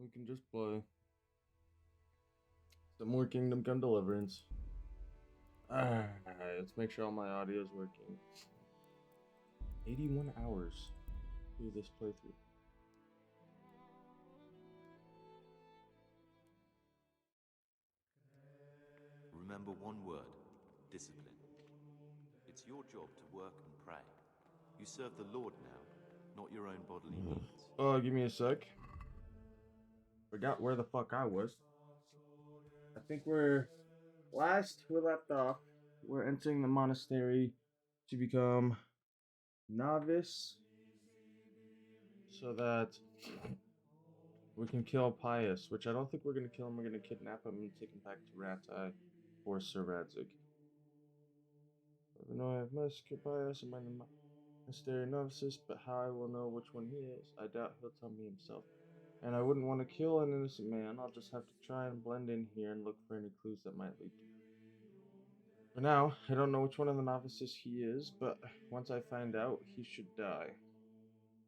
we can just play some more Kingdom Come Deliverance. Alright, let's make sure all my audio is working. 81 hours through this playthrough. Remember one word: discipline. It's your job to work and pray. You serve the Lord now, not your own bodily needs. Oh, give me a sec. Forgot where the fuck I was. I think we're last we left off. We're entering the monastery to become novice so that we can kill Pious, which I don't think we're gonna kill him. We're gonna kidnap him and take him back to Ratai for Sir Radzig. I know I have must kill Pious among the monastery novices, but how I will know which one he is, I doubt he'll tell me himself. And I wouldn't want to kill an innocent man. I'll just have to try and blend in here and look for any clues that might lead to him. For now, I don't know which one of the novices he is, but once I find out, he should die.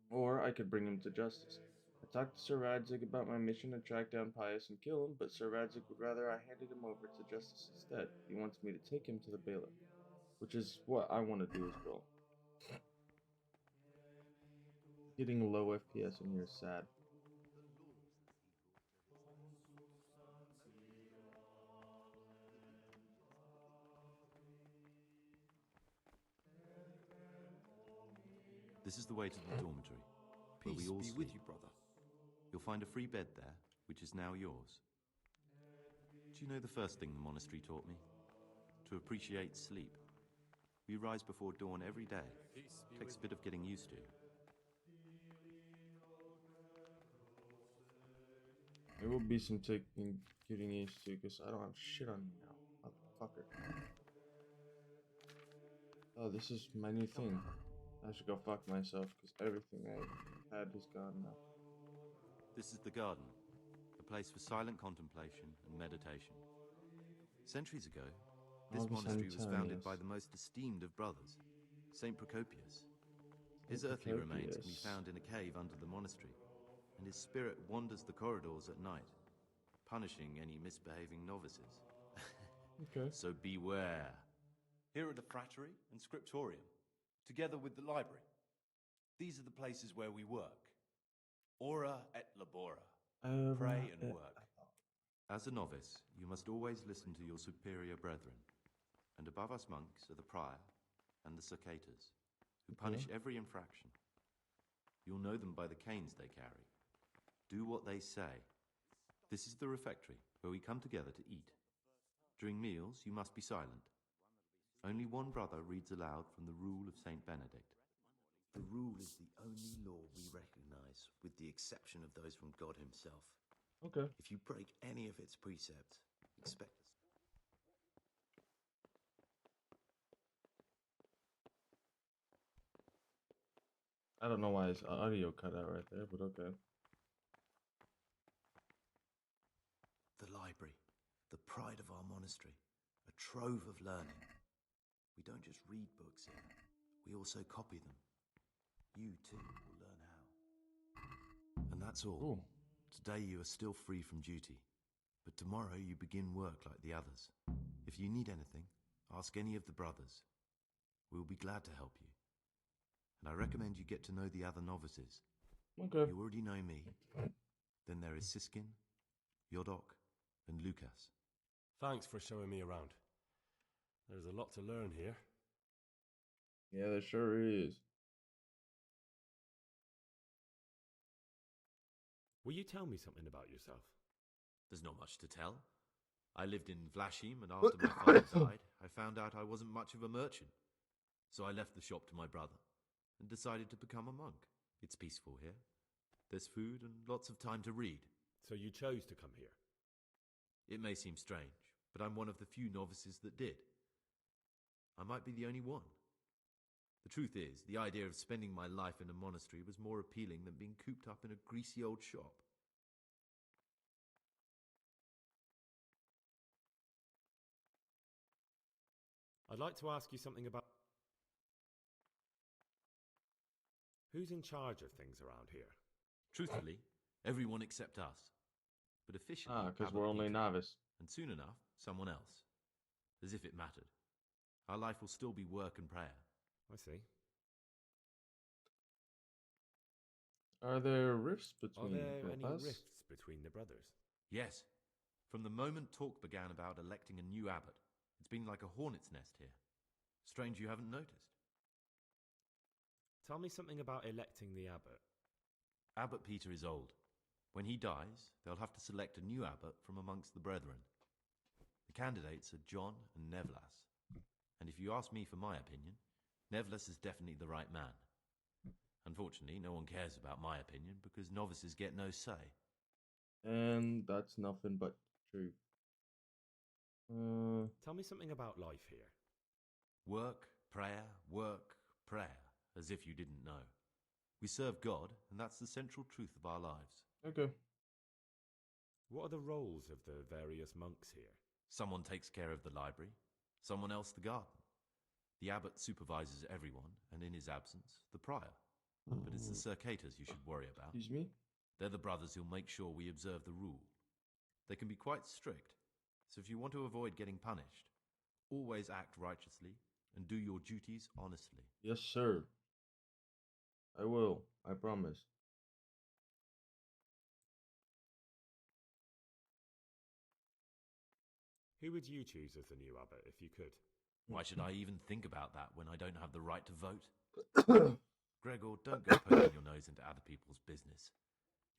Or I could bring him to justice. I talked to Sir Radzig about my mission to track down Pious and kill him, but Sir Radzig would rather I handed him over to justice instead. He wants me to take him to the bailiff, which is what I want to do as well. Getting low FPS in here is sad. This is the way to the dormitory, where we Peace all be sleep. with you, brother. You'll find a free bed there, which is now yours. Do you know the first thing the monastery taught me? To appreciate sleep. We rise before dawn every day. Takes a bit of getting used to. There will be some getting used to, because I don't have shit on me now, motherfucker. Oh, this is my new thing. I should go fuck myself, because everything I had is gone now. This is the garden, a place for silent contemplation and meditation. Centuries ago, this monastery was founded by the most esteemed of brothers, Saint Procopius. His earthly remains can be found in a cave under the monastery, and his spirit wanders the corridors at night, punishing any misbehaving novices. Okay. So beware. Here are the frattery and scriptorium, together with the library. These are the places where we work. Ora et labora. Pray and work. As a novice, you must always listen to your superior brethren, and above us monks are the prior and the cicatas, who punish every infraction. You'll know them by the canes they carry. Do what they say. This is the refectory, where we come together to eat. During meals, you must be silent. Only one brother reads aloud from the Rule of Saint Benedict. The rule is the only law we recognize, with the exception of those from God himself. Okay. If you break any of its precepts, expect us. I don't know why his audio cut out right there, but okay. The library, the pride of our monastery, a trove of learning. We don't just read books here, we also copy them. You too will learn how. And that's all. Cool. Today you are still free from duty, but tomorrow you begin work like the others. If you need anything, ask any of the brothers. We will be glad to help you. And I recommend you get to know the other novices. Okay. You already know me. Then there is Siskin, Yodok, and Lucas. Thanks for showing me around. There's a lot to learn here. Yeah, there sure is. Will you tell me something about yourself? There's not much to tell. I lived in Vlashim, and after my father died, I found out I wasn't much of a merchant. So I left the shop to my brother and decided to become a monk. It's peaceful here. There's food and lots of time to read. So you chose to come here? It may seem strange, but I'm one of the few novices that did. I might be the only one. The truth is, the idea of spending my life in a monastery was more appealing than being cooped up in a greasy old shop. I'd like to ask you something about... Who's in charge of things around here? Truthfully, everyone except us. but officially Ah, because Abbot we're only Peter, novice. and soon enough, someone else. As if it mattered. Our life will still be work and prayer. I see. Are there rifts Are between there both any us? rifts between the brothers? Yes. From the moment talk began about electing a new abbot, it's been like a hornet's nest here. Strange you haven't noticed. Tell me something about electing the abbot. Abbot Peter is old. When he dies, they'll have to select a new abbot from amongst the brethren. The candidates are John and Nevlas. And if you ask me for my opinion, Nevlas is definitely the right man. Unfortunately, no one cares about my opinion because novices get no say. And that's nothing but true. Tell me something about life here. Work, prayer, as if you didn't know. We serve God, and that's the central truth of our lives. Okay. What are the roles of the various monks here? Someone takes care of the library, someone else the garden. The abbot supervises everyone, and in his absence, the prior. But it's the circators you should worry about. Excuse me? They're the brothers who'll make sure we observe the rule. They can be quite strict, so if you want to avoid getting punished, always act righteously and do your duties honestly. Yes, sir. I will. I promise. Who would you choose as the new abbot if you could? Why should I even think about that when I don't have the right to vote? Gregor, don't go poking your nose into other people's business.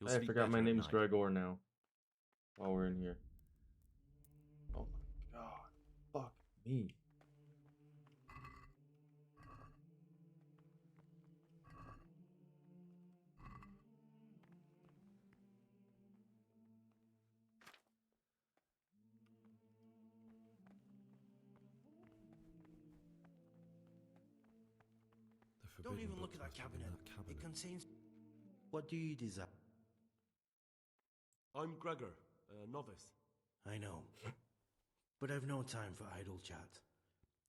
You'll I sleep forgot my better at name's night. Gregor now. While we're in here. Oh my god. Fuck me. Don't even look at that cabinet. It contains... What do you desire? I'm Gregor, a novice. I know. But I've no time for idle chat.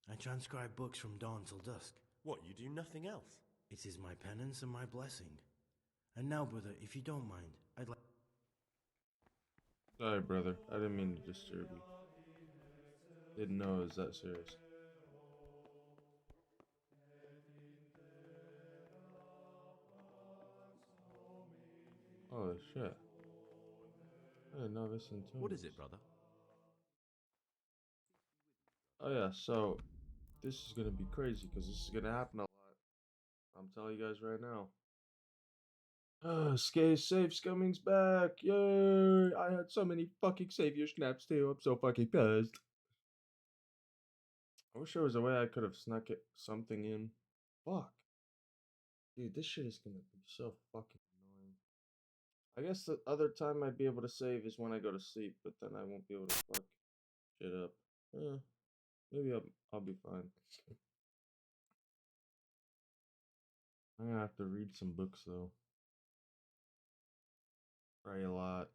I transcribe books from dawn till dusk. What, you do nothing else? It is my penance and my blessing. And now, brother, if you don't mind, I'd like... Sorry, brother. I didn't mean to disturb you. Didn't know it was that serious. Holy shit. I didn't know this in tones. What is it, brother? Oh yeah, so this is gonna be crazy because this is gonna happen a lot. I'm telling you guys right now. Save Scumming's back! Yay! I had so many fucking savior snaps too. I'm so fucking pissed. I wish there was a way I could have snuck something in. Fuck. Dude, this shit is gonna be so fucking annoying. I guess the other time I'd be able to save is when I go to sleep, but then I won't be able to fuck shit up. Maybe I'll be fine. I'm gonna have to read some books though. Pray a lot.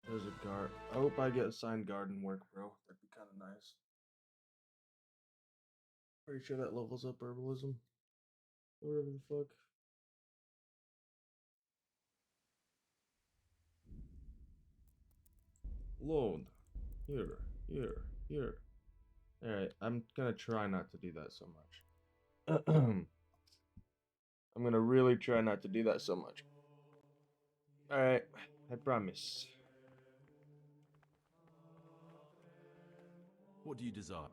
There's a guard. I hope I get assigned garden work, bro. That'd be kind of nice. Pretty sure that levels up herbalism. Whatever the fuck. Load. Here. Alright, I'm gonna try not to do that so much. I'm gonna really try not to do that so much. Alright, I promise. What do you desire?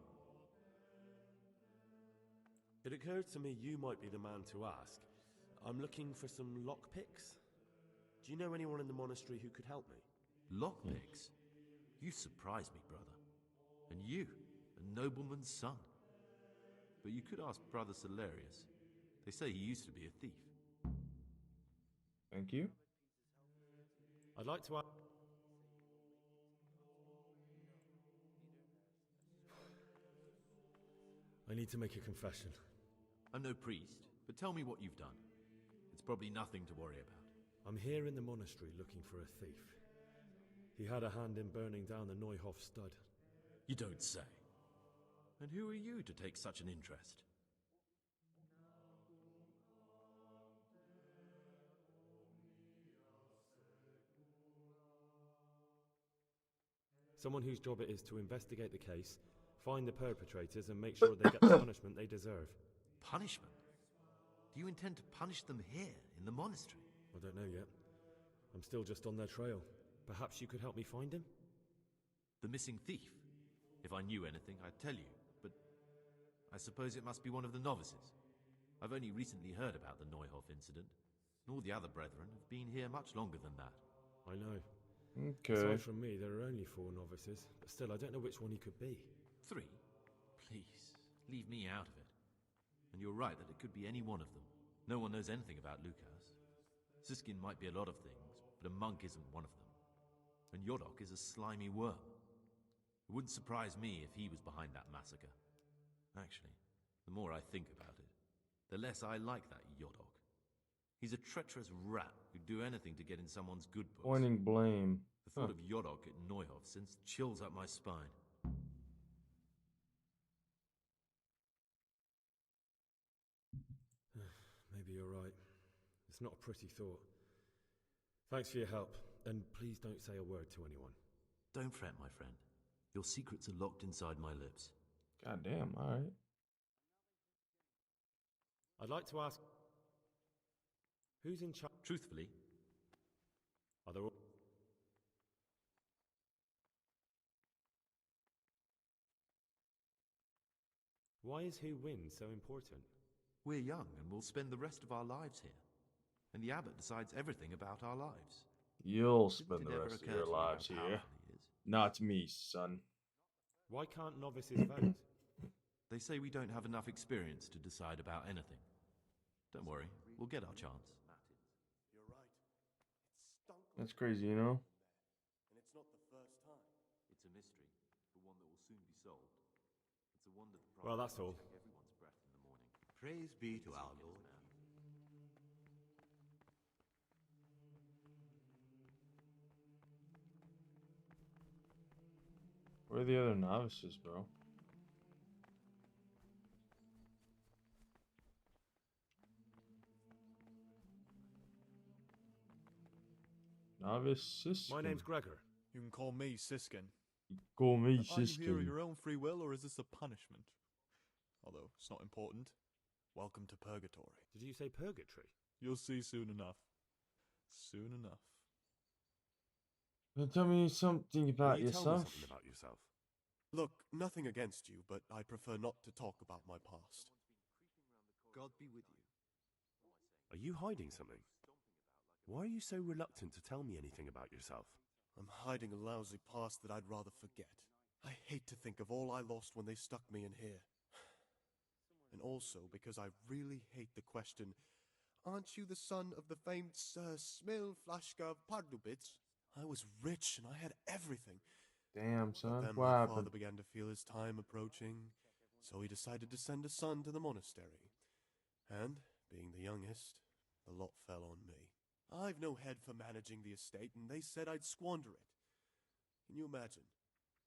It occurs to me you might be the man to ask. I'm looking for some lockpicks. Do you know anyone in the monastery who could help me? Lockpicks? You surprise me, brother. And you, a nobleman's son. But you could ask Brother Salarius. They say he used to be a thief. Thank you. I'd like to ask... I need to make a confession. I'm no priest, but tell me what you've done. It's probably nothing to worry about. I'm here in the monastery looking for a thief. He had a hand in burning down the Neuhof stud. You don't say. And who are you to take such an interest? Someone whose job it is to investigate the case, find the perpetrators, and make sure they get the punishment they deserve. Punishment? Do you intend to punish them here, in the monastery? I don't know yet. I'm still just on their trail. Perhaps you could help me find him? The missing thief? If I knew anything, I'd tell you, but I suppose it must be one of the novices. I've only recently heard about the Neuhof incident, and all the other brethren have been here much longer than that. I know. Okay. Aside from me, there are only 4 novices, but still, I don't know which one he could be. 3? Please, leave me out of it. And you're right that it could be any one of them. No one knows anything about Lukas. Siskin might be a lot of things, but a monk isn't one of them. And Yodok is a slimy worm. It wouldn't surprise me if he was behind that massacre. Actually, the more I think about it, the less I like that Yodok. He's a treacherous rat who'd do anything to get in someone's good books. Pointing blame. The thought of Yodok at Neuhof sends chills up my spine. Maybe you're right. It's not a pretty thought. Thanks for your help, and please don't say a word to anyone. Don't fret, my friend. Your secrets are locked inside my lips. God damn, alright. I'd like to ask, who's in charge? Truthfully, Are there... Why is who wins so important? we're young and we'll spend the rest of our lives here. And the abbot decides everything about our lives. You'll Didn't spend it the ever rest of occur your to you how lives here. powerful he is? Not me, son. Why can't novices vote? They say we don't have enough experience to decide about anything. Don't worry, we'll get our chance. You're right. It stunk. That's crazy, you know? And it's not the first time. It's a mystery, but one that will soon be solved. It's a wonder the Well, that's all. check everyone's breath in the morning. Praise be to our Lord. Where are the other novices, bro? Novice Siskin. My name's Gregor. You can call me Siskin. Call me Are you here of Siskin. your own free will, or is this a punishment? Although, it's not important. Welcome to Purgatory. Did you say purgatory? You'll see soon enough. Soon enough. Tell me something about Will you tell me yourself. something about yourself? Look, nothing against you, but I prefer not to talk about my past. God be with you. Are you hiding something? Why are you so reluctant to tell me anything about yourself? I'm hiding a lousy past that I'd rather forget. I hate to think of all I lost when they stuck me in here. And also because I really hate the question, aren't you the son of the famed Sir Smil Flashka Pardubitz? I was rich and I had everything. Damn, son. Then What my happened? father began to feel his time approaching, so he decided to send a son to the monastery. And, being the youngest, the lot fell on me. I've no head for managing the estate, and they said I'd squander it. Can you imagine?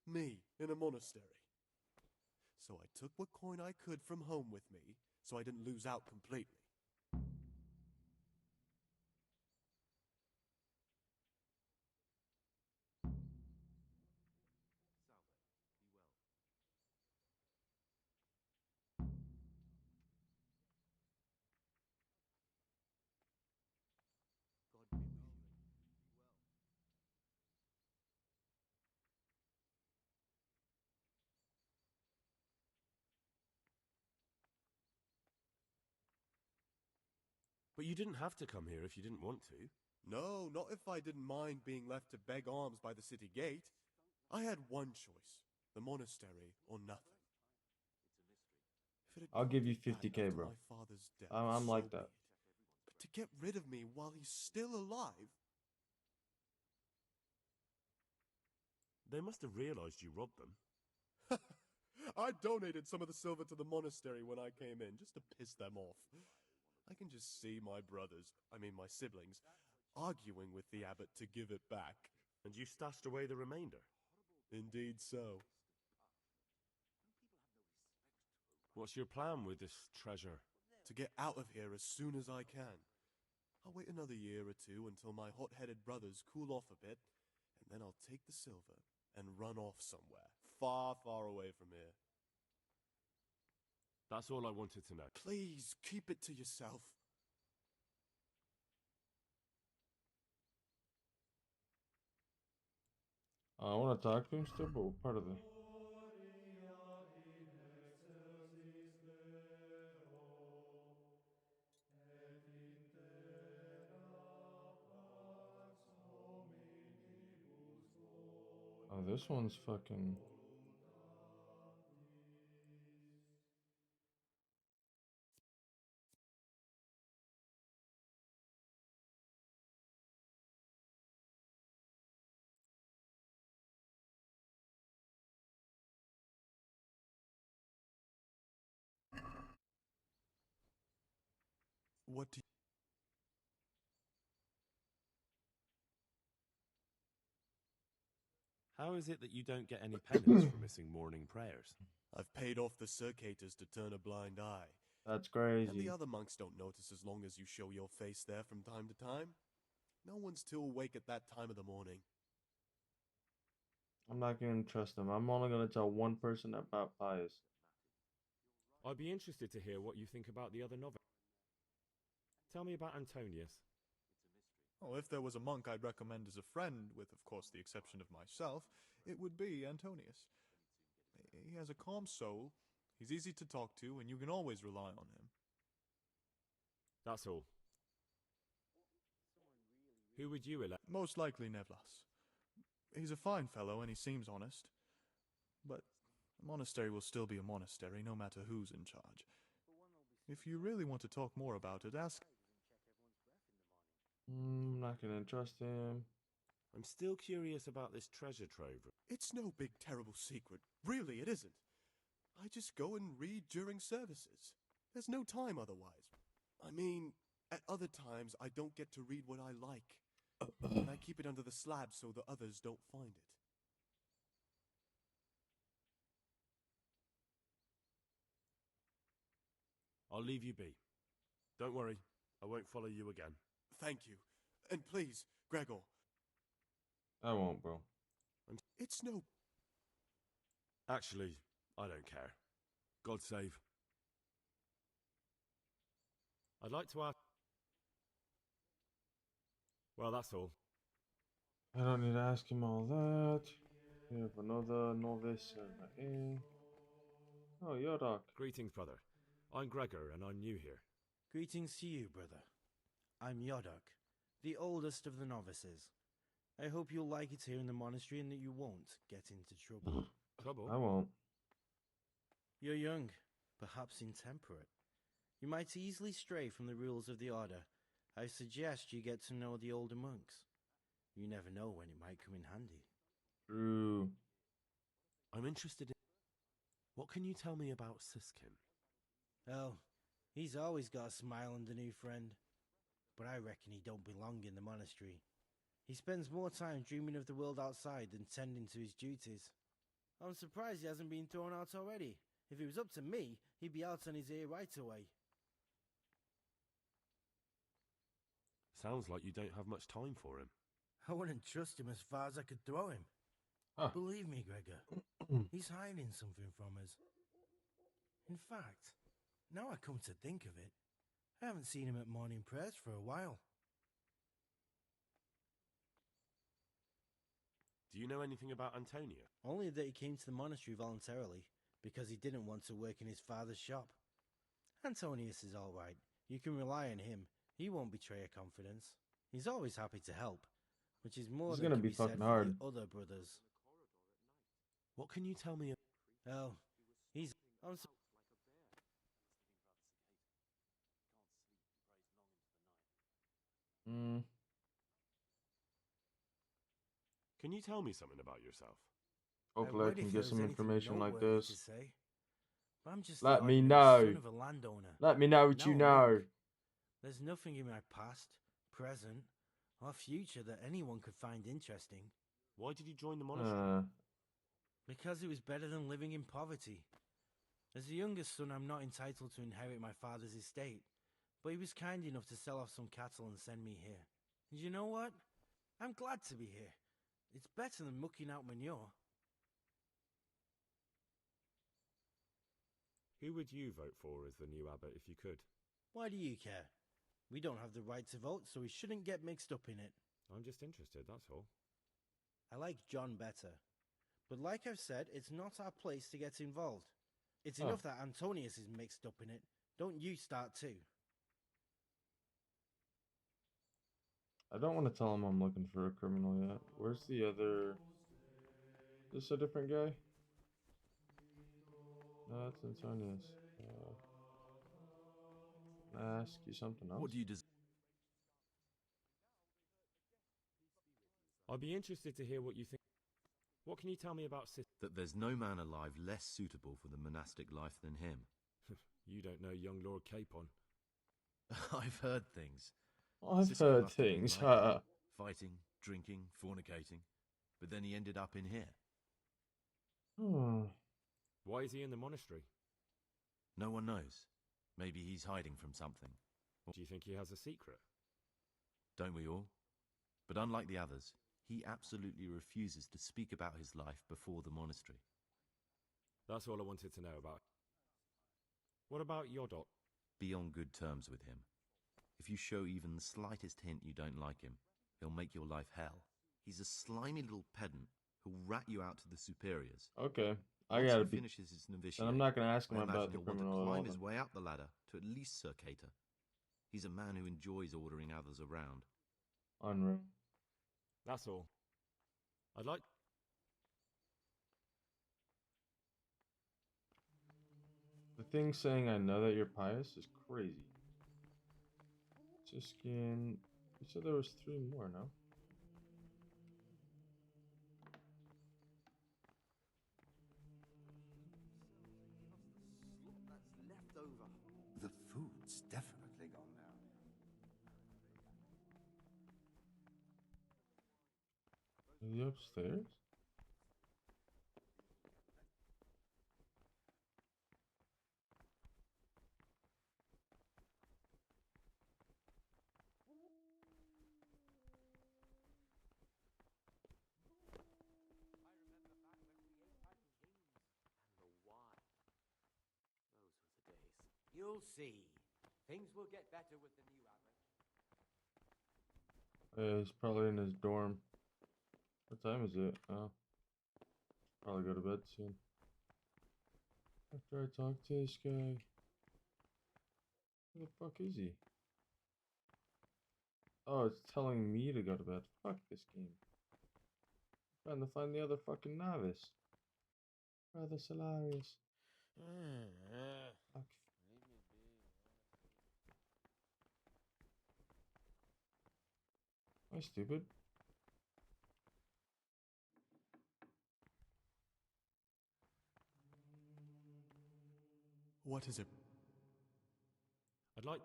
Me, in a monastery. So I took what coin I could from home with me, so I didn't lose out completely. But you didn't have to come here if you didn't want to. No, not if I didn't mind being left to beg alms by the city gate. I had one choice, the monastery or nothing. If it had I'll gone give you to that 50K, after bro. my father's death, I'm like so that. be it. But to get rid of me while he's still alive? They must have realized you robbed them. I donated some of the silver to the monastery when I came in, just to piss them off. I can just see my my siblings, arguing with the abbot to give it back. And you stashed away the remainder. Indeed so. What's your plan with this treasure? To get out of here as soon as I can. I'll wait another year or two until my hot-headed brothers cool off a bit, and then I'll take the silver and run off somewhere, far, far away from here. That's all I wanted to know. Please, keep it to yourself. I want to talk to him still, but what part of the... Oh, this one's fucking... What do you... How is it that you don't get any penance for missing morning prayers? I've paid off the circators to turn a blind eye. That's And crazy. the other monks don't notice as long as you show your face there from time to time. No one's too awake at that time of the morning. I'm not going to trust him. I'm only going to tell one person about pious. I'd be interested to hear what you think about the other novice. Tell me about Antonius. Oh, if there was a monk I'd recommend as a friend, with of course the exception of myself, it would be Antonius. He has a calm soul, he's easy to talk to, and you can always rely on him. That's all. Who would you elect? Most likely Nevlas. He's a fine fellow and he seems honest. But a monastery will still be a monastery, no matter who's in charge. If you really want to talk more about it, ask... I'm not going to trust him. I'm still curious about this treasure trove. It's no big terrible secret. Really, it isn't. I just go and read during services. There's no time otherwise. I mean, at other times I don't get to read what I like. And I keep it under the slab so the others don't find it. I'll leave you be. Don't worry, I won't follow you again. Thank you. And please, Gregor. I won't, bro. It's no... Actually, I don't care. God save. I'd like to ask... Well, that's all. I don't need to ask him all that. We have another novice in. Oh, Yodok. Greetings, brother. I'm Gregor, and I'm new here. Greetings to you, brother. I'm Yodok, the oldest of the novices. I hope you'll like it here in the monastery and that you won't get into trouble. Trouble? I won't. You're young, perhaps intemperate. You might easily stray from the rules of the order. I suggest you get to know the older monks. You never know when it might come in handy. True. I'm interested in... What can you tell me about Siskin? Oh, he's always got a smile and a new friend. But I reckon he don't belong in the monastery. He spends more time dreaming of the world outside than tending to his duties. I'm surprised he hasn't been thrown out already. If it was up to me, he'd be out on his ear right away. Sounds like you don't have much time for him. I wouldn't trust him as far as I could throw him. Huh. Believe me, Gregor, he's hiding something from us. In fact, now I come to think of it, I haven't seen him at morning prayers for a while. Do you know anything about Antonia? Only that he came to the monastery voluntarily, because he didn't want to work in his father's shop. Antonius is all right. You can rely on him. He won't betray a confidence. He's always happy to help, which is more than gonna can be be said fucking for hard. the other brothers. What can you tell me? Oh, he's... Can you tell me something about yourself? Hopefully I can get some information like this. To say, but I'm just Let the me ordinary know. son of a landowner. Let me know what you No, know. look, there's nothing in my past, present, or future that anyone could find interesting. Why did you join the monastery? Because it was better than living in poverty. As the youngest son, I'm not entitled to inherit my father's estate, but he was kind enough to sell off some cattle and send me here. And you know what? I'm glad to be here. It's better than mucking out manure. Who would you vote for as the new abbot if you could? Why do you care? We don't have the right to vote, so we shouldn't get mixed up in it. I'm just interested, that's all. I like John better. But like I've said, it's not our place to get involved. It's enough that Antonius is mixed up in it. Don't you start too. I don't want to tell him I'm looking for a criminal yet. Where's the other... Is this a different guy? No, that's Antonius. Can I ask you something else? What do you desire? I'd be interested to hear what you think. What can you tell me about That there's no man alive less suitable for the monastic life than him. You don't know young Lord Capon. I've heard things. I've Sisko heard must have been things. like fighting, drinking, fornicating. But then he ended up in here. Why is he in the monastery? No one knows. Maybe he's hiding from something. Do you think he has a secret? Don't we all? But unlike the others, he absolutely refuses to speak about his life before the monastery. That's all I wanted to know about. What about Yodok? Be on good terms with him. If you show even the slightest hint you don't like him, he'll make your life hell. He's a slimy little pedant who'll rat you out to the superiors. Okay, I Once gotta he be... finishes his novitiate, And I'm not gonna ask him I about imagine the he'll want criminal to at all. climb his way up the ladder to at least Sir Cater. He's a man who enjoys ordering others around. Unreal. That's all. I'd like... The thing saying I know that you're pious is crazy. Siskin... You said there was 3 more, no? The food's definitely gone now. Are you upstairs? You'll see. Things will get better with the new abbot. Yeah, he's probably in his dorm. What time is it? Oh. Probably go to bed soon. After I talk to this guy. Where the fuck is he? Oh, it's telling me to go to bed. Fuck this game. I'm trying to find the other fucking novice. Brother Solarius. Fuck. Am I stupid? What is it? I'd like...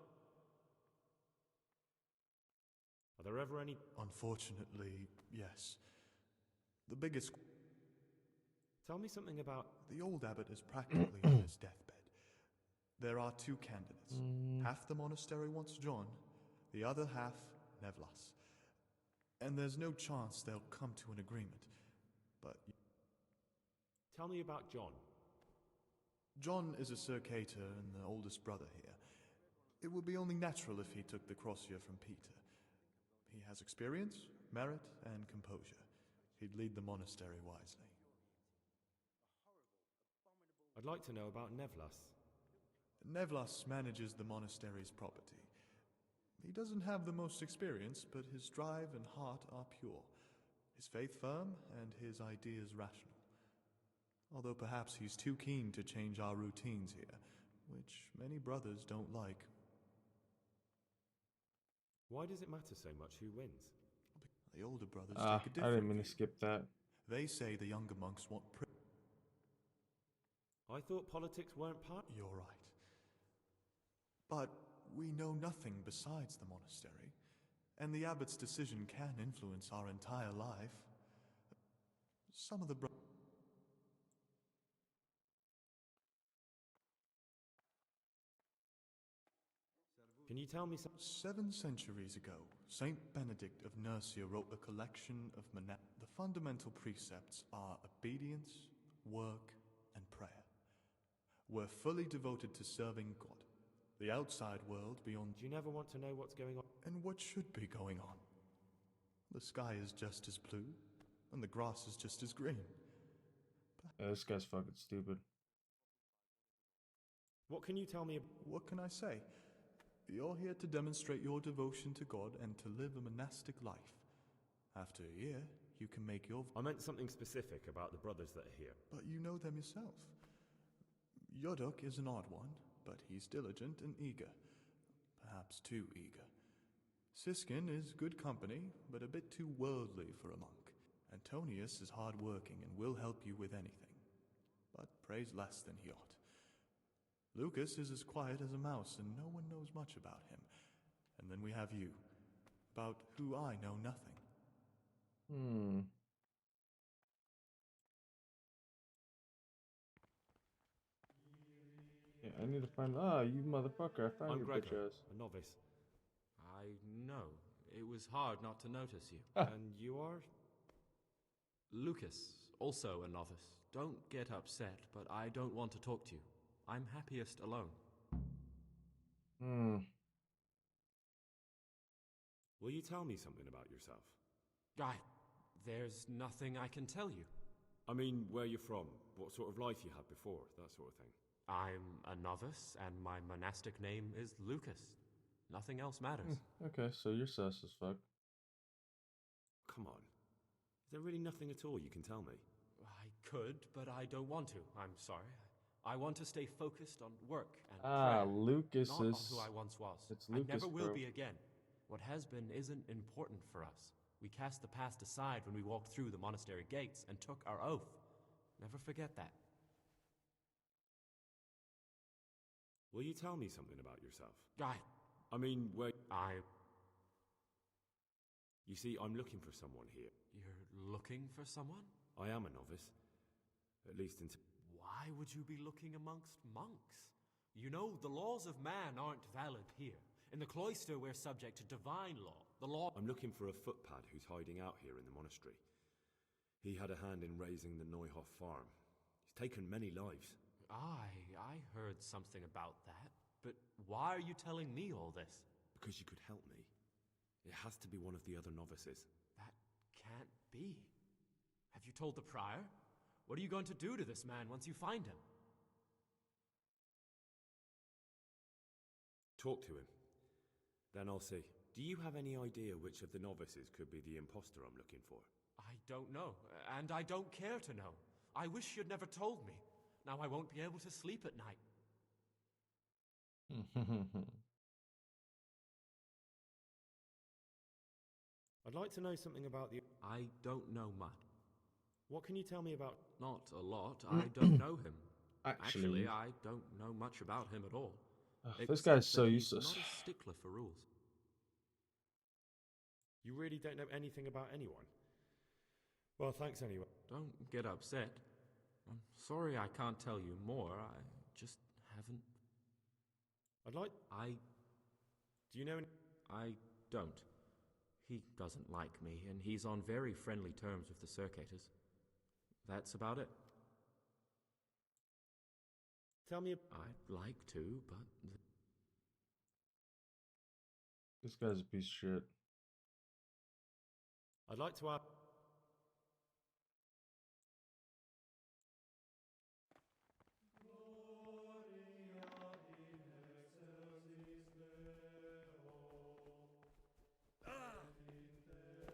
Are there ever any... Unfortunately, yes. The biggest... Tell me something about... The old abbot is practically on his deathbed. There are 2 candidates. Half the monastery wants John, the other half, Nevlas. And there's no chance they'll come to an agreement. But... Tell me about John. John is a Sir Cater and the oldest brother here. It would be only natural if he took the crosier from Peter. He has experience, merit, and composure. He'd lead the monastery wisely. I'd like to know about Nevlas. Nevlas manages the monastery's property. He doesn't have the most experience, but his drive and heart are pure. His faith firm, and his ideas rational. Although perhaps he's too keen to change our routines here, which many brothers don't like. Why does it matter so much who wins? The older brothers take a different I didn't mean to view. skip that. They say the younger monks want I thought politics weren't part... You're right. But we know nothing besides the monastery, and the abbot's decision can influence our entire life. Some of the Can you tell me some... 7 centuries ago, Saint Benedict of Nursia wrote a collection of The fundamental precepts are obedience, work, and prayer. We're fully devoted to serving God. The outside world beyond... Do you never want to know what's going on? And what should be going on? The sky is just as blue, and the grass is just as green. Yeah, this guy's fucking stupid. What can you tell me? What can I say? You're here to demonstrate your devotion to God and to live a monastic life. After a year, you can make your... I meant something specific about the brothers that are here. But you know them yourself. Yodok is an odd one, but he's diligent and eager. Perhaps too eager. Siskin is good company, but a bit too worldly for a monk. Antonius is hard-working and will help you with anything, but prays less than he ought. Lucas is as quiet as a mouse, and no one knows much about him. And then we have you, about who I know nothing. Yeah, I need to find... Ah, you motherfucker, I found I'm your Gregor, bitch ass. a novice. I know. It was hard not to notice you. Ah. And you are? Lucas, also a novice. Don't get upset, but I don't want to talk to you. I'm happiest alone. Will you tell me something about yourself? There's nothing I can tell you. I mean, where you're from, what sort of life you had before, that sort of thing. I'm a novice, and my monastic name is Lucas. Nothing else matters. Okay, so you're sus as fuck. Come on. Is there really nothing at all you can tell me? I could, but I don't want to. I'm sorry. I want to stay focused on work and Ah, prayer, Lucas not on is... who I once was. It's Lucas, I never will bro. be again. What has been isn't important for us. We cast the past aside when we walked through the monastery gates and took our oath. Never forget that. Will you tell me something about yourself? I mean, where... You see, I'm looking for someone here. You're looking for someone? I am a novice. At least until... Why would you be looking amongst monks? You know, the laws of man aren't valid here. In the cloister, we're subject to divine law. The law... I'm looking for a footpad who's hiding out here in the monastery. He had a hand in raising the Neuhoff farm. He's taken many lives. I heard something about that. But why are you telling me all this? Because you could help me. It has to be one of the other novices. That can't be. Have you told the prior? What are you going to do to this man once you find him? Talk to him. Then I'll see. Do you have any idea which of the novices could be the imposter I'm looking for? I don't know, and I don't care to know. I wish you'd never told me. Now I won't be able to sleep at night. I'd like to know something about the... I don't know much. What can you tell me about... Not a lot. I don't know him. Actually, I don't know much about him at all. This guy's so that he's useless. Not a stickler for rules. You really don't know anything about anyone? Well, thanks anyway. Don't get upset. I'm sorry I can't tell you more. I just haven't... Do you know any... I don't. He doesn't like me, and he's on very friendly terms with the Circators. That's about it. Tell me... I'd like to, but... This guy's a piece of shit. I'd like to ask...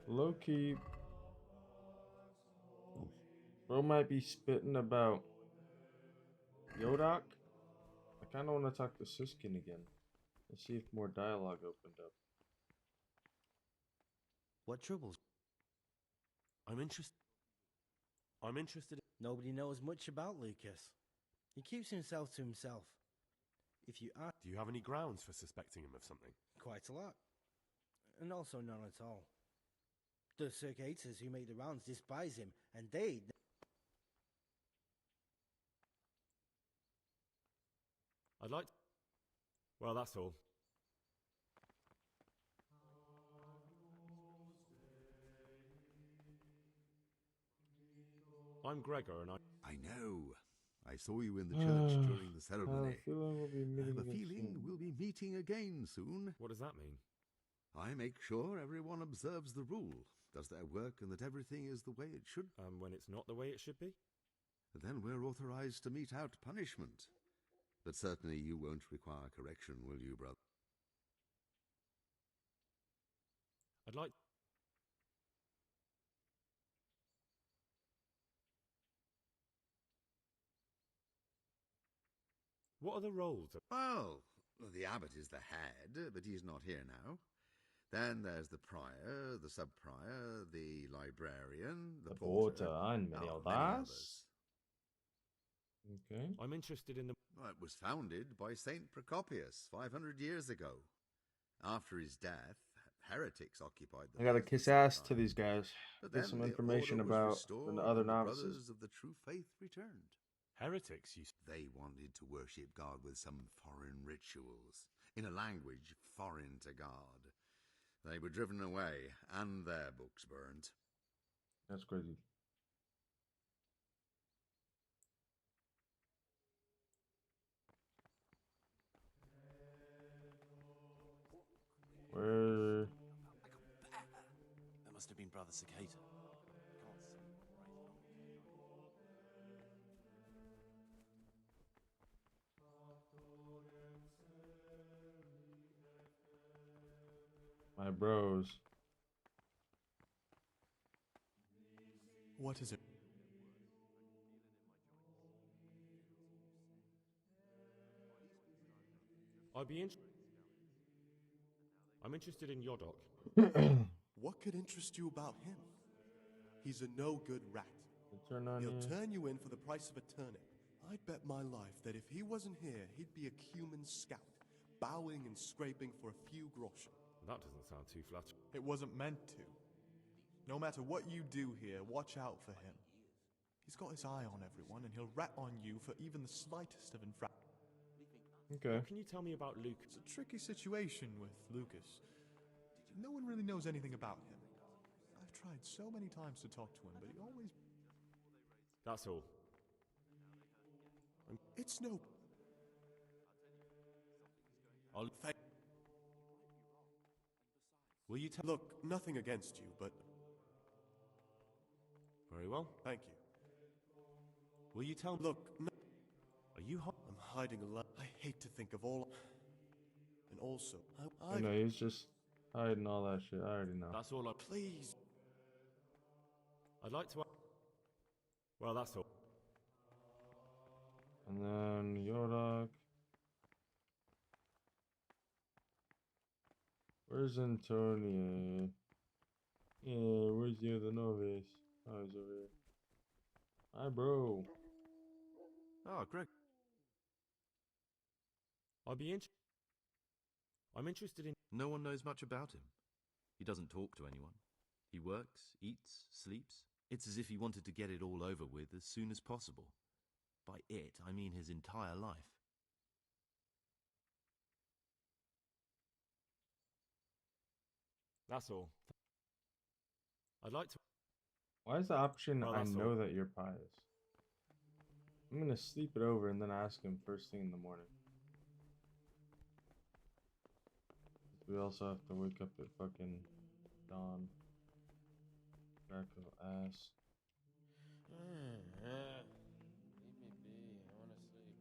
Low-key... Bro might be spitting about... Yodok? I kinda wanna talk to Siskin again. And see if more dialogue opened up. What troubles? I'm interested in... Nobody knows much about Lucas. He keeps himself to himself. If you ask... Do you have any grounds for suspecting him of something? Quite a lot. And also none at all. The Circators who make the rounds despise him, and they... I'd like... Well, that's all. I'm Gregor, and I know. I saw you in the church during the I have ceremony. a feeling we'll be meeting I have a again feeling soon. we'll be meeting again soon. What does that mean? I make sure everyone observes the rule, does their work, and that everything is the way it should. When it's not the way it should be? Then we're authorized to mete out punishment. But certainly you won't require correction, will you, brother? I'd like... What are the roles? Well, the abbot is the head, but he's not here now. Then there's the prior, the sub-prior, the librarian, the porter, and many others. Okay. I'm interested in the... Well, it was founded by Saint Procopius 500 years ago. After his death, heretics occupied the... I gotta kiss ass to these guys. Get some information about the other the novices. brothers of the true faith returned. Heretics, you... They wanted to worship God with some foreign rituals, in a language foreign to God. They were driven away, and their books burned. That's crazy. Where? That must have been Brother Cicada. My bros. What is it? I'm interested in Yodok. What could interest you about him? He's a no-good rat. He'll turn you in for the price of a turnip. I'd bet my life that if he wasn't here, he'd be a cumin scout, bowing and scraping for a few groschen. That doesn't sound too flattering. It wasn't meant to. No matter what you do here, watch out for him. He's got his eye on everyone, and he'll rat on you for even the slightest of infraction. Okay. What can you tell me about Lucas? It's a tricky situation with Lucas. No one really knows anything about him. I've tried so many times to talk to him, but he always... That's all. It's no... I'll thank... Will you tell... Look, nothing against you, but... Very well. Thank you. Will you tell... Look, no... Are you... I'm hiding a lot. I hate to think of all... And also... I know, he's just hiding all that shit. I already know. That's all I... Please. I'd like to... Well, that's all. And then Yodok. Where's Antonia? Yeah, where's the other novice? Oh, he's over here. Hi, bro. Oh, Greg. I'm interested in... No one knows much about him. He doesn't talk to anyone. He works, eats, sleeps. It's as if he wanted to get it all over with as soon as possible. By it, I mean his entire life. That's all. I'd like to... Why is the option Well, I that's know all. that you're pious? I'm gonna sleep it over and then ask him first thing in the morning. We also have to wake up at fucking dawn. Crack of ass. Leave me be. I want to sleep.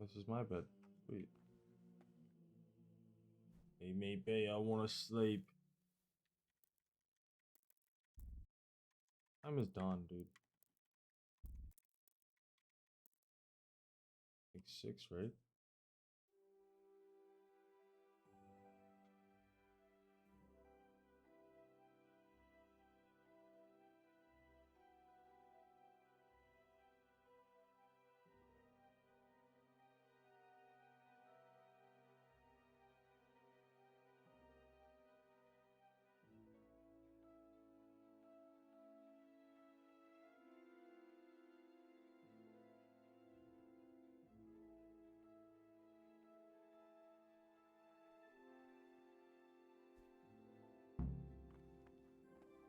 This is my bed. Sweet. Hey, me be. I want to sleep. Time is dawn, dude. Like 6, right?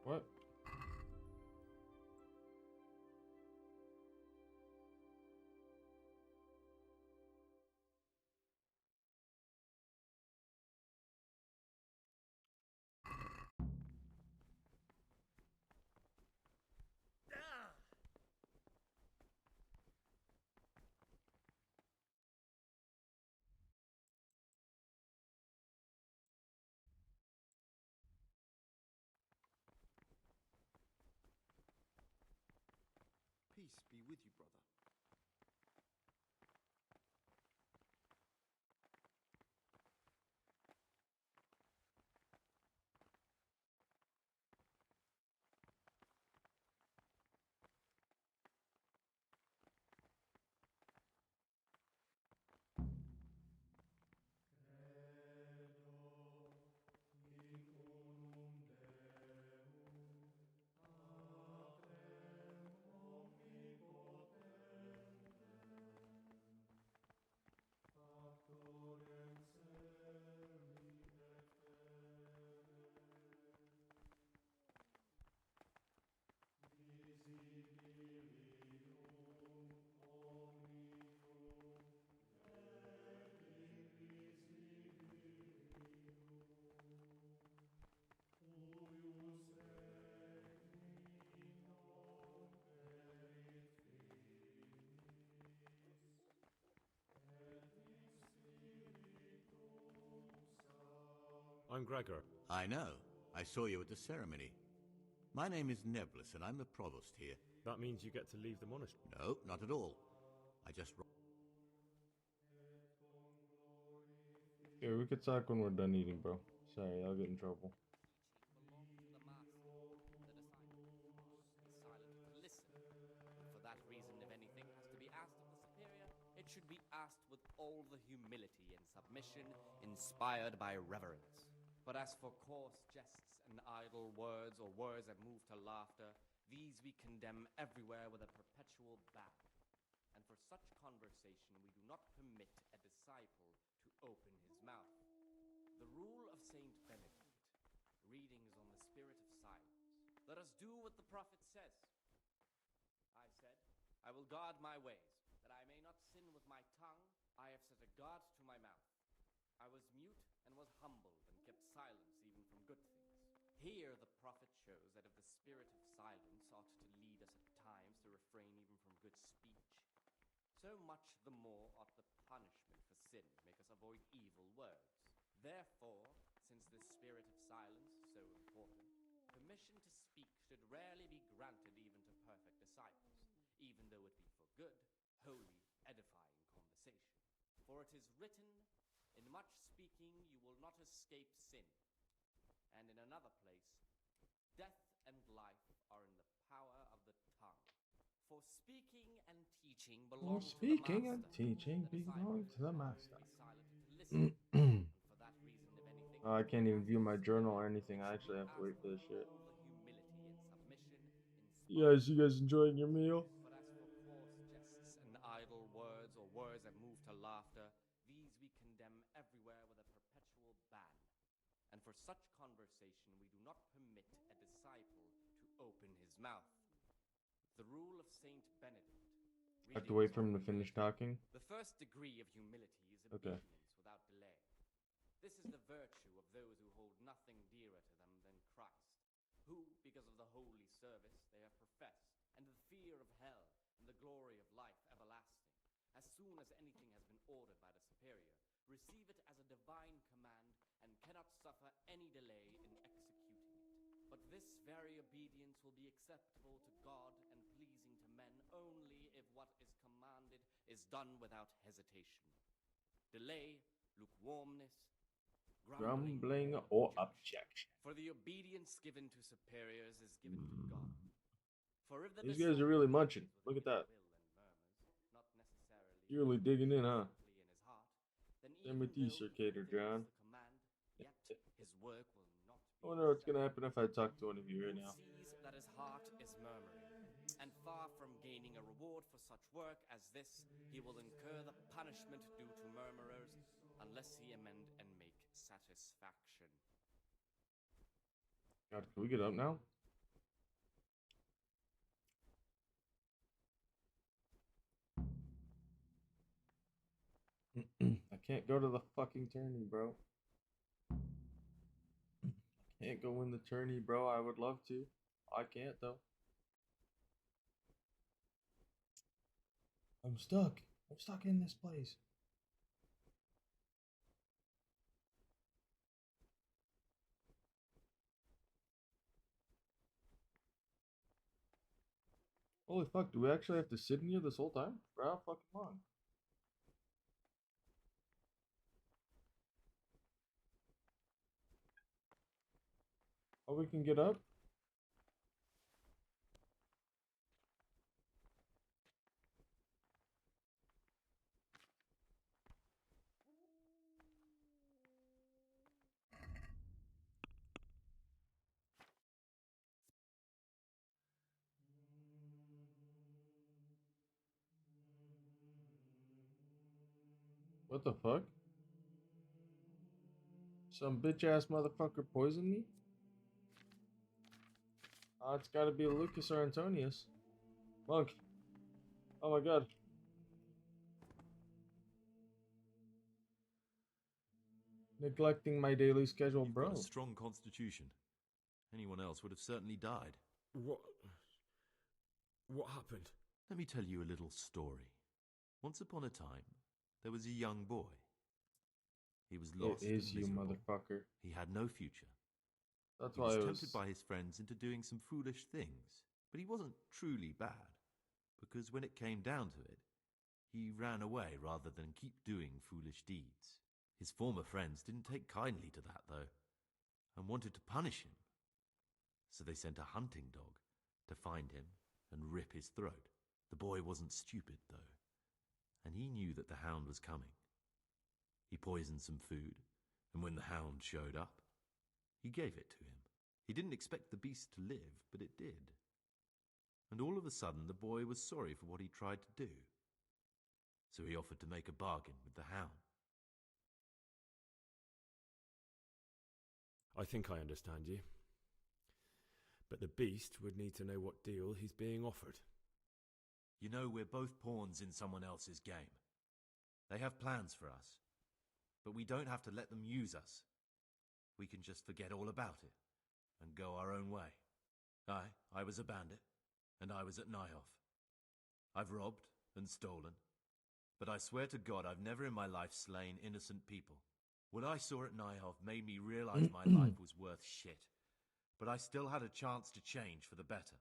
What? Peace be with you, brother. I'm Gregor. I know. I saw you at the ceremony. My name is Nebulus, and I'm the provost here. That means you get to leave the monastery? No, not at all. I just... Yeah, we could talk when we're done eating, bro. Sorry, I'll get in trouble. For that reason, if anything has to be asked of the superior, it should be asked with all the humility and submission inspired by reverence. But as for coarse jests and idle words, or words that move to laughter, these we condemn everywhere with a perpetual ban. And for such conversation we do not permit a disciple to open his mouth. The rule of Saint Benedict, readings on the spirit of silence. Let us do what the prophet says. I said, I will guard my ways, that I may not sin with my tongue. I have set a guard to my mouth. I was mute and was humbled and kept silence even from good things. Here the prophet shows that if the spirit of silence ought to lead us at times to refrain even from good speech, so much the more ought the punishment for sin make us avoid evil words. Therefore, since this spirit of silence is so important, permission to speak should rarely be granted even to perfect disciples, even though it be for good, holy, edifying conversation. For it is written, in much speaking you will not escape sin. And in another place, death and life are in the power of the tongue. For speaking and teaching belong to the master. For that reason, if anything, I can't even view my journal or anything. I actually have to wait for this shit. You guys enjoying your meal? But as for coarse jests and idle words, or words that move to laughter, these we condemn everywhere with a perpetual ban. And for such conversation we do not permit a disciple to open his mouth. The rule of Saint Benedict. I have to wait for him to finish talking. The first degree of humility is obedience without delay. This is the virtue of those who hold nothing dearer to them than Christ, who, because of the holy service they have professed, and the fear of hell, and the glory of life everlasting, as soon as anything has been ordered by the superior, receive it as a divine command, and cannot suffer any delay in executing it. But this very obedience will be acceptable to God and pleasing to men only if what is commanded is done without hesitation. Delay, lukewarmness, grumbling or objection. For the obedience given to superiors is given to God. For if the These guys are really munching. Look at that. You're really digging in, huh? Same with you, Sir Cater John. His work will not I wonder what's gonna happen if I talk to one of you right now. sees that his heart is murmuring, and far from gaining a reward for such work as this, he will incur the punishment due to murmurers, unless he amend and make satisfaction. God, can we get up now? I can't go to the fucking tourney, bro. I can't go in the tourney, bro. I would love to. I can't, though. I'm stuck. I'm stuck in this place. Holy fuck, do we actually have to sit in here this whole time? For how fucking long? Oh, we can get up? What the fuck? Some bitch ass motherfucker poisoned me? It's gotta be Lucas or Antonius. Monk. Oh my god. Neglecting my daily schedule, You've bro. got a strong constitution. Anyone else would have certainly died. What happened? Let me tell you a little story. Once upon a time, there was a young boy. He was lost It is and you, miserable. motherfucker. He had no future. That's He why was I tempted was... by his friends into doing some foolish things, but he wasn't truly bad, because when it came down to it, he ran away rather than keep doing foolish deeds. His former friends didn't take kindly to that, though, and wanted to punish him. So they sent a hunting dog to find him and rip his throat. The boy wasn't stupid, though, and he knew that the hound was coming. He poisoned some food, and when the hound showed up, he gave it to him. He didn't expect the beast to live, but it did. And all of a sudden, the boy was sorry for what he tried to do. So he offered to make a bargain with the hound. I think I understand you. But the beast would need to know what deal he's being offered. You know, we're both pawns in someone else's game. They have plans for us, but we don't have to let them use us. We can just forget all about it and go our own way. I was a bandit, and I was at Nyhoff. I've robbed and stolen, but I swear to God I've never in my life slain innocent people. What I saw at Nyhoff made me realize my life was worth shit, but I still had a chance to change for the better.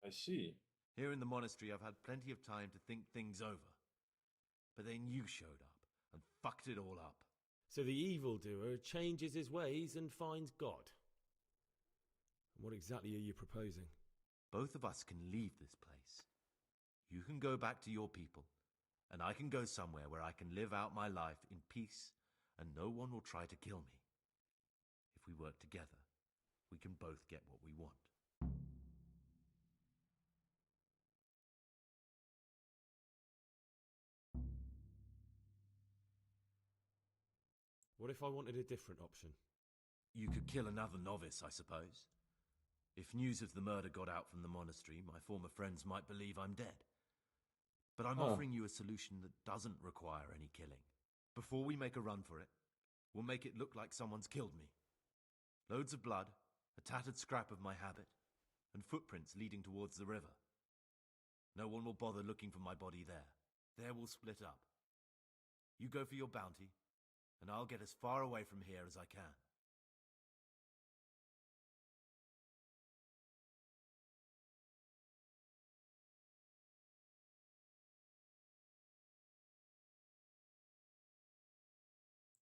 I see. Here in the monastery I've had plenty of time to think things over, but then you showed up and fucked it all up. So the evildoer changes his ways and finds God. What exactly are you proposing? Both of us can leave this place. You can go back to your people, and I can go somewhere where I can live out my life in peace, and no one will try to kill me. If we work together, we can both get what we want. What if I wanted a different option? You could kill another novice, I suppose. If news of the murder got out from the monastery, my former friends might believe I'm dead. But I'm offering you a solution that doesn't require any killing. Before we make a run for it, we'll make it look like someone's killed me. Loads of blood, a tattered scrap of my habit, and footprints leading towards the river. No one will bother looking for my body there. There we'll split up. You go for your bounty, and I'll get as far away from here as I can.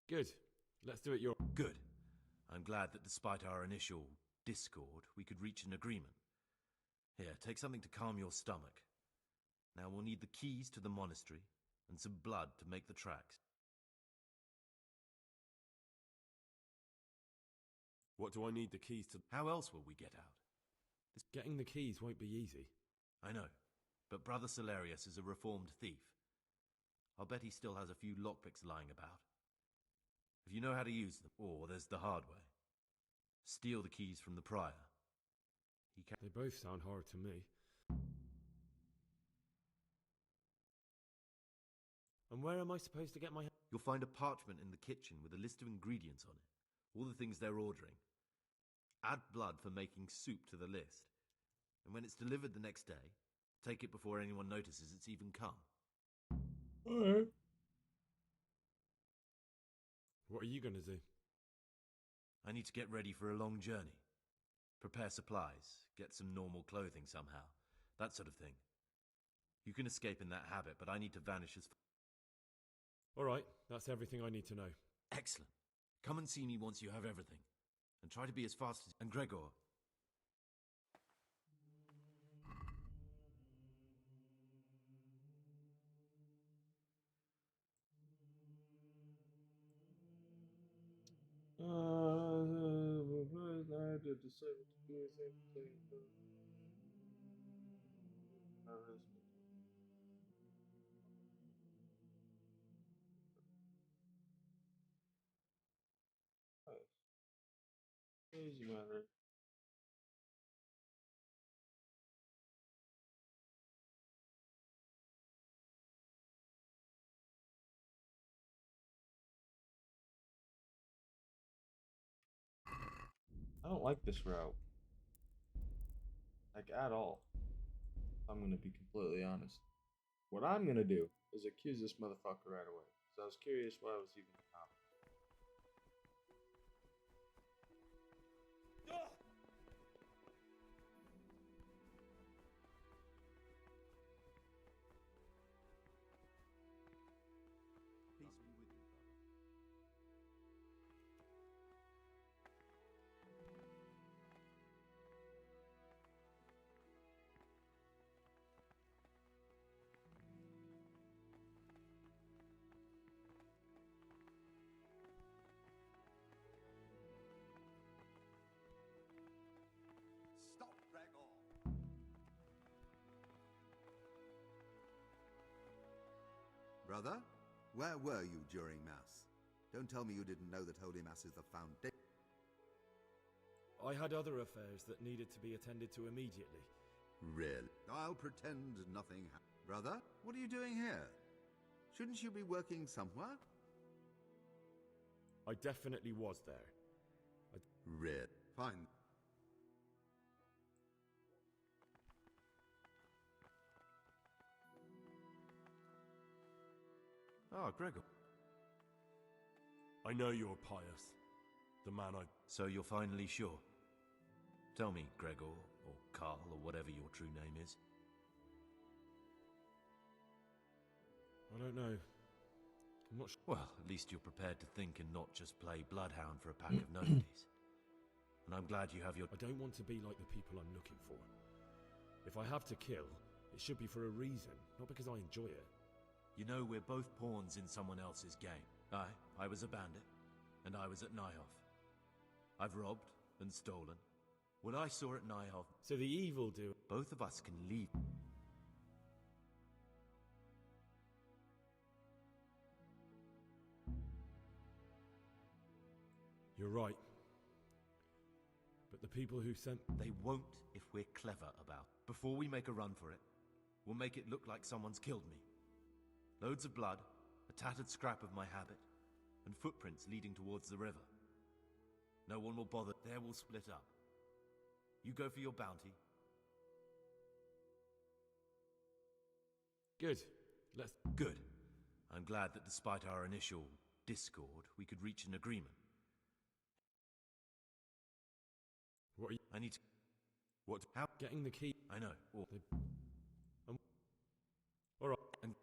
Good. Let's do it your... Good. I'm glad that despite our initial discord, we could reach an agreement. Here, take something to calm your stomach. Now we'll need the keys to the monastery and some blood to make the tracks. What do I need the keys to... How else will we get out? Getting the keys won't be easy. I know, but Brother Celerius is a reformed thief. I'll bet he still has a few lockpicks lying about. If you know how to use them, or there's the hard way. Steal the keys from the prior. They both sound hard to me. And where am I supposed to get my... You'll find a parchment in the kitchen with a list of ingredients on it. All the things they're ordering. Add blood for making soup to the list. And when it's delivered the next day, take it before anyone notices it's even come. Alright. What are you going to do? I need to get ready for a long journey. Prepare supplies, get some normal clothing somehow, that sort of thing. You can escape in that habit, but I need to vanish as... All right, that's everything I need to know. Excellent. Come and see me once you have everything. And try to be as fast as... And Gregor... I did decide what to do. I think easy matter. I don't like this route. Like, at all. I'm gonna be completely honest. What I'm gonna do is accuse this motherfucker right away. So I was curious why I was even out. Peace be with you, brother. Stop, Gregor! Brother, where were you during Mass? Don't tell me you didn't know that Holy Mass is the foundation. I had other affairs that needed to be attended to immediately. Really? I'll pretend nothing happened. Brother, what are you doing here? Shouldn't you be working somewhere? I definitely was there. Really? Fine. Ah, Gregor. I know you're pious. The man I... So you're finally sure? Tell me, Gregor, or Carl, or whatever your true name is. I don't know. I'm not sure. Well, at least you're prepared to think and not just play bloodhound for a pack of nobodies. And I'm glad you have your... I don't want to be like the people I'm looking for. If I have to kill, it should be for a reason, not because I enjoy it. You know, we're both pawns in someone else's game. I was a bandit, and I was at Nyhoff. I've robbed and stolen. What I saw at Nyhoff... So the evil do... Both of us can leave. You're right. But the people who sent... They won't if we're clever about. Before we make a run for it, we'll make it look like someone's killed me. Loads of blood, a tattered scrap of my habit, and footprints leading towards the river. No one will bother. There we'll split up. You go for your bounty. Good. Let's... Good. I'm glad that despite our initial discord, we could reach an agreement. What are you... I need to... What? How? Getting the key... I know. Or... All right. And...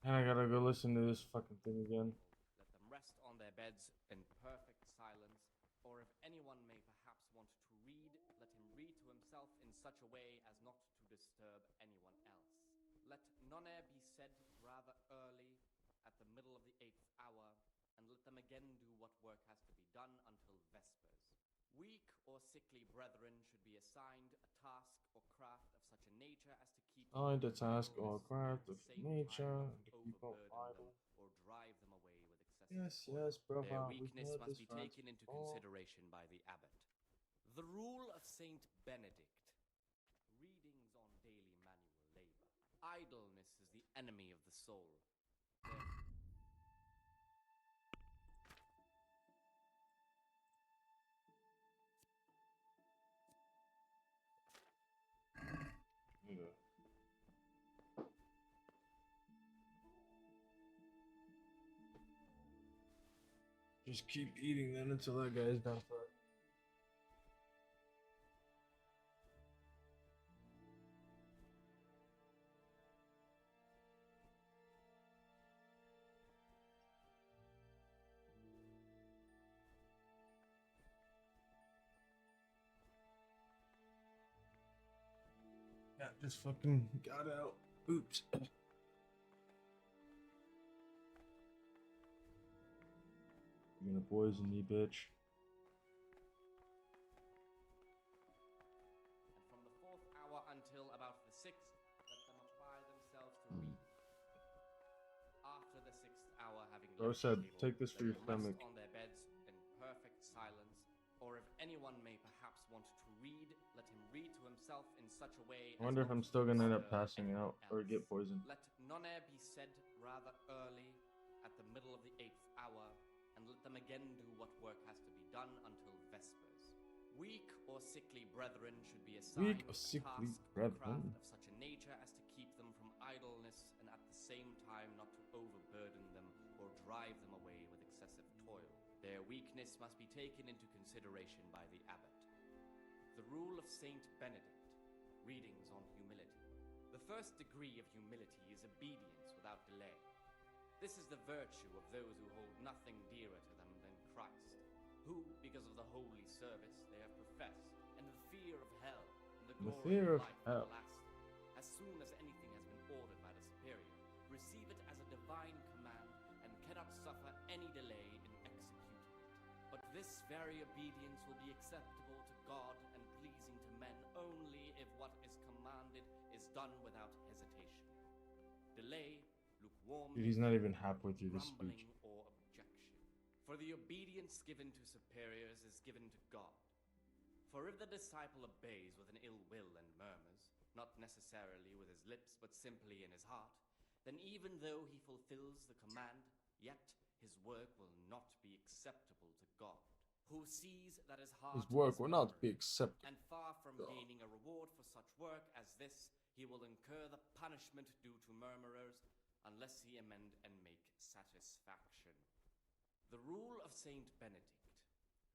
And I gotta go listen to this fucking thing again. Let them rest on their beds in perfect silence, or if anyone may perhaps want to read, let him read to himself in such a way as not to disturb anyone else. Let none be said rather early, at the middle of the 8th hour, and let them again do what work has to be done until vespers. Weak or sickly brethren should be assigned a task or craft of such a nature as to keep Assigned a task or craft of nature to keep up idle. or drive them away with excessive Yes, toil. yes, brother. Their We've weakness heard must this be once taken into before. consideration by the abbot. The rule of Saint Benedict: readings on daily manual labor. Idleness is the enemy of the soul. Yeah. Just keep eating then until that guy's done for it. just fucking got out. Oops. I'm gonna poison you, bitch. And from the 4th hour until about the 6th, let them apply themselves to read. After the 6th hour, having Bro left said, the table, take this for your let them stomach. rest on their beds in perfect silence, or if anyone may perhaps want to read, let him read to himself in such a way. I wonder if I'm still gonna end up passing out or get poisoned. Let none be said rather early, at the middle of the 8th hour, and let them again do what work has to be done until vespers. Weak or sickly brethren should be assigned a task or craft of such a nature as to keep them from idleness, and at the same time not to overburden them or drive them away with excessive toil. Their weakness must be taken into consideration by the abbot. The rule of Saint Benedict, readings on humility. The first degree of humility is obedience without delay. This is the virtue of those who hold nothing dearer to them than Christ, who, because of the holy service they have professed, and the fear of hell, and the glory of life everlasting, as soon as anything has been ordered by the superior, receive it as a divine command, and cannot suffer any delay in executing it. But this very obedience will be acceptable to God and pleasing to men only if what is commanded is done without hesitation. Delay, lukewarm, Dude, he's not even halfway through the speech. Or objection. For the obedience given to superiors is given to God. For if the disciple obeys with an ill will and murmurs, not necessarily with his lips, but simply in his heart, then even though he fulfills the command, yet his work will not be acceptable to God, who sees that his heart will not be acceptable. And far from gaining a reward for such work as this, he will incur the punishment due to murmurers, unless he amend and make satisfaction. The rule of Saint Benedict,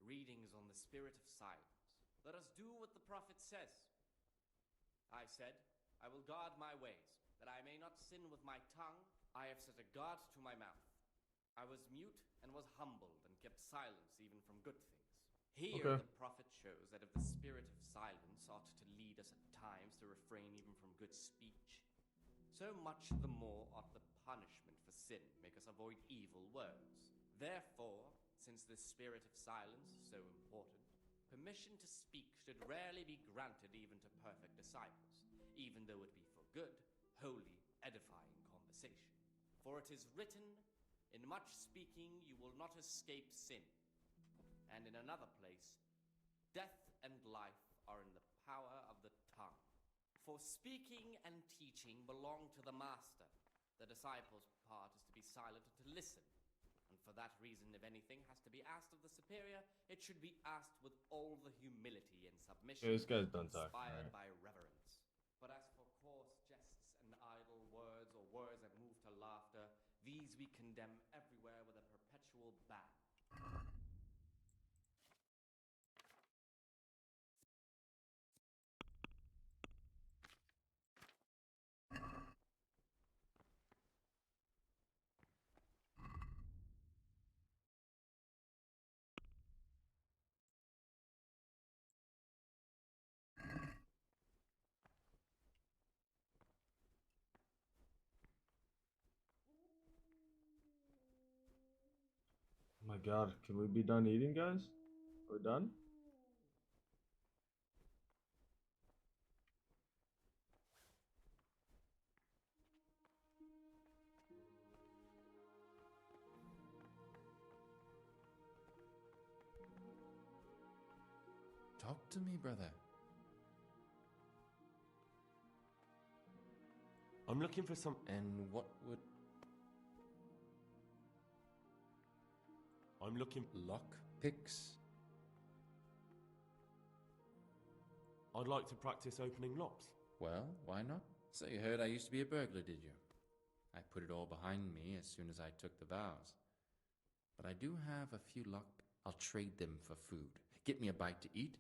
readings on the spirit of silence. Let us do what the prophet says. I said, I will guard my ways, that I may not sin with my tongue. I have set a guard to my mouth. I was mute and was humbled and kept silence even from good things. Here the prophet shows that if the spirit of silence ought to lead us at times to refrain even from good speech, so much the more ought the punishment for sin make us avoid evil words. Therefore, since the spirit of silence is so important, permission to speak should rarely be granted even to perfect disciples, even though it be for good, holy, edifying conversation. For it is written, in much speaking you will not escape sin. And in another place, death and life are in the power of the tongue. For speaking and teaching belong to the master. The disciple's part is to be silent and to listen. And for that reason, if anything has to be asked of the superior, it should be asked with all the humility and submission this guy's done talking, inspired by reverence. But as for coarse jests and idle words, or words that move to laughter, these we condemn everywhere with a perpetual ban. Oh my god, can we be done eating, guys? We're done? Talk to me, brother. I'm looking for some... And what would... I'm looking... Lock picks? I'd like to practice opening locks. Well, why not? So you heard I used to be a burglar, did you? I put it all behind me as soon as I took the vows. But I do have a few I'll trade them for food. Get me a bite to eat,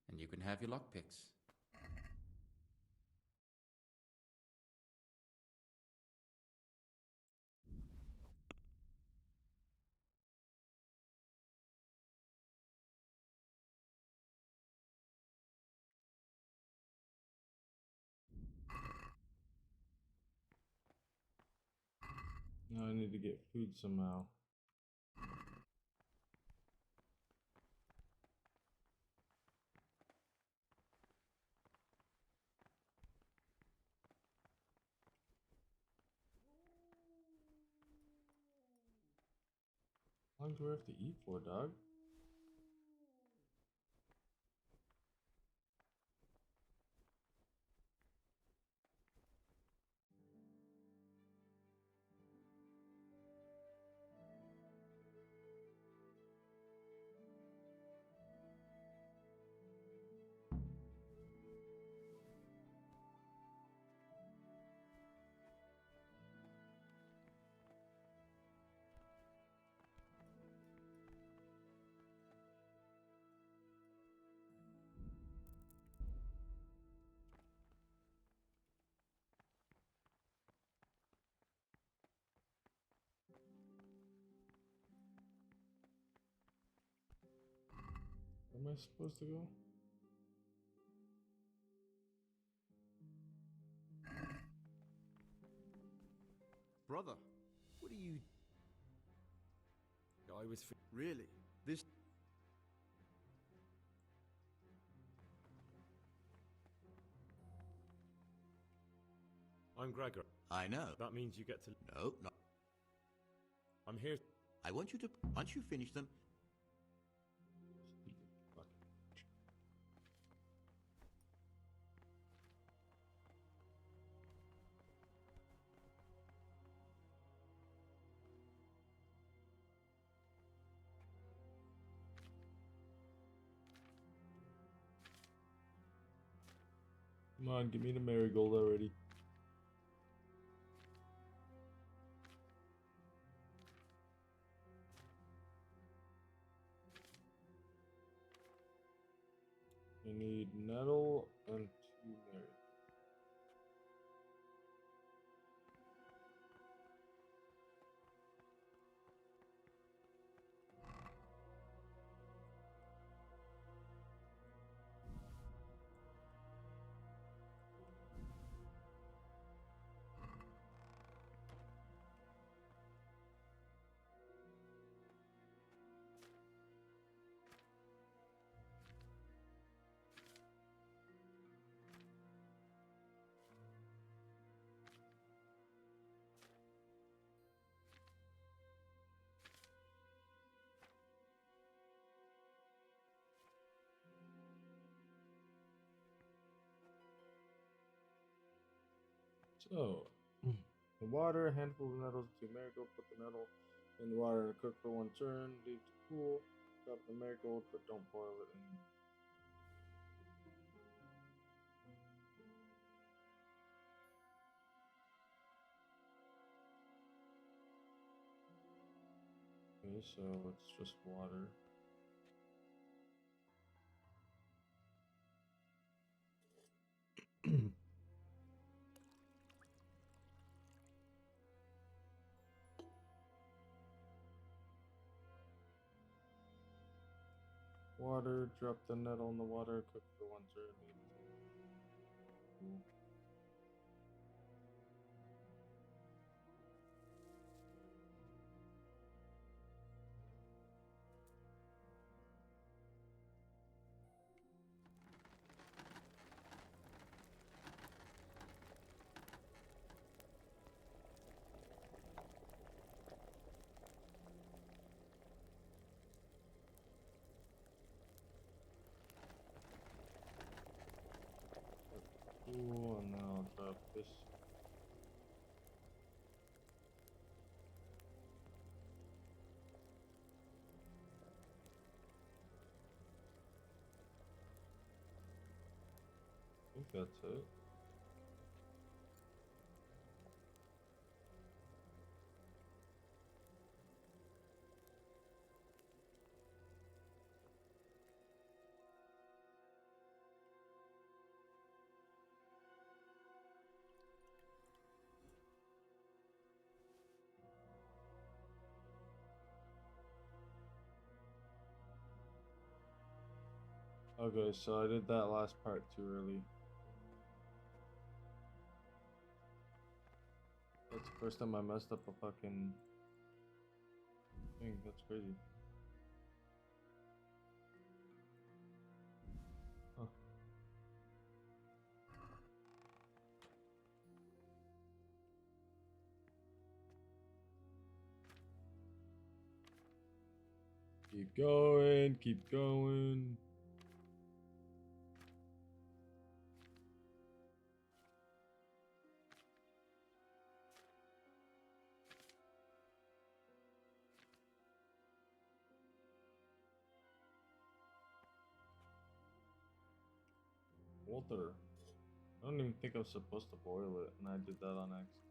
and you can have your lockpicks. Now I need to get food somehow. How long do I have to eat for, dog? Where am I supposed to go? Brother, what are you... I was... Really? This... I'm Gregor. I know. That means you get to... No, no. I'm here... I want you to... Once you finish them... Come on, give me the marigold already. I need nettle and 2 marigolds. So, the water, a handful of nettles, 2 marigolds, put the nettle in the water and cook for 1 turn, leave to cool, drop the marigold, but don't boil it in. Okay, so it's just water. Water, drop the nettle in the water, cook for 1 turn. Cool. Cool, and now I'll drop this. I think that's it. Okay, so I did that last part too early. Let's First time I messed up a fucking thing. That's crazy. Huh. Keep going, keep going. Water. I don't even think I was supposed to boil it, and I did that on accident.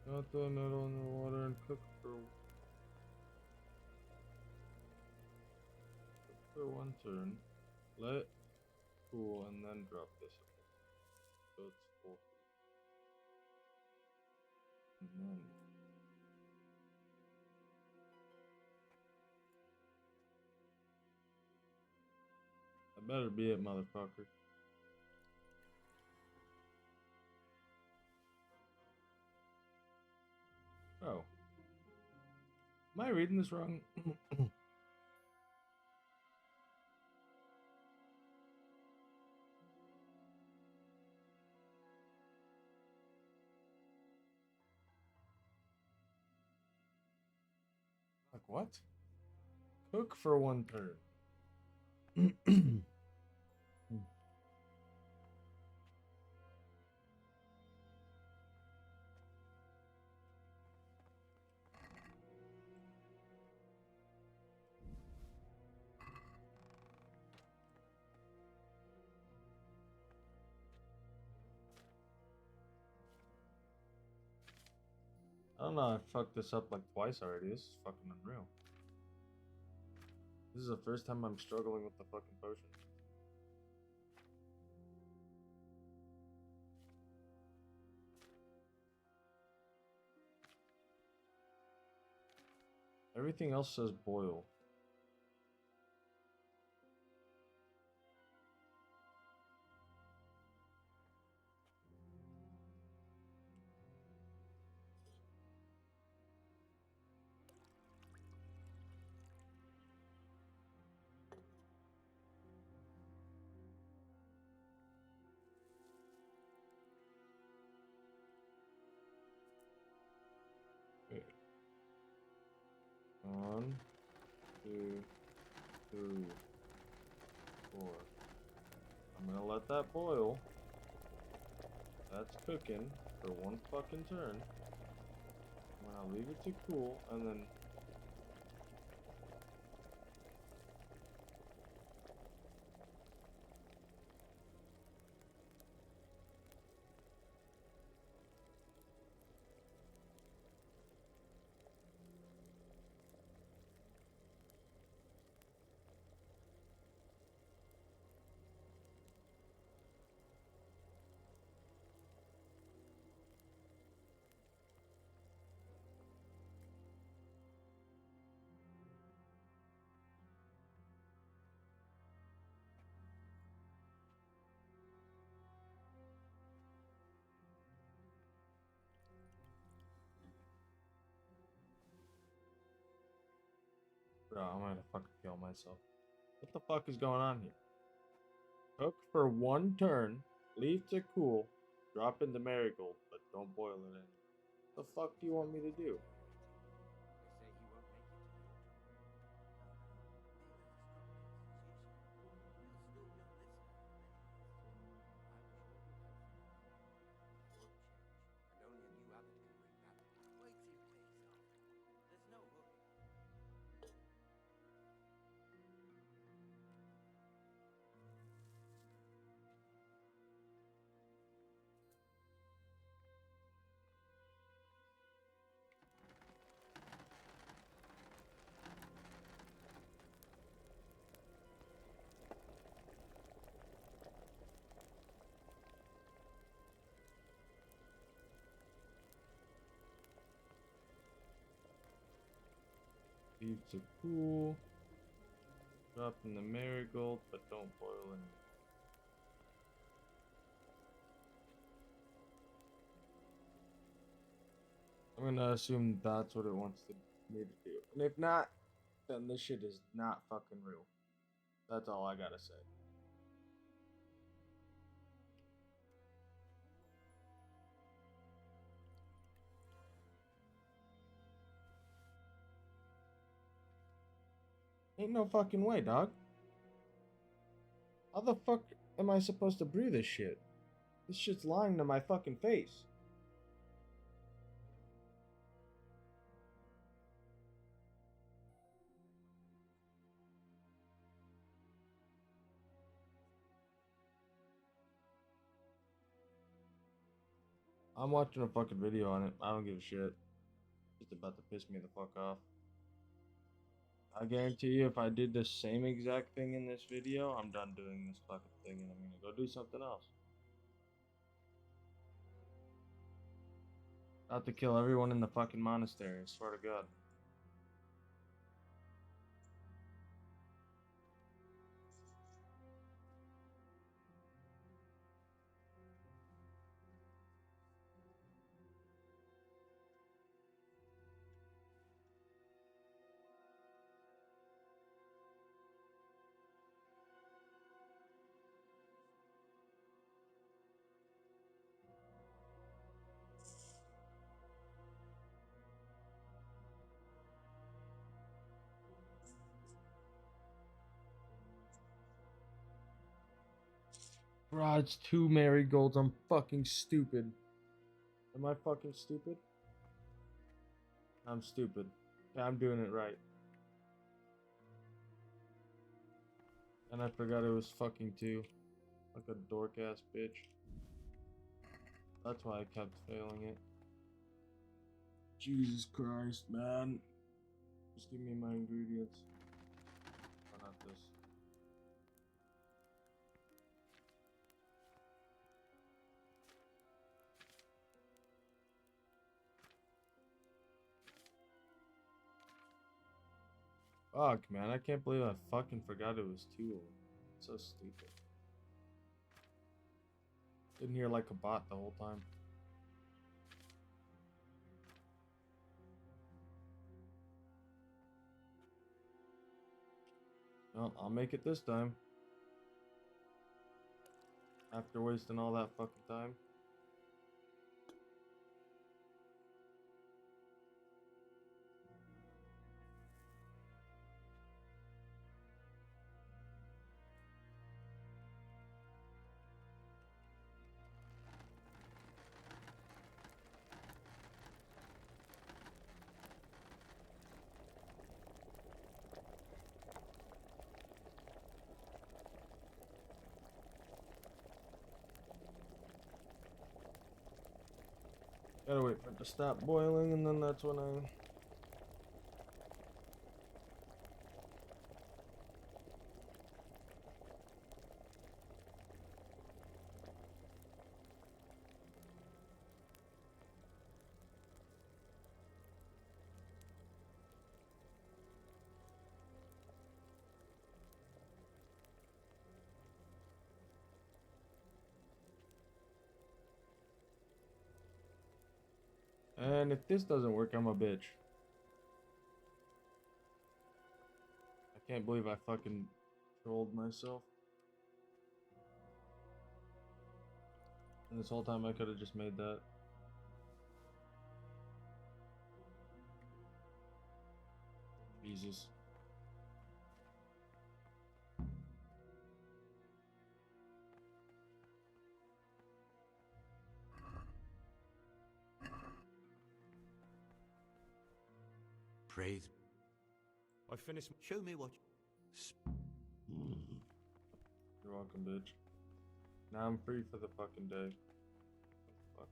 Got the noodle in the water and cook for one turn. Let cool and then drop this. So it's full. And then that better be it, motherfucker. Oh. Am I reading this wrong? Like what? Cook for one turn. I don't know, I fucked this up like twice already. This is fucking unreal. This is the first time I'm struggling with the fucking potion. Everything else says boil. Wait. 1, 2, 3, 4. I'm gonna let that boil. That's cooking for one fucking turn. I'm gonna leave it to cool and then bro, I'm gonna fucking kill myself. What the fuck is going on here? Cook for one turn, leave to cool, drop in the marigold, but don't boil it in. The fuck do you want me to do? Leaves are cool. Drop in the marigold, but don't boil in. I'm gonna assume that's what it wants me to do. And if not, then this shit is not fucking real. That's all I gotta say. Ain't no fucking way, dog. How the fuck am I supposed to brew this shit? This shit's lying to my fucking face. I'm watching a fucking video on it. I don't give a shit. It's about to piss me the fuck off. I guarantee you if I did the same exact thing in this video, I'm done doing this fucking thing and I'm gonna go do something else. About to kill everyone in the fucking monastery, I swear to God. Bro, it's 2 marigolds. I'm fucking stupid. Am I fucking stupid? I'm stupid. Yeah, I'm doing it right. And I forgot it was fucking 2. Like a dork ass bitch. That's why I kept failing it. Jesus Christ, man. Just give me my ingredients. Oh, not this. Fuck, man. I can't believe I fucking forgot it was 2 of them. So stupid. Didn't hear like a bot the whole time. Well, I'll make it this time. After wasting all that fucking time. Gotta wait for it to stop boiling and then that's when I... And if this doesn't work, I'm a bitch. I can't believe I fucking trolled myself. And this whole time I could have just made that. Jesus. Praise. I finished. Show me what. You're welcome, bitch. Now I'm free for the fucking day. Fuck.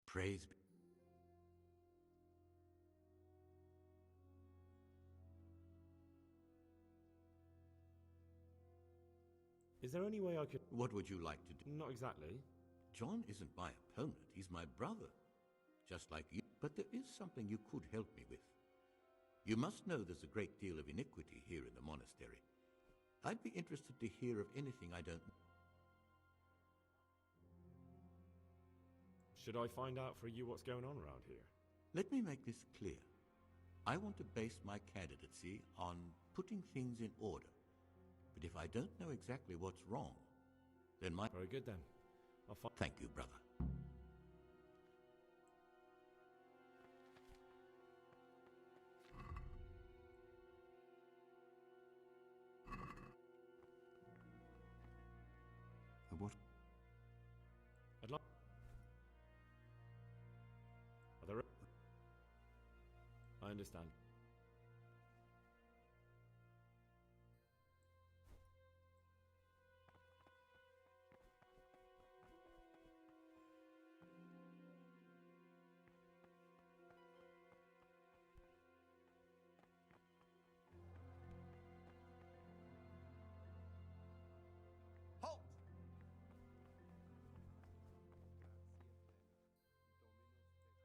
Praise. Is there any way I could... What would you like to do? Not exactly. John isn't my opponent, he's my brother. Just like you. But there is something you could help me with. You must know there's a great deal of iniquity here in the monastery. I'd be interested to hear of anything I don't know. Should I find out for you what's going on around here? Let me make this clear. I want to base my candidacy on putting things in order. But if I don't know exactly what's wrong, then my... Very good then. Thank you, brother. What? I'd like... Are there... I understand.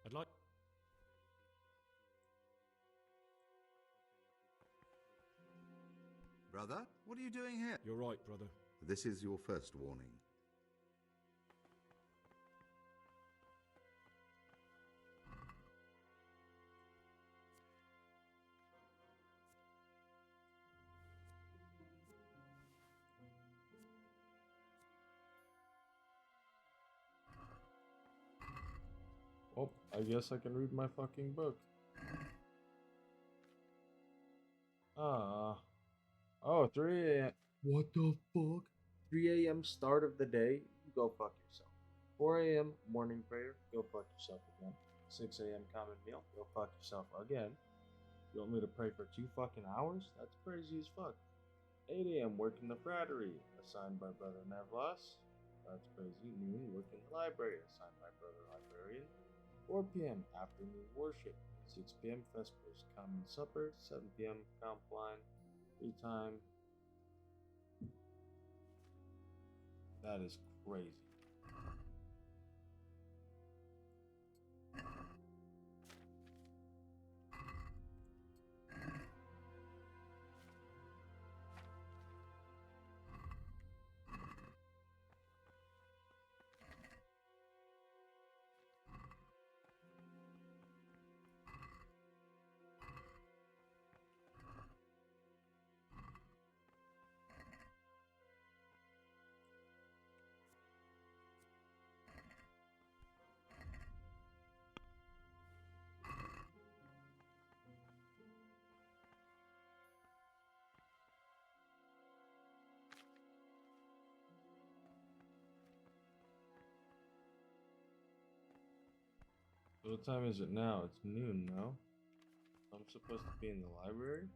I'd like... Brother, what are you doing here? You're right, brother. This is your first warning. Oh, I guess I can read my fucking book. Oh, 3 a.m. What the fuck? 3 a.m. start of the day? You go fuck yourself. 4 a.m. morning prayer? Go fuck yourself again. 6 a.m. common meal? Go fuck yourself again. You want me to pray for 2 fucking hours? That's crazy as fuck. 8 a.m. work in the frattery, assigned by Brother Nevlas. That's crazy. Noon, work in the library, assigned by Brother Librarian. 4 p.m. afternoon worship. 6 p.m. vespers, common supper. 7 p.m. comp line. Free time. That is crazy. So what time is it now? It's noon, no? I'm supposed to be in the library?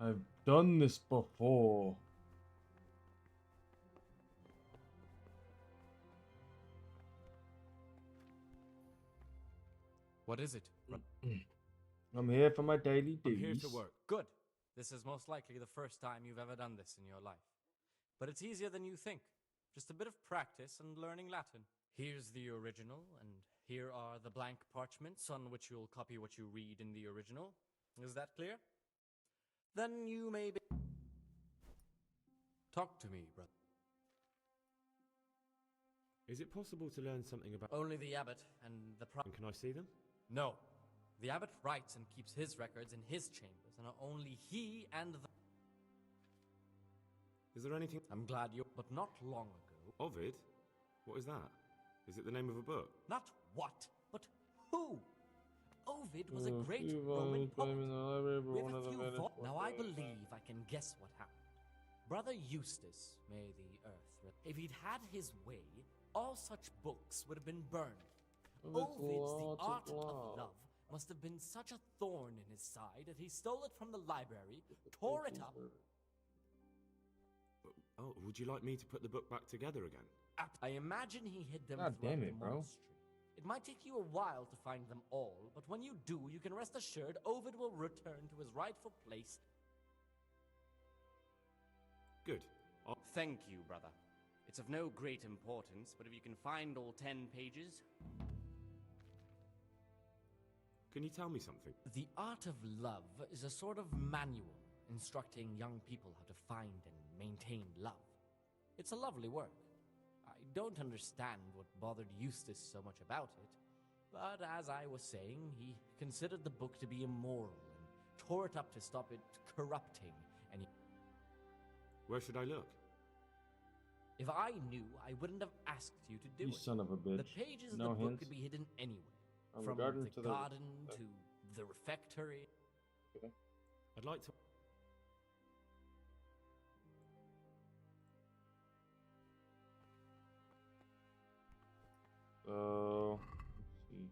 I've done this before. What is it? I'm here for my daily duties. I'm here to work. Good. This is most likely the first time you've ever done this in your life. But it's easier than you think. Just a bit of practice and learning Latin. Here's the original, and here are the blank parchments on which you'll copy what you read in the original. Is that clear? Then you may be... Talk to me, brother. Is it possible to learn something about... Only the abbot and the Can I see them? No. The abbot writes and keeps his records in his chambers, and only he and the... Is there anything... I'm glad you... But not long ago... Ovid? What is that? Is it the name of a book? Not what, but who? Ovid was a great Roman poet. With a few thoughts. Now I believe I can guess what happened. Brother Eustace, may the earth... If he'd had his way, all such books would have been burned. Ovid's The Art of Love must have been such a thorn in his side that he stole it from the library, tore it up... Oh, would you like me to put the book back together again? I imagine he hid them God throughout damn the it, bro. monastery. It might take you a while to find them all, but when you do, you can rest assured Ovid will return to his rightful place. Good. Thank you, brother. It's of no great importance, but if you can find all 10 pages... Can you tell me something? The Art of Love is a sort of manual instructing young people how to find and maintain love. It's a lovely work. I don't understand what bothered Eustace so much about it, but as I was saying, he considered the book to be immoral and tore it up to stop it corrupting any... Where should I look? If I knew, I wouldn't have asked you to do You it. son of a bitch. The pages No of the book hints? could be hidden anywhere. From From the garden the to garden to the refectory. Okay. I'd like to... So, let's see.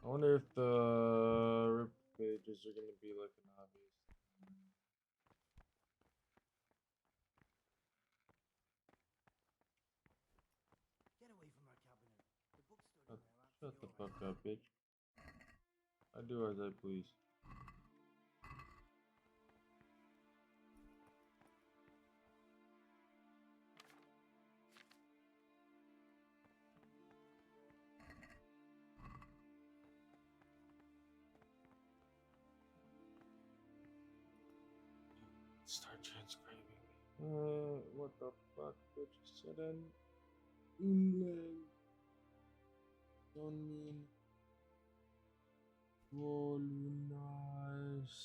I wonder if the rip pages are gonna be like an obvious. Get away from our cabinet. The bookstore Shut, shut the fuck up, bitch. I do as I please. Start transcribing. What the fuck, bitch? Sudden inland. Sunmin. Volunas.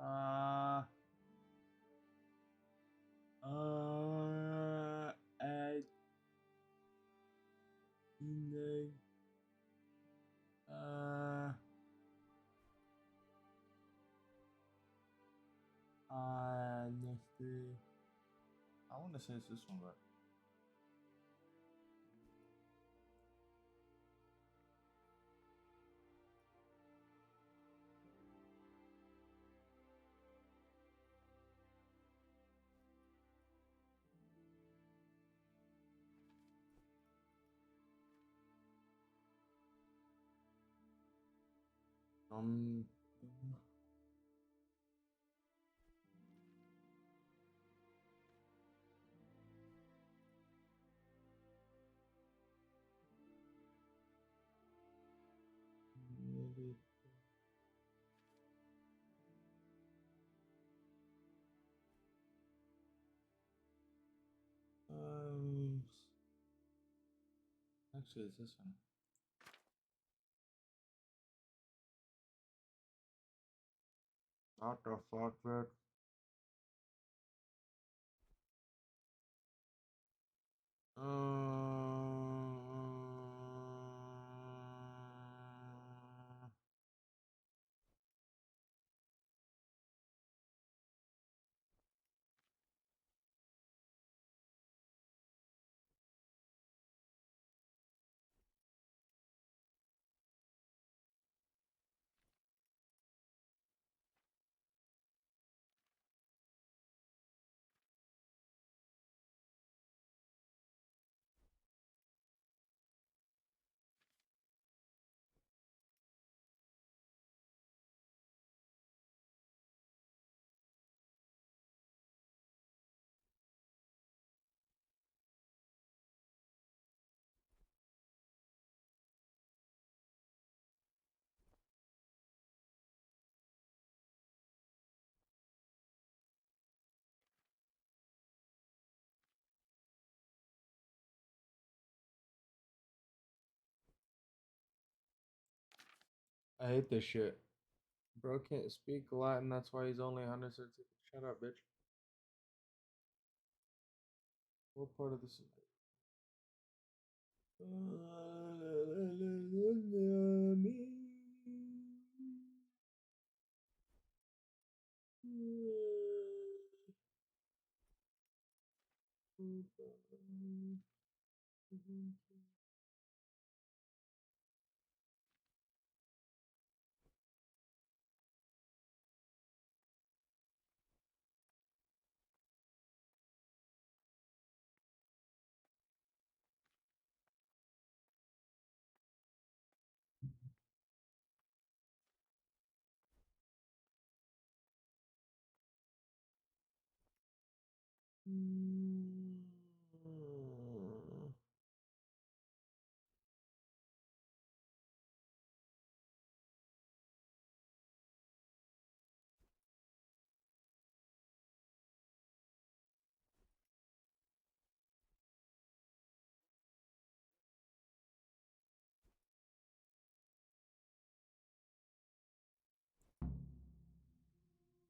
At inland. Monastery. I want to say it's this one, but Actually, it's this one. What the fuck, man? I hate this shit. Bro can't speak Latin, that's why he's only 160. Shut up, bitch. What part of this?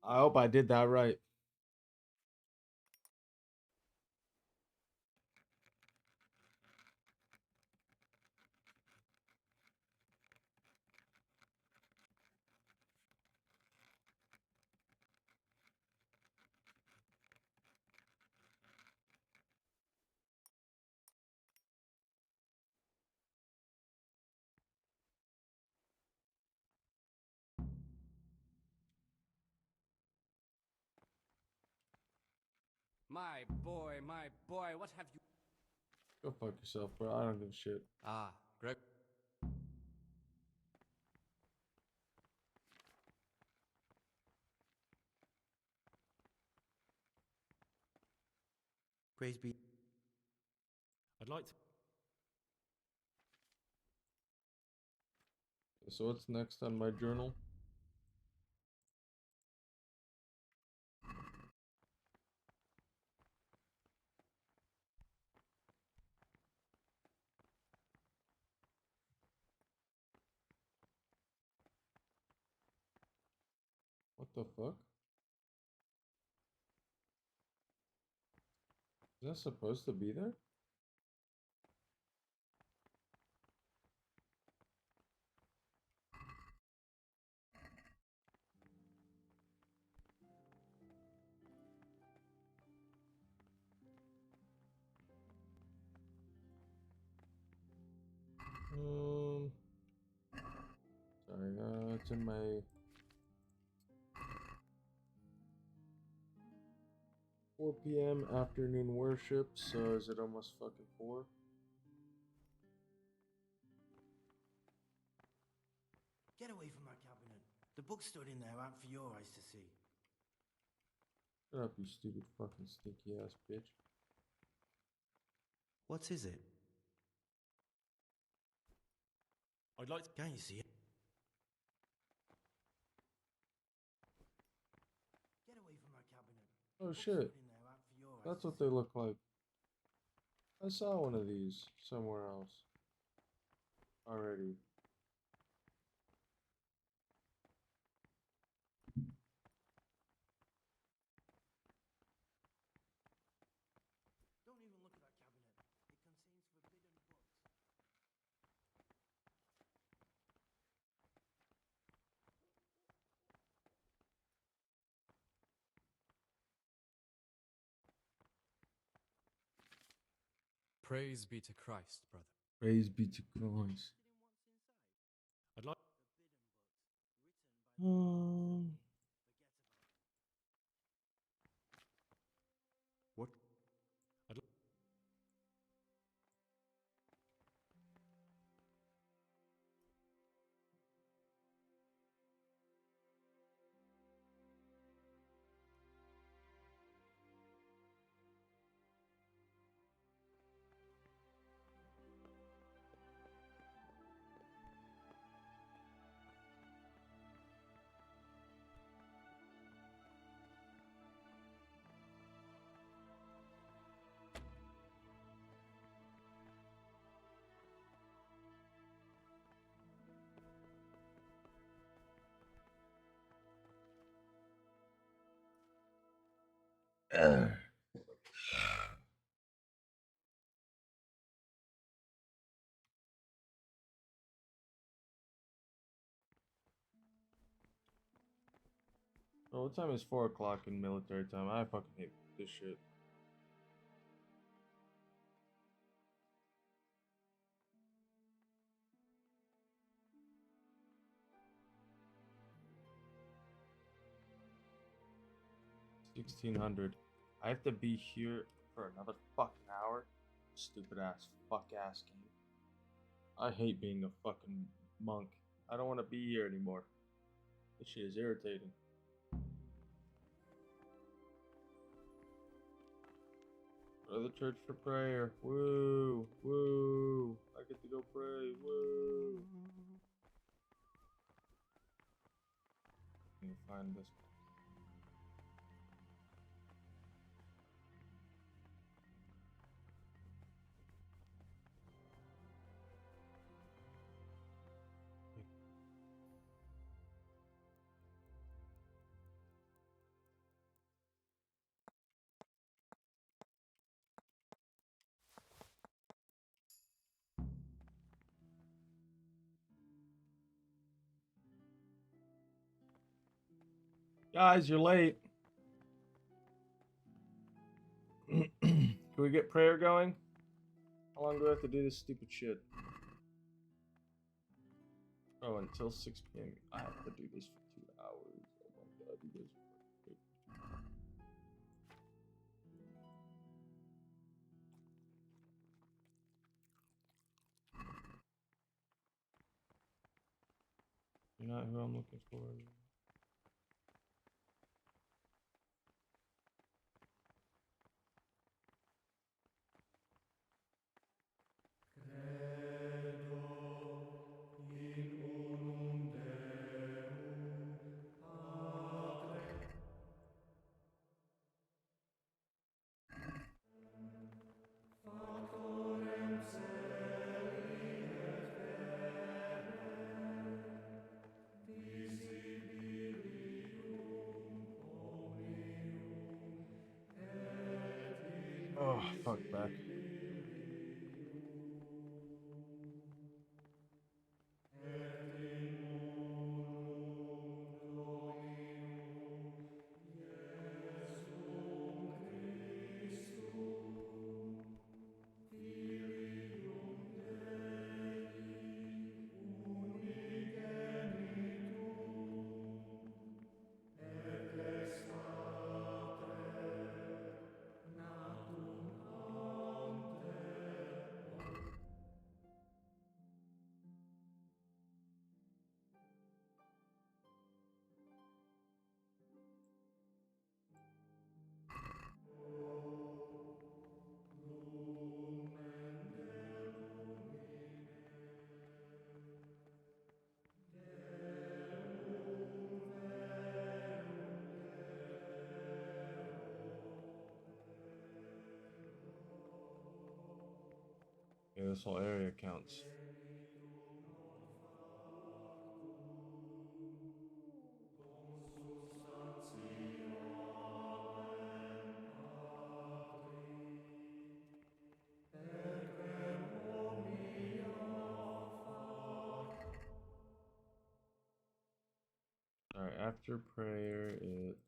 I hope I did that right. My boy, what have you... Go fuck yourself, bro. I don't give a shit. Ah, Greg. Praise be. I'd like to. So what's next on my journal? What the fuck? Is that supposed to be there? Sorry, it's in my 4 p.m. afternoon worship, so is it almost fucking 4? Get away from that cabinet. The books stood in there aren't for your eyes to see. Shut up, you stupid fucking stinky ass bitch. What is it? I'd like to. Can't you see it? Get away from that cabinet. Oh shit. That's what they look like. I saw one of these somewhere else. already. Don't even look at that cabinet. It contains forbidden books. Praise be to Christ, brother. Praise be to Christ. I'd like. What? Bro, what time is 4 o'clock in military time? I fucking hate this shit. $1,600. I have to be here for another fucking hour. Stupid ass fuck ass game. I hate being a fucking monk. I don't want to be here anymore. This shit is irritating. Go to the church for prayer. Woo! Woo! I get to go pray. Woo! Let me find this. Guys, you're late. Can we get prayer going? How long do I have to do this stupid shit? Oh, until 6 p.m. I have to do this for 2 hours. Oh my god, you guys are great. You're not who I'm looking for. Oh, fuck back. Yeah, this whole area counts. After prayer, it's...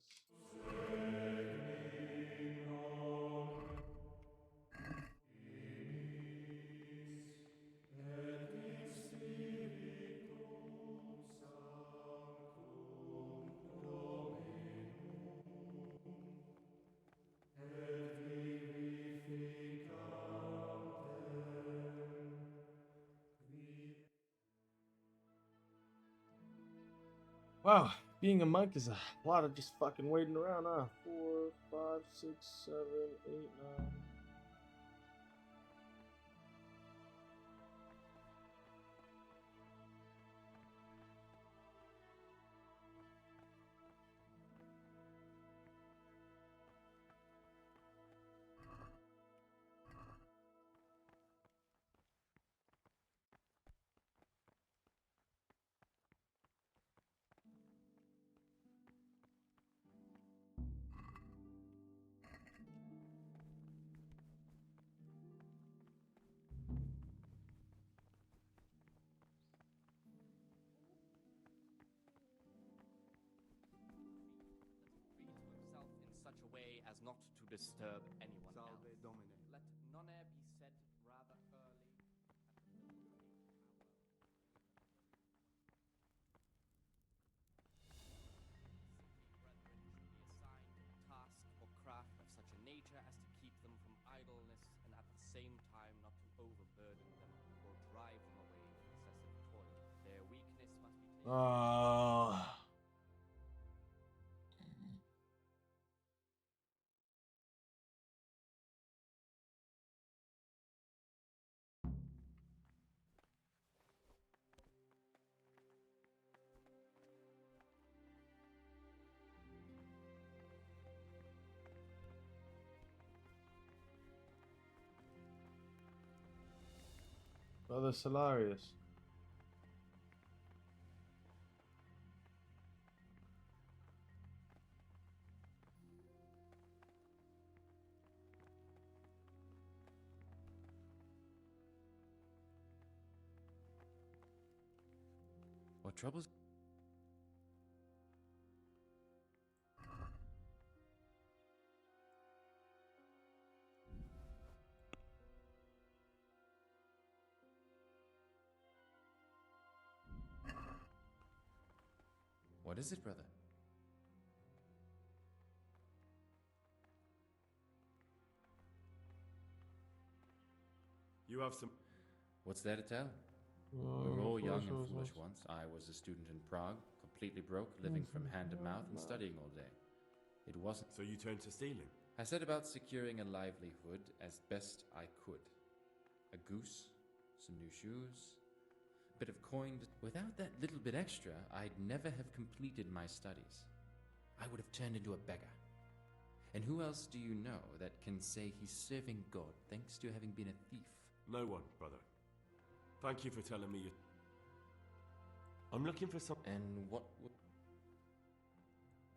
Wow, being a monk is a lot of just fucking waiting around, huh? 4, 5, 6, 7, 8, 9. Such a way as not to disturb anyone Salve else. Domine. Let none be said rather early at the middle of the hour. Seeking brethren should be assigned a task or craft of such a nature as to keep them from idleness and at the same time not to overburden them or drive them away with excessive toil. Their weakness must be taken. Brother Solarius. What troubles? What is it, brother? You have some... What's there to tell? We were all young and foolish once. I was a student in Prague, completely broke, living from hand to mouth and studying all day. It wasn't... So you turned to stealing? I set about securing a livelihood as best I could. A goose, some new shoes, a bit of coin. Without that little bit extra, I'd never have completed my studies. I would have turned into a beggar. And who else do you know that can say he's serving God thanks to having been a thief? No one, brother. Thank you for telling me. I'm looking for some... And what would...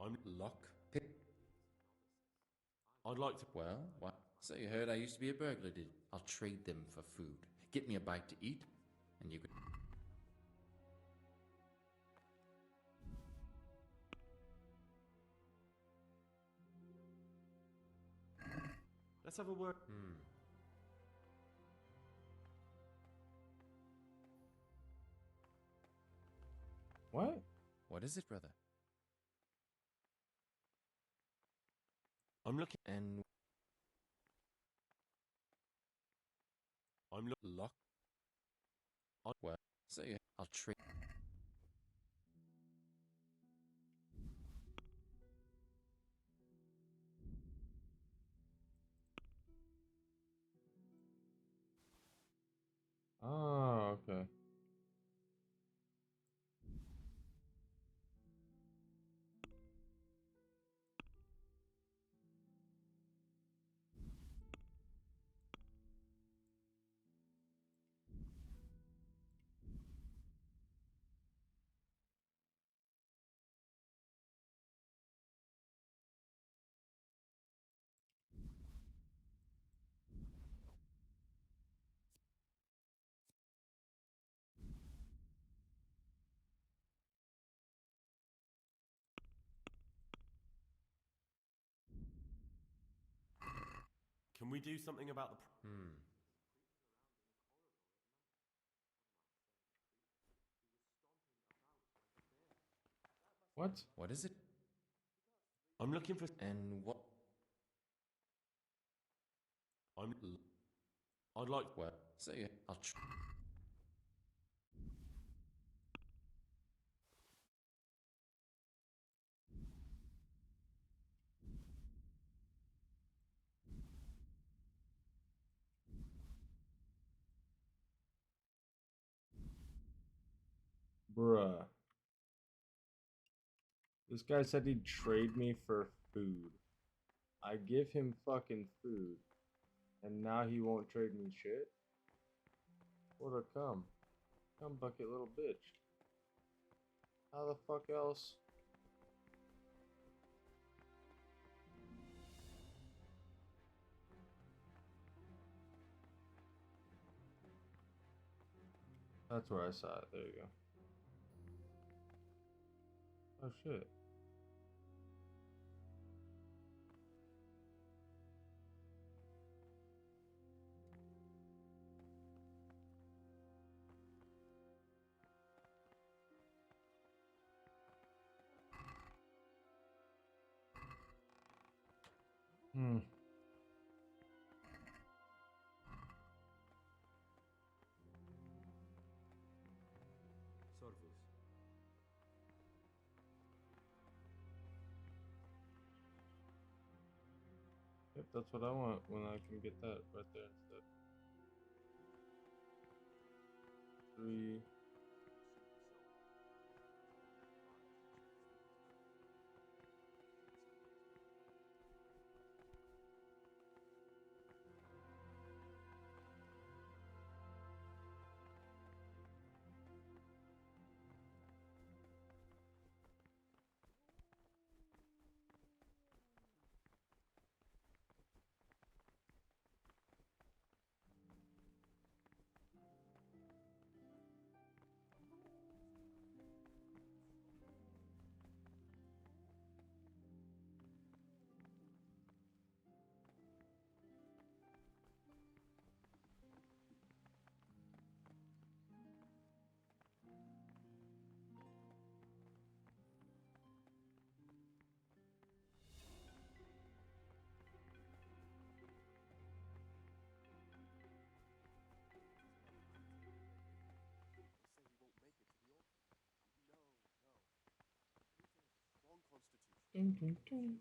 I'm... Lock pick? I'd like to... Well, what? So you heard I used to be a burglar, did you? I'll trade them for food. Get me a bite to eat, and you could... Let's have a word. What? What is it, brother? I'm looking... And... I'm lock... Well, so you... I'll trade... Oh, okay. Can we do something about the... What? What is it? I'm looking for... And what? I'd like... Well, say I'll try. Bruh. This guy said he'd trade me for food. I give him fucking food. And now he won't trade me shit? What a cum. Cum bucket little bitch. How the fuck else? That's where I saw it. There you go. Oh shit. Hmm. Sorvus. Yep, that's what I want when I can get that right there instead. 3. Dun, dun, dun.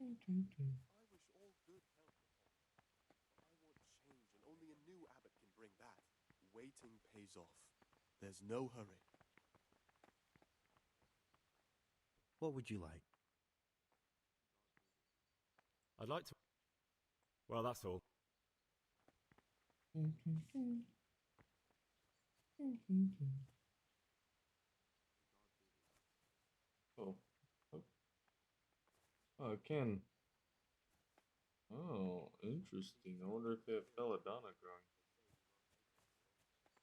Dun, dun, dun. I wish all good health upon him. I want change, and only a new abbot can bring that. Waiting pays off. There's no hurry. What would you like? I'd like to... Well, that's all. Dun, dun, dun. Dun, dun, dun. Oh. Oh. Oh, it can. Oh, interesting. I wonder if they have belladonna growing.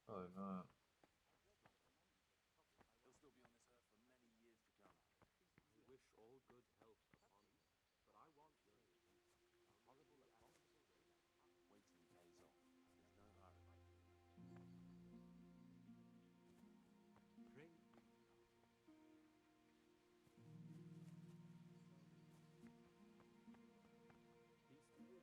Probably not. He'll still be on this earth for many years to come. I wish all good health upon him, but I want words. A horrible abominable Waiting pays off. There's no hurry. pray. Peace to you.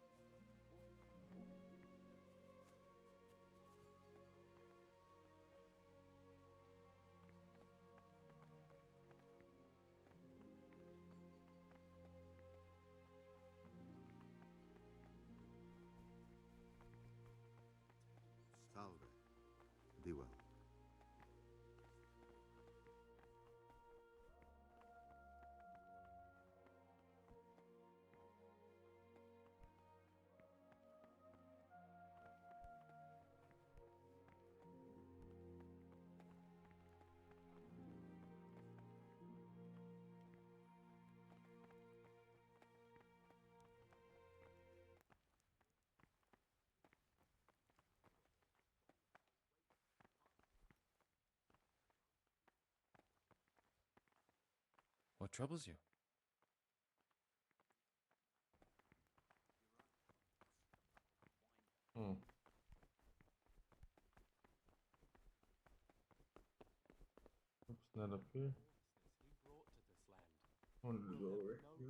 Salve. Be well. What troubles you? Oh. Oops, not up here. I wanted to go over here.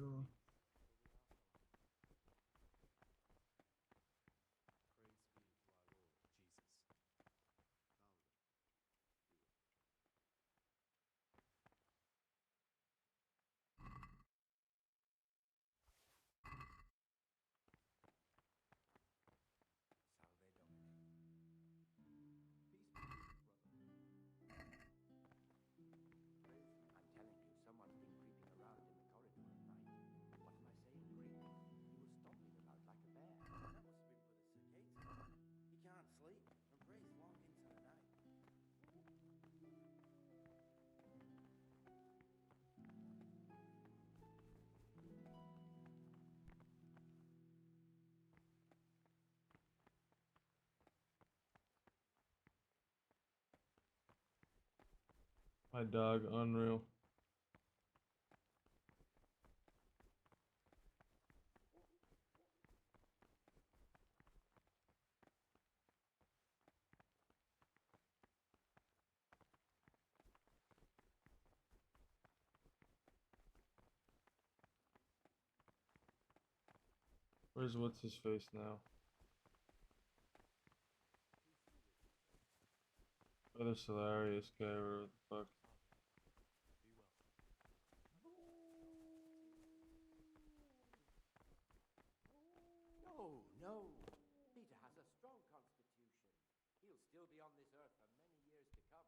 My dog, unreal. Where's what's his face now? Brother hilarious guy, whatever the fuck. No, no. Peter has a strong constitution. He'll still be on this earth for many years to come.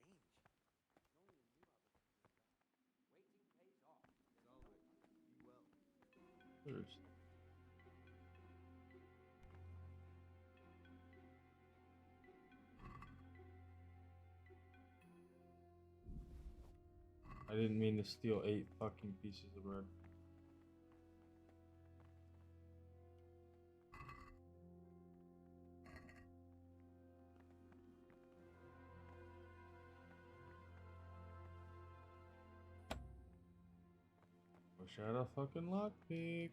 I wish all good health upon him. I want change. Only a new abbot can bring that. Waiting pays off. Salve. Be well. First. I didn't mean to steal 8 fucking pieces of bread. Wish I had a fucking lockpick.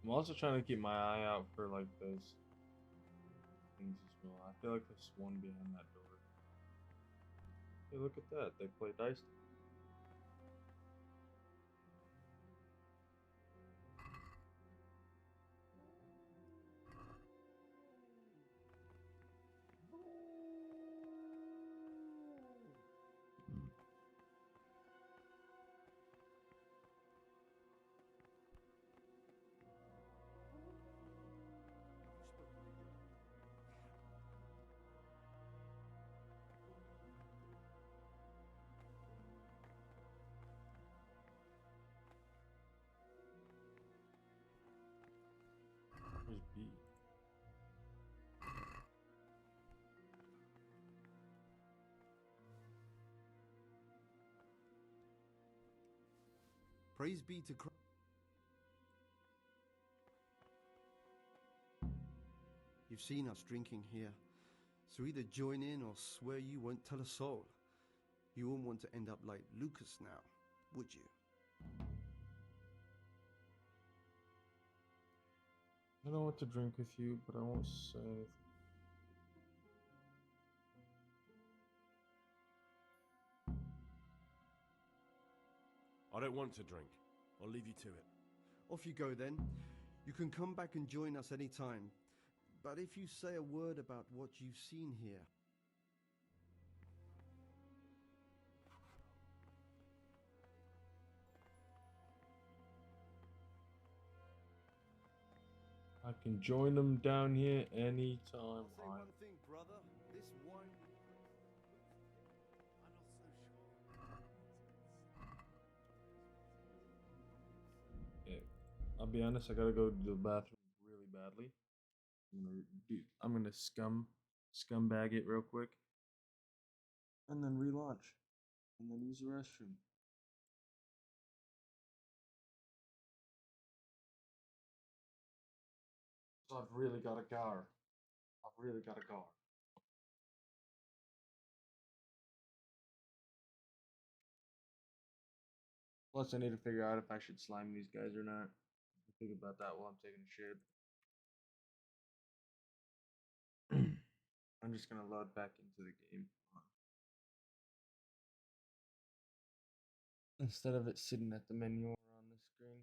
I'm also trying to keep my eye out for like those things as well. I feel like there's one behind that door. Hey, look at that. They play dice. Where's B? Praise be to Christ. You've seen us drinking here, so either join in or swear you won't tell a soul. You won't want to end up like Lucas now, would you? I don't want to drink with you, but I won't say anything. I don't want to drink. I'll leave you to it. Off you go then. You can come back and join us any time. But if you say a word about what you've seen here, I can join them down here anytime. I'll say one thing, brother. This wine... Okay. I'll be honest, I gotta go to the bathroom really badly. I'm gonna scumbag it real quick. And then relaunch. And then use the restroom. So I've really got to go. I've really got to go. Plus, I need to figure out if I should slime these guys or not. I'll think about that while I'm taking a shit. I'm just gonna load back into the game instead of it sitting at the menu or on the screen.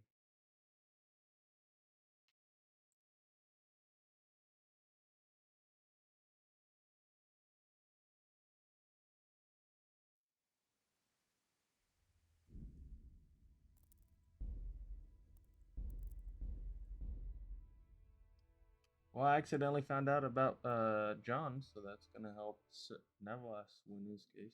Well, I accidentally found out about John, so that's gonna help Nevlas win his case.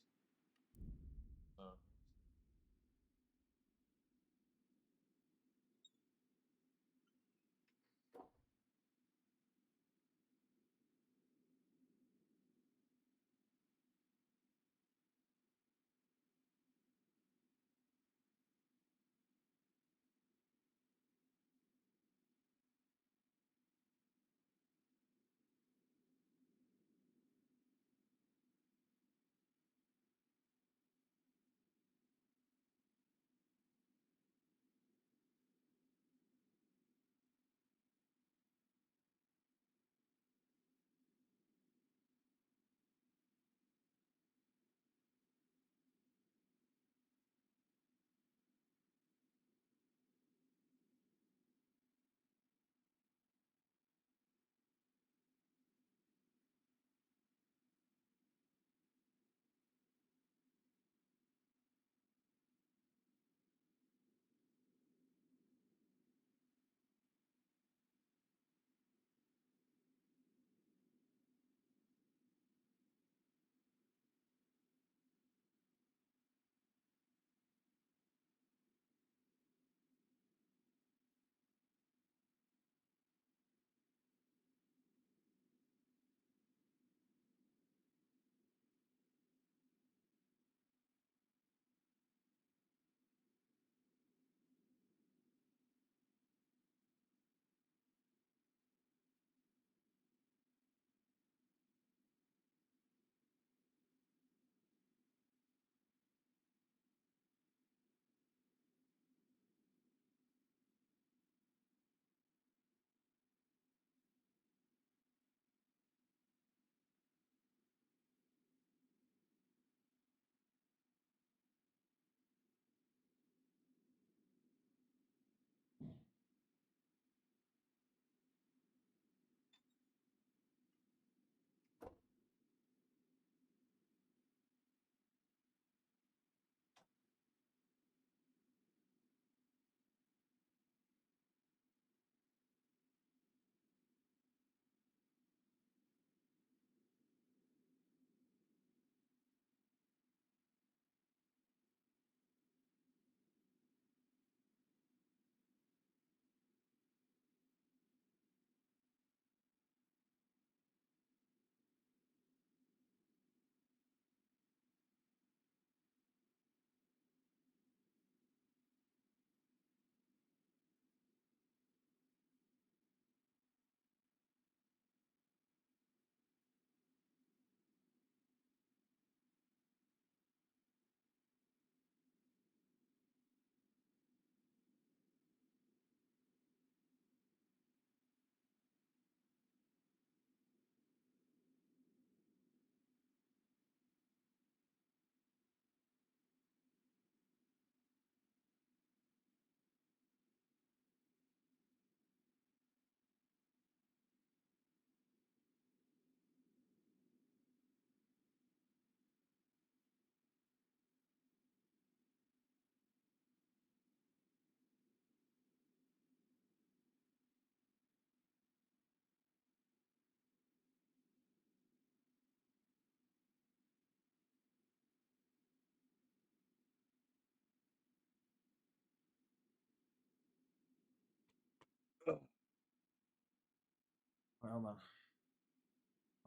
Hold on.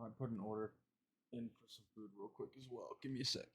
I put an order in for some food real quick as well. Give me a sec.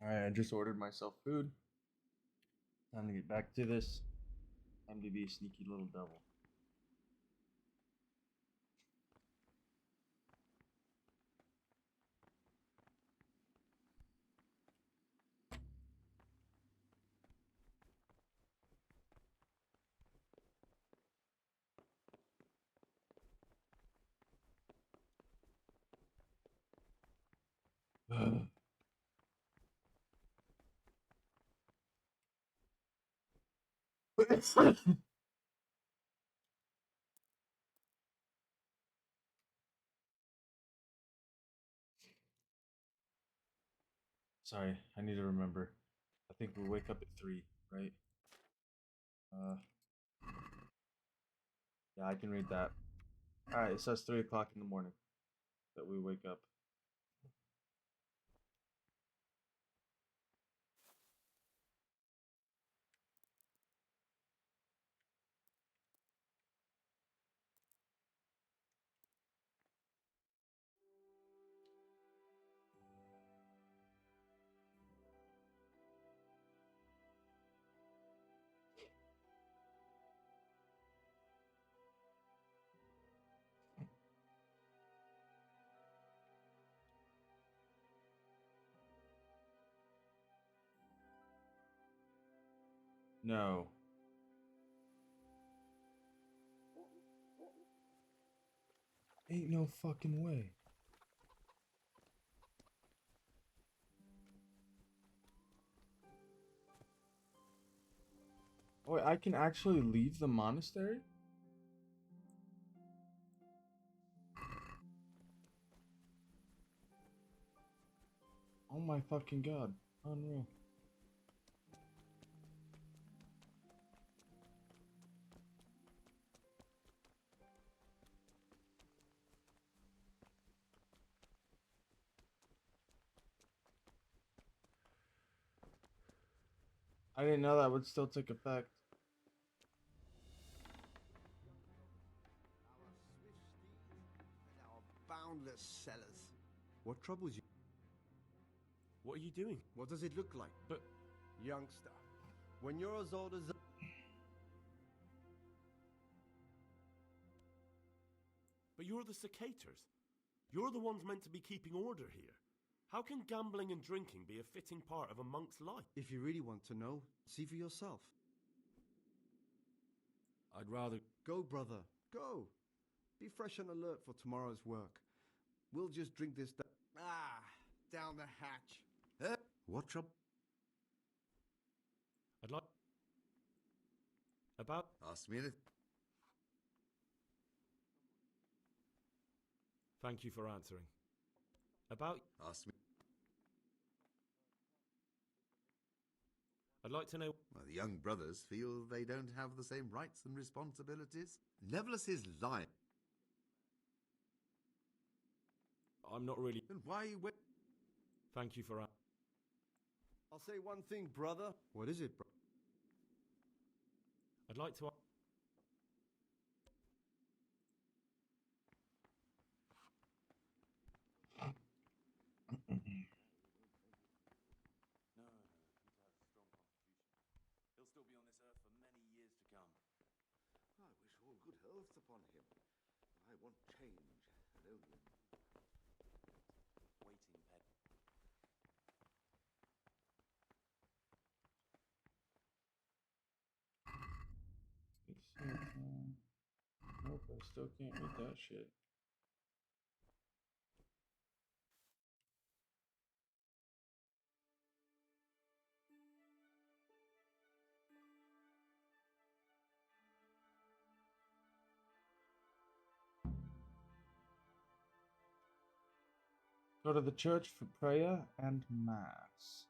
Alright, I just ordered myself food. Time to get back to this. Time to be a sneaky little devil. Sorry, I need to remember. I think we wake up at 3, right? Yeah, I can read that. Alright, it says 3 o'clock in the morning that we wake up. No. Ain't no fucking way. Oh, wait, I can actually leave the monastery? Oh my fucking god. Unreal. I didn't know that would still take effect. Our boundless cellars. What troubles you? What are you doing? What does it look like? But... Youngster, when you're as old as... But you're the cicators. You're the ones meant to be keeping order here. How can gambling and drinking be a fitting part of a monk's life? If you really want to know, see for yourself. I'd rather... Go, brother, go. Be fresh and alert for tomorrow's work. We'll just drink this down the hatch. What trouble? I'd like... About... Ask me anything. Thank you for answering. About... Ask me. I'd like to know... Well, the young brothers feel they don't have the same rights and responsibilities. Nevertheless is lying. I'm not really... Then why you wait? Thank you for... I'll say one thing, brother. What is it, bro? I'd like to... Good health upon him. I want change, and only waiting pet. Nope, I still can't read that shit. Go to the church for prayer and mass.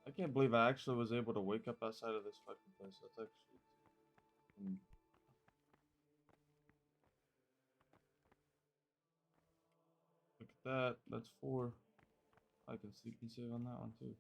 I can't believe I actually was able to wake up outside of this fucking place. That's actually... Look at that. That's 4. I can sleep and save on that one too.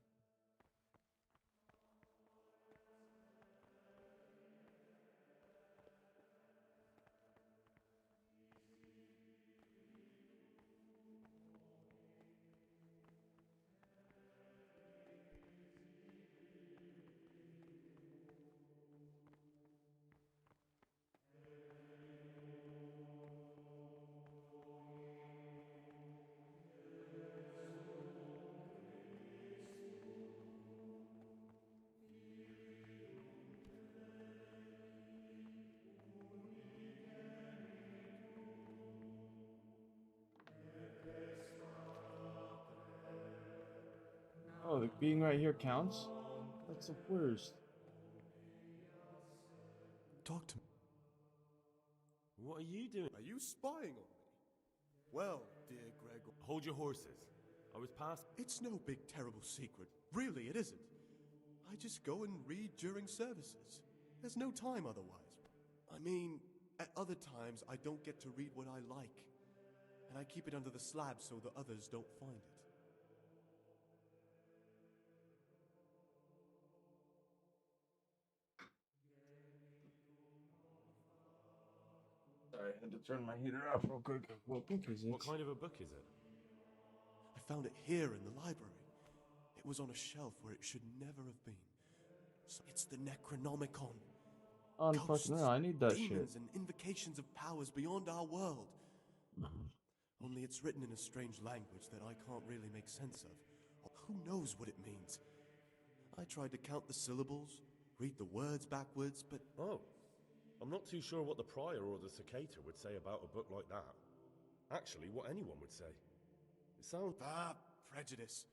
Being right here counts? That's the worst. Talk to me. What are you doing? Are you spying on me? Well, dear Gregor. Hold your horses. I was past. It's no big terrible secret. Really, it isn't. I just go and read during services. There's no time otherwise. I mean, at other times I don't get to read what I like. And I keep it under the slab so the others don't find it. Sorry, I had to turn my heater off real quick. What book is it? What kind of a book is it? I found it here in the library. It was on a shelf where it should never have been. So it's the Necronomicon. Unfortunately, I need that demons shit. And invocations of powers beyond our world. Only it's written in a strange language that I can't really make sense of. Who knows what it means? I tried to count the syllables, read the words backwards, but... Oh, I'm not too sure what the prior or the cicada would say about a book like that. Actually, what anyone would say. It sounds... prejudice.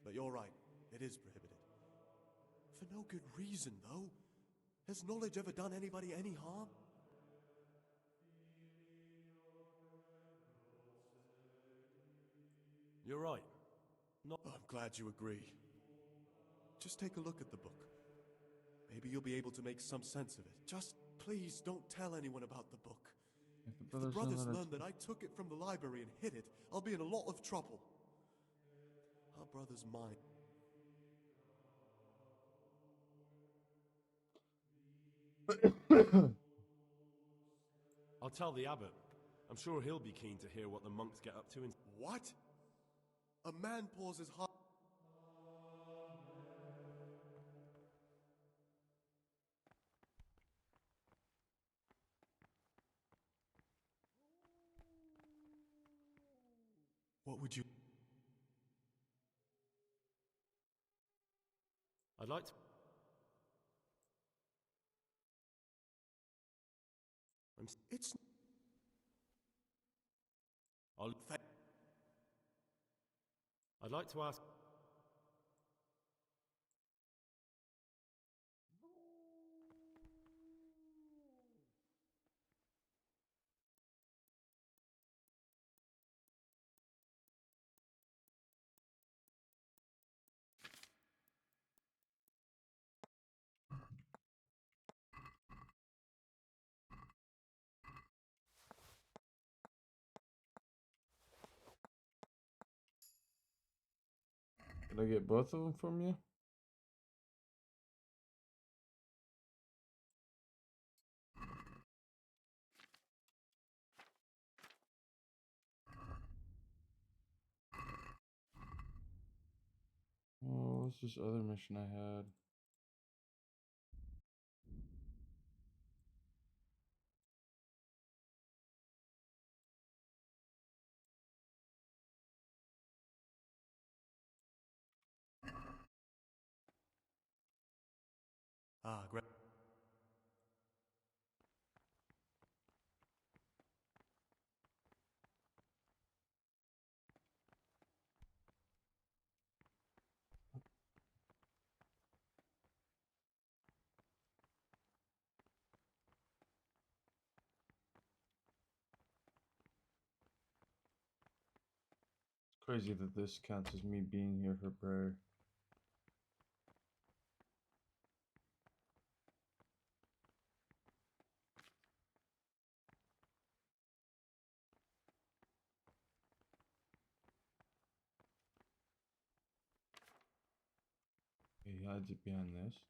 But you're right, it is prohibited. For no good reason, though. Has knowledge ever done anybody any harm? You're right. I'm glad you agree. Just take a look at the book. Maybe you'll be able to make some sense of it. Just please don't tell anyone about the book. If the brothers learn that I took it from the library and hid it, I'll be in a lot of trouble. Our brother's mine. I'll tell the abbot. I'm sure he'll be keen to hear what the monks get up to in... What? A man pours his heart... What would you... I'd like to... It's... I'd like to ask... Can I get both of them from you? Oh, what's this other mission I had? Great. It's crazy that this counts as me being here for prayer. He hides it behind this.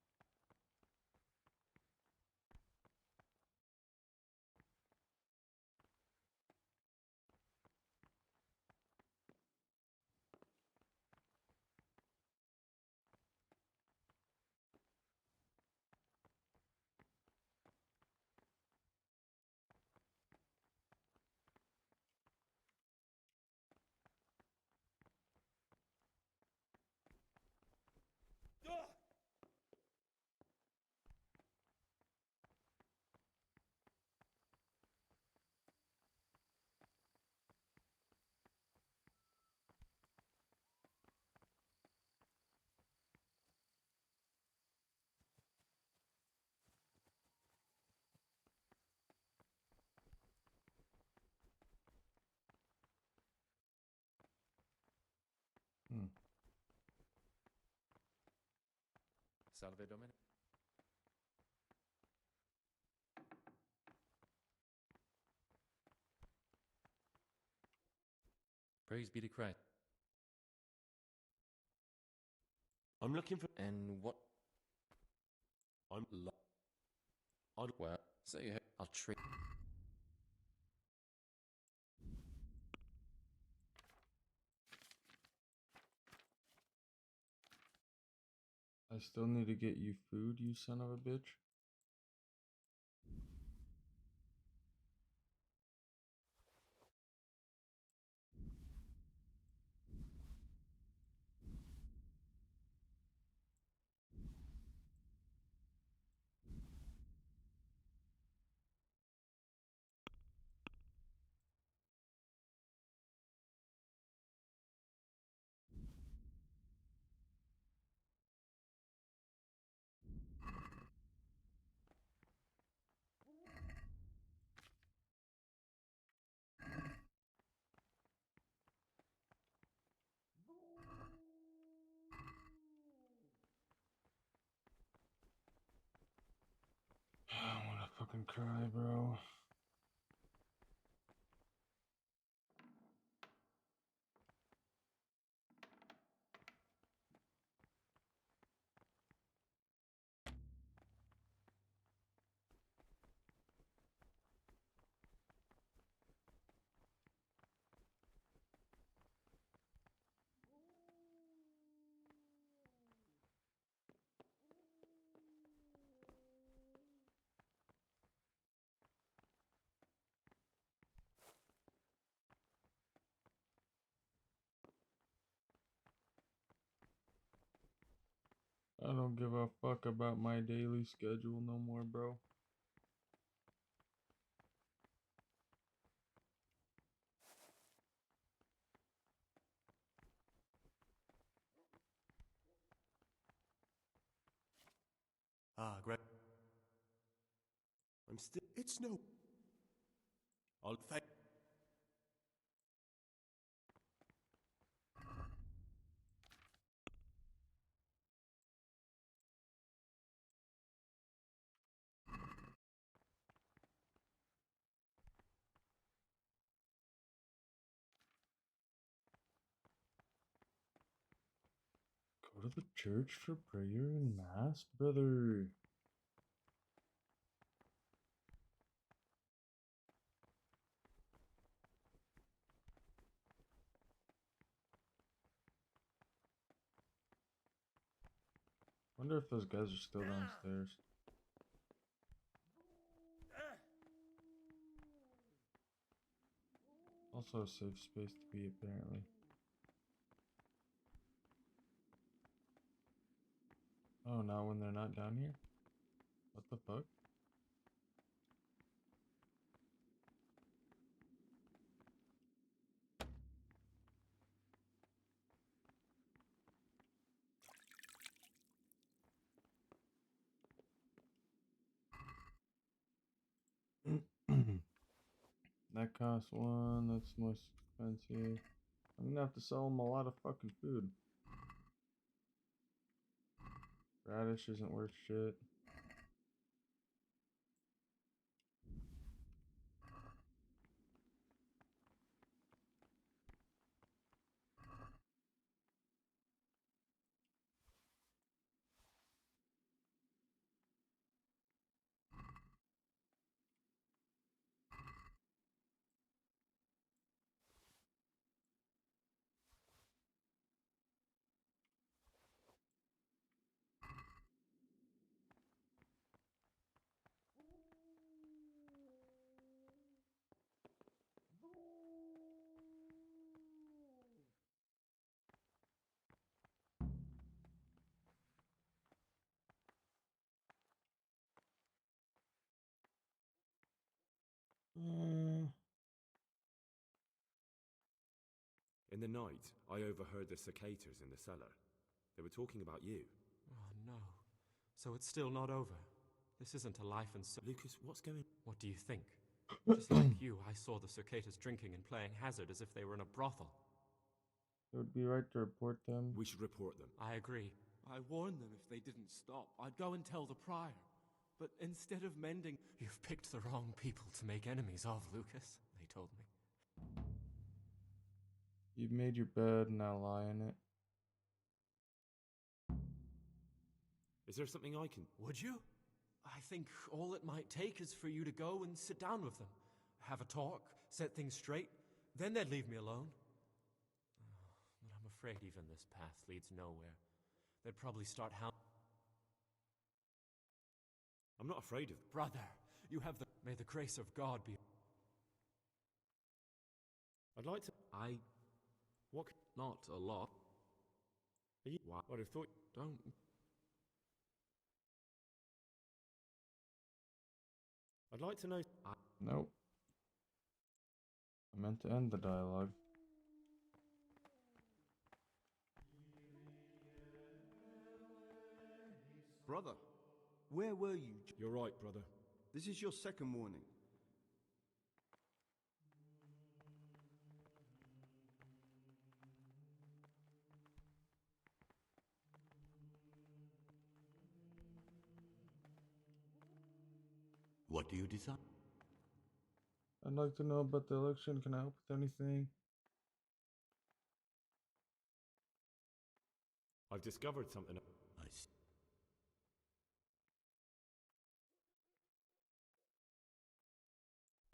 Salve Domine. Praise be to Christ. I'm looking for... And what? Well, so you I'll trade. I still need to get you food, you son of a bitch. I wanna fucking cry, bro. I don't give a fuck about my daily schedule no more, bro. Greg. I'm still... It's no... I'll thank... Go to the church for prayer and mass, brother. Wonder if those guys are still downstairs. Also a safe space to be, apparently. Oh, now when they're not down here? What the fuck? That costs one, that's most expensive. I'm gonna have to sell them a lot of fucking food. Radish isn't worth shit. In the night, I overheard the cicadas in the cellar. They were talking about you. Oh no. So it's still not over. This isn't a life and Lucas, what's going... What do you think? Just like you, I saw the cicadas drinking and playing hazard as if they were in a brothel. It would be right to report them. We should report them. I agree. I warned them if they didn't stop, I'd go and tell the prior. But instead of mending, you've picked the wrong people to make enemies of, Lucas, they told me. You've made your bed, now lie in it. Is there something I can... Would you? I think all it might take is for you to go and sit down with them. Have a talk, set things straight. Then they'd leave me alone. But I'm afraid even this path leads nowhere. They'd probably start I'm not afraid of... Brother, you have the... May the grace of God be... I'd like to... What... Not a lot. What? I'd have thought... Don't... I'd like to know... Nope. I meant to end the dialogue. Brother, where were you? You're right, brother. This is your second warning. What do you decide? I'd like to know about the election. Can I help with anything? I've discovered something. I see.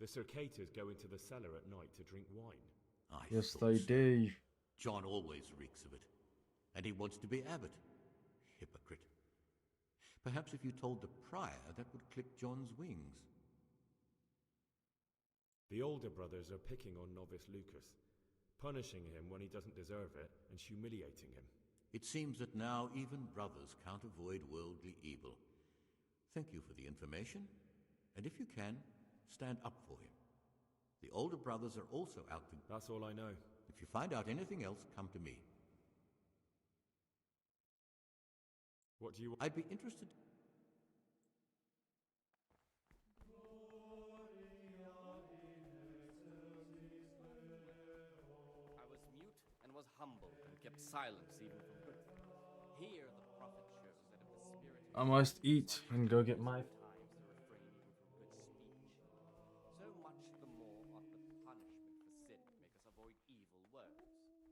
The Circators go into the cellar at night to drink wine. Yes, they do. John always reeks of it. And he wants to be abbot. Hypocrite. Perhaps if you told the prior, that would clip John's wings. The older brothers are picking on novice Lucas, punishing him when he doesn't deserve it, and humiliating him. It seems that now even brothers can't avoid worldly evil. Thank you for the information, and if you can, stand up for him. The older brothers are also out to... That's all I know. If you find out anything else, come to me. What do you... I'd be interested... I was mute and was humble and kept silence even from good. Here the prophet shows that if the spirit... I must eat and go get my... times to refrain even from good speech. So much the more ought the punishment for sin make us avoid evil words.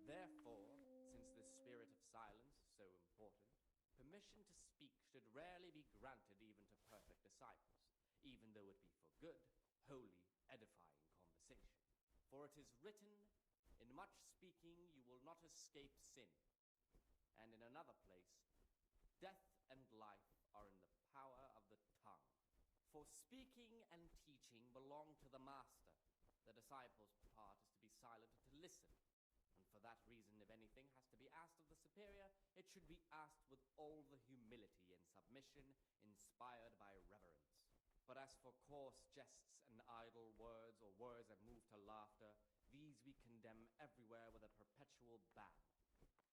Therefore, since the spirit of silence is so important, permission to speak should rarely be granted even to perfect disciples, even though it be for good, holy, edifying conversation. For it is written, in much speaking you will not escape sin. And in another place, death and life are in the power of the tongue. For speaking and teaching belong to the master. The disciple's part is to be silent and to listen. And for that reason, if anything has to be asked of the superior, it should be asked with all the humility and submission inspired by reverence. But as for coarse jests and idle words, or words that move to laughter, these we condemn everywhere with a perpetual ban.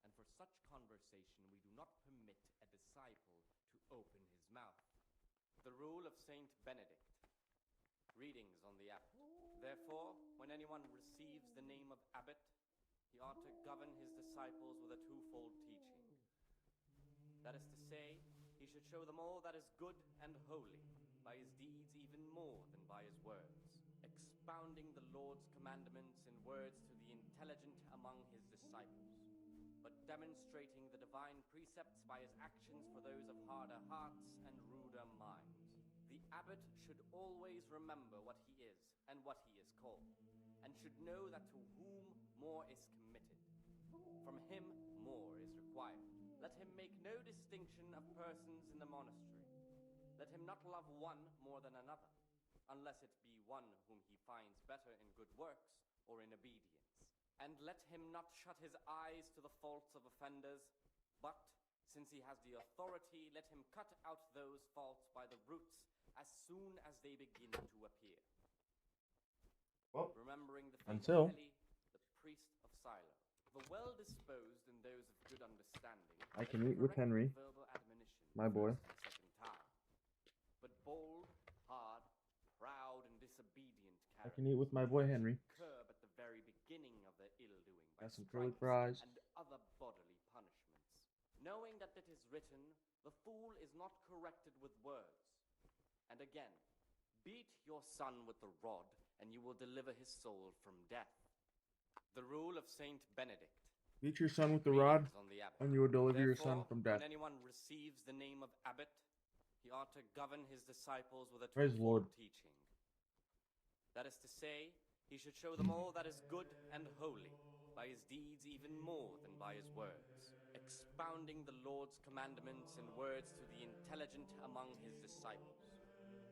And for such conversation we do not permit a disciple to open his mouth. The rule of Saint Benedict. Readings on the abbot. Therefore, when anyone receives the name of abbot, he ought to govern his disciples with a twofold teaching. That is to say, he should show them all that is good and holy, by his deeds even more than by his words, expounding the Lord's commandments in words to the intelligent among his disciples, but demonstrating the divine precepts by his actions for those of harder hearts and ruder minds. The abbot should always remember what he is and what he is called, and should know that to whom more is committed, from him more is required. Let him make no distinction of persons in the monastery. Let him not love one more than another, unless it be one whom he finds better in good works or in obedience. And let him not shut his eyes to the faults of offenders, but, since he has the authority, let him cut out those faults by the roots as soon as they begin to appear. Well, remembering the until Kelly, the priest of Silo, the well-disposed and those of good understanding, I can meet with Henry, verbal admonition my boy. first and second time. But bold, hard, proud, and disobedient I can eat with my boy Henry. curb at the very beginning of their ill-doing by Got some curly stripes fries. and other bodily punishments. knowing that it is written, the fool is not corrected with words. And again, beat your son with the rod, and you will deliver his soul from death. The rule of Saint Benedict. Beat your son with the rod, and you will deliver your son from death. When anyone receives the name of abbot, he ought to govern his disciples with a Praise the Lord. teaching. That is to say, he should show them all that is good and holy, by his deeds even more than by his words, expounding the Lord's commandments in words to the intelligent among his disciples,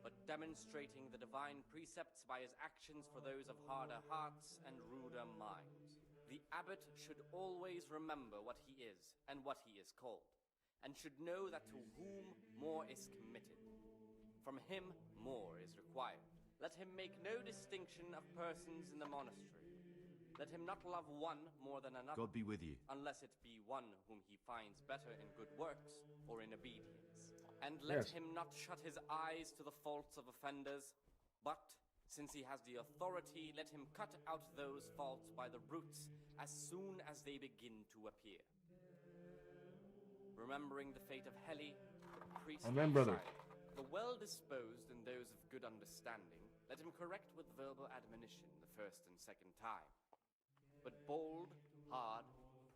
but demonstrating the divine precepts by his actions for those of harder hearts and ruder minds. The abbot should always remember what he is and what he is called, and should know that to whom more is committed, from him more is required. Let him make no distinction of persons in the monastery. Let him not love one more than another. God be with you. Unless it be one whom he finds better in good works or in obedience. And let him not shut his eyes to the faults of offenders, but, since he has the authority, let him cut out those faults by the roots as soon as they begin to appear. Remembering the fate of Heli, the priest Amen, brother. the well-disposed and those of good understanding, let him correct with verbal admonition the first and second time. But bold, hard,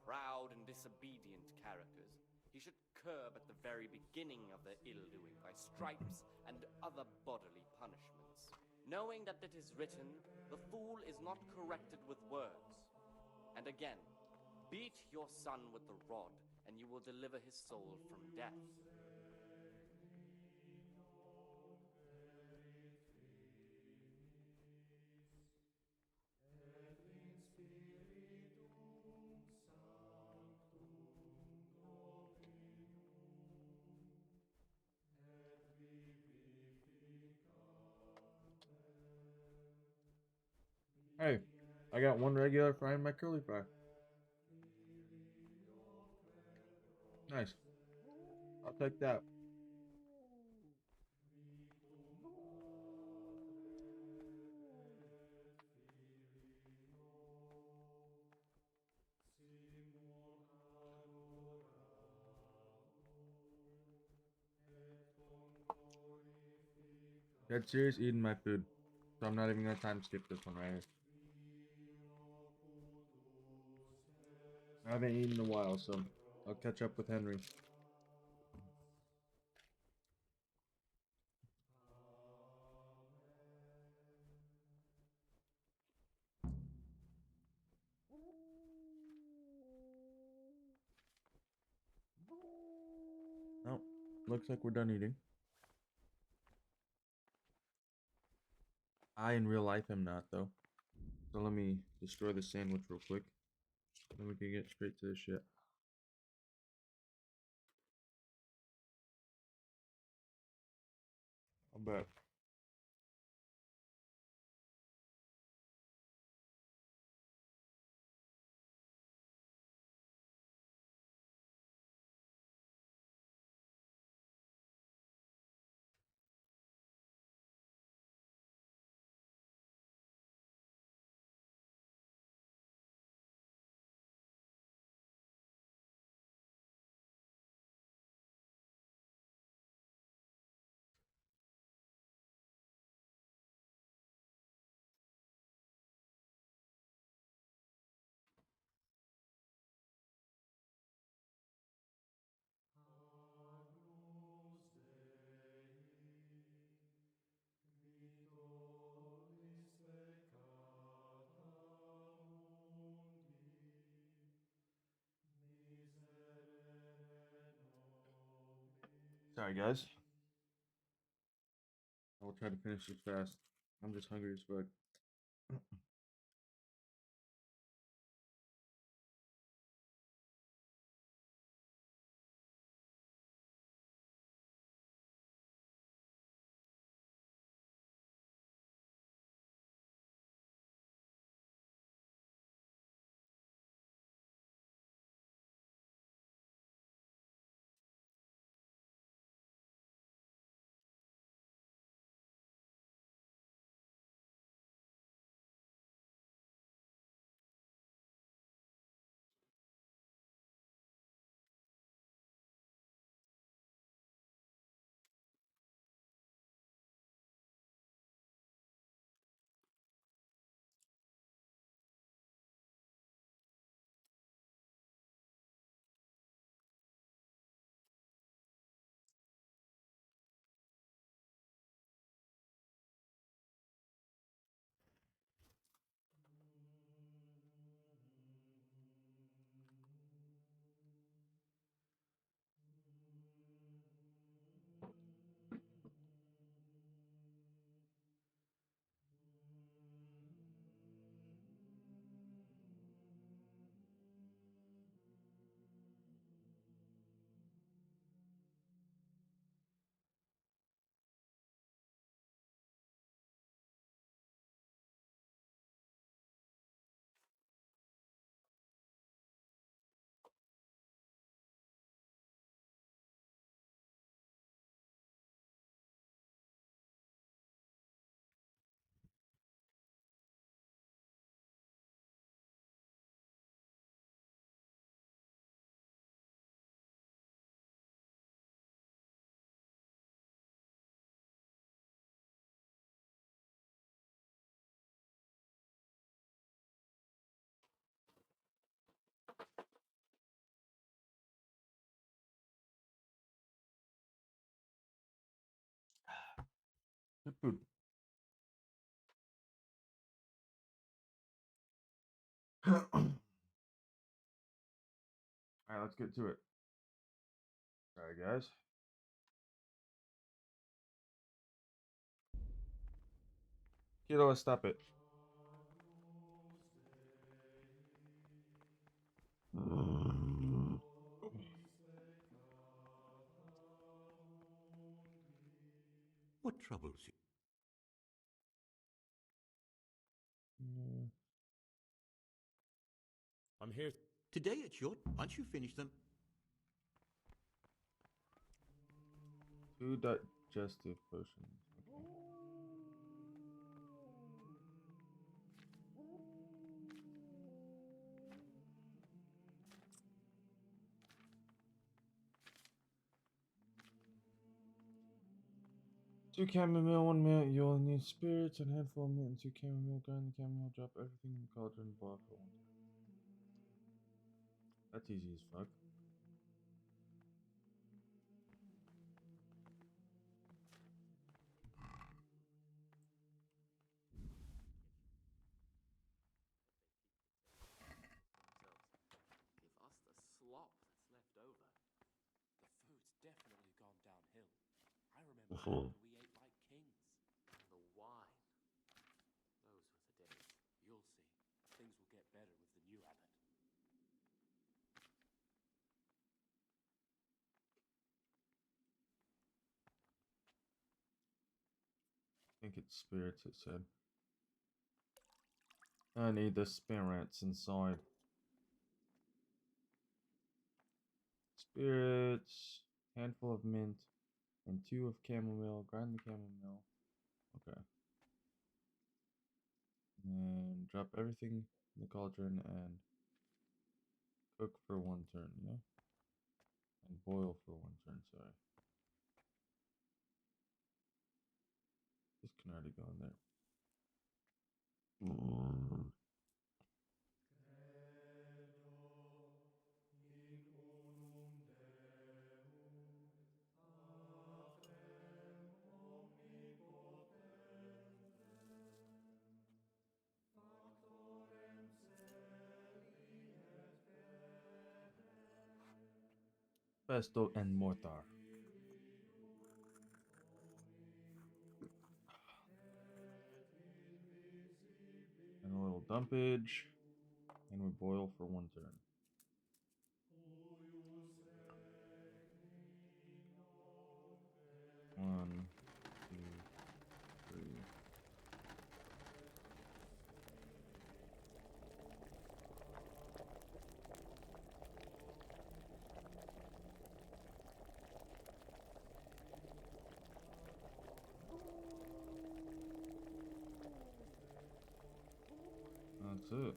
proud, and disobedient characters he should curb at the very beginning of their ill-doing by stripes and other bodily punishments, knowing that it is written, the fool is not corrected with words. And again, beat your son with the rod, and you will deliver his soul from death. Hey, I got one regular fry and my curly fry. Nice. I'll take that. Dead serious eating my food, so I'm not even gonna time skip this one right here. I haven't eaten in a while, so I'll catch up with Henry. Oh, looks like we're done eating. I, in real life, am not, though. So let me destroy the sandwich real quick. Then we can get straight to the shit. I'm back. Sorry, guys. I will try to finish this fast. I'm just hungry as fuck. Food. Alright, let's get to it. Alright, guys. Kiddo, stop it. What troubles you? I'm here. Today it's your... Once you finish them... 2 digestive potions. Okay. Two chamomile, 1 mint. You'll need spirits, and a handful of mint, and 2 chamomile. Grind the chamomile, drop everything in the cauldron, and boil for 1 time. That's easy as fuck. Give us the slop that's left over. The food's definitely gone downhill. I remember when we ate like kings. And the wine. Those were the days. You'll see. Things will get better with the new abbot. I think it's spirits, it said. I need the spirits inside. Spirits, handful of mint, and 2 of chamomile. Grind the chamomile. Okay. And drop everything in the cauldron and cook for 1 turn, yeah? And boil for 1 turn, sorry. This can already go in there. Pesto and mortar. And a little dumpage. And we boil for 1 turn. 1, 2, 3. That's it.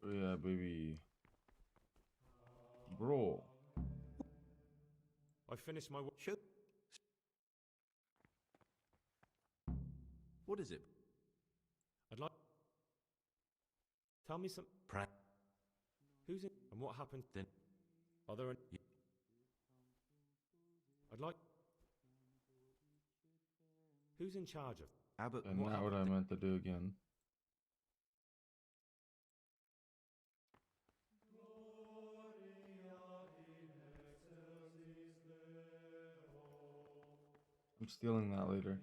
Oh yeah, baby. Bro. I finished my work. What is it? I'd like. Tell me some. Who's in. And what happened then? Are there any. I'd like. Who's in charge of? Abbott, And not what I meant to do again. I'm stealing that later.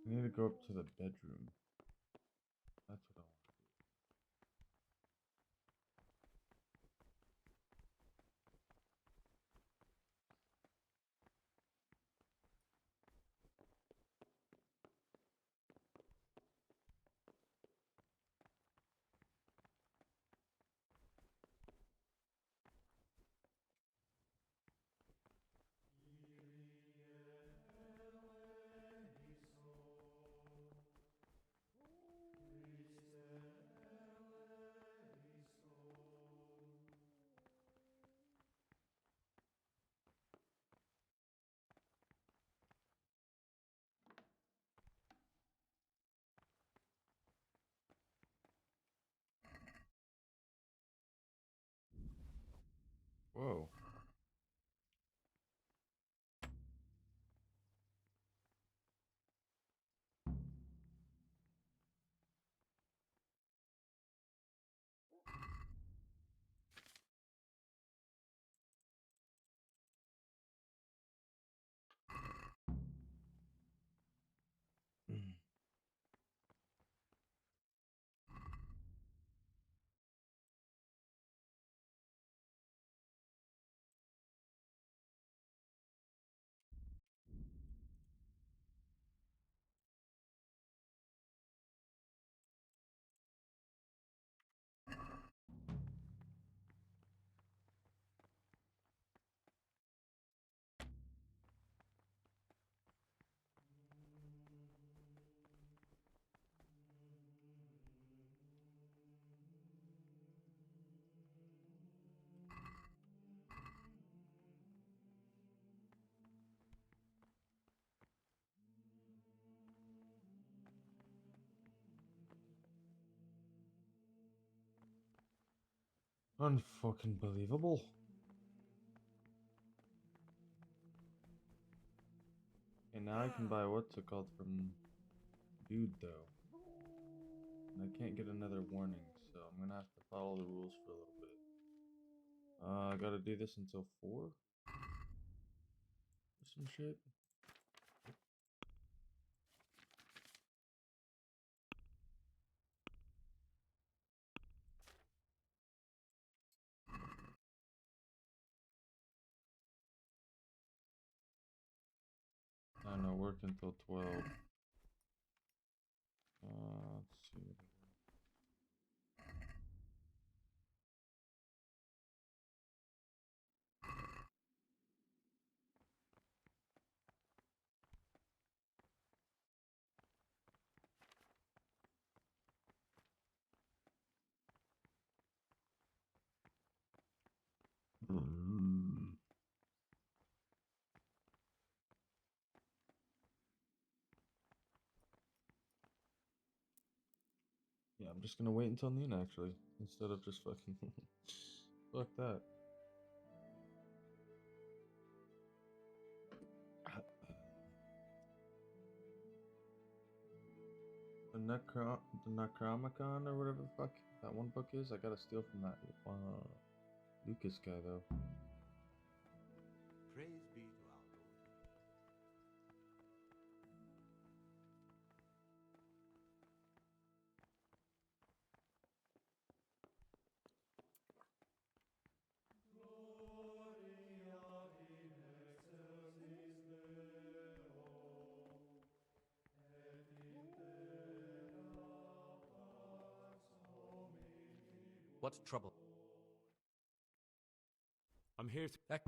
I need to go up to the bedroom. That's what I want. Whoa. Unfucking believable. And now I can buy what's it called from Dude though. And I can't get another warning, so I'm gonna have to follow the rules for a little bit. I gotta do this until 4? Or some shit. I know, work until 12. Let's see. Yeah, I'm just gonna wait until noon actually, instead of just fucking fuck that. The Necronomicon or whatever the fuck that one book is, I gotta steal from that Lucas guy though. Praise be to our Lord. What's trouble? I'm here to... Oh,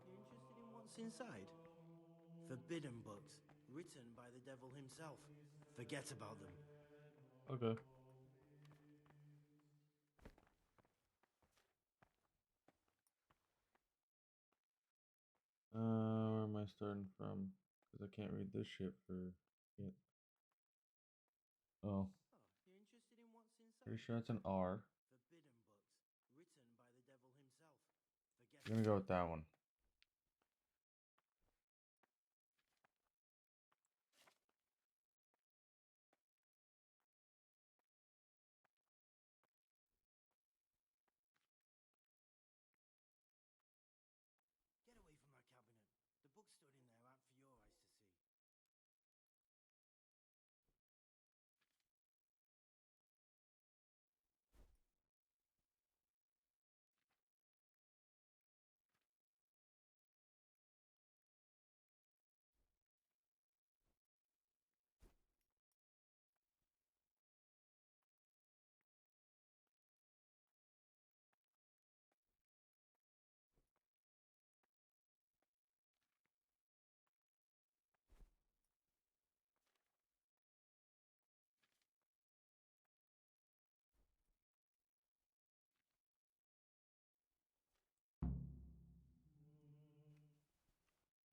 you're interested in what's inside? Forbidden books, written by the devil himself. Forget about them. Okay. Where am I starting from? Because I can't read this shit for yet. Oh. You're interested in what's inside? Pretty sure it's an R. Forbidden books, written by the devil himself. Forget I'm gonna go with that one.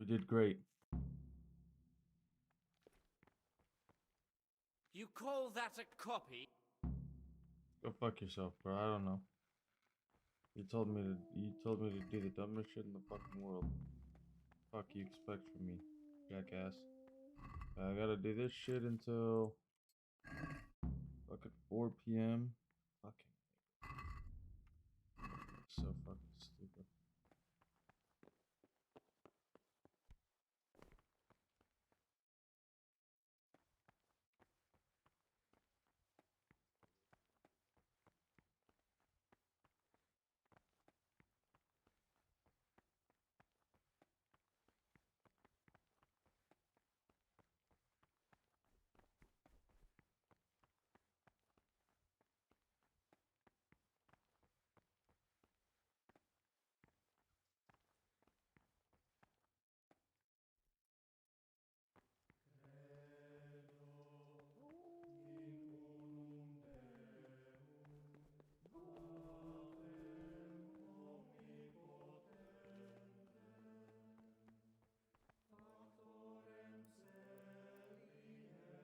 did great. You call that a copy? Go fuck yourself, bro. I don't know. You told me to do the dumbest shit in the fucking world. Fuck you expect from me, jackass. I gotta do this shit until fucking 4 p.m. Fucking so fucking stupid.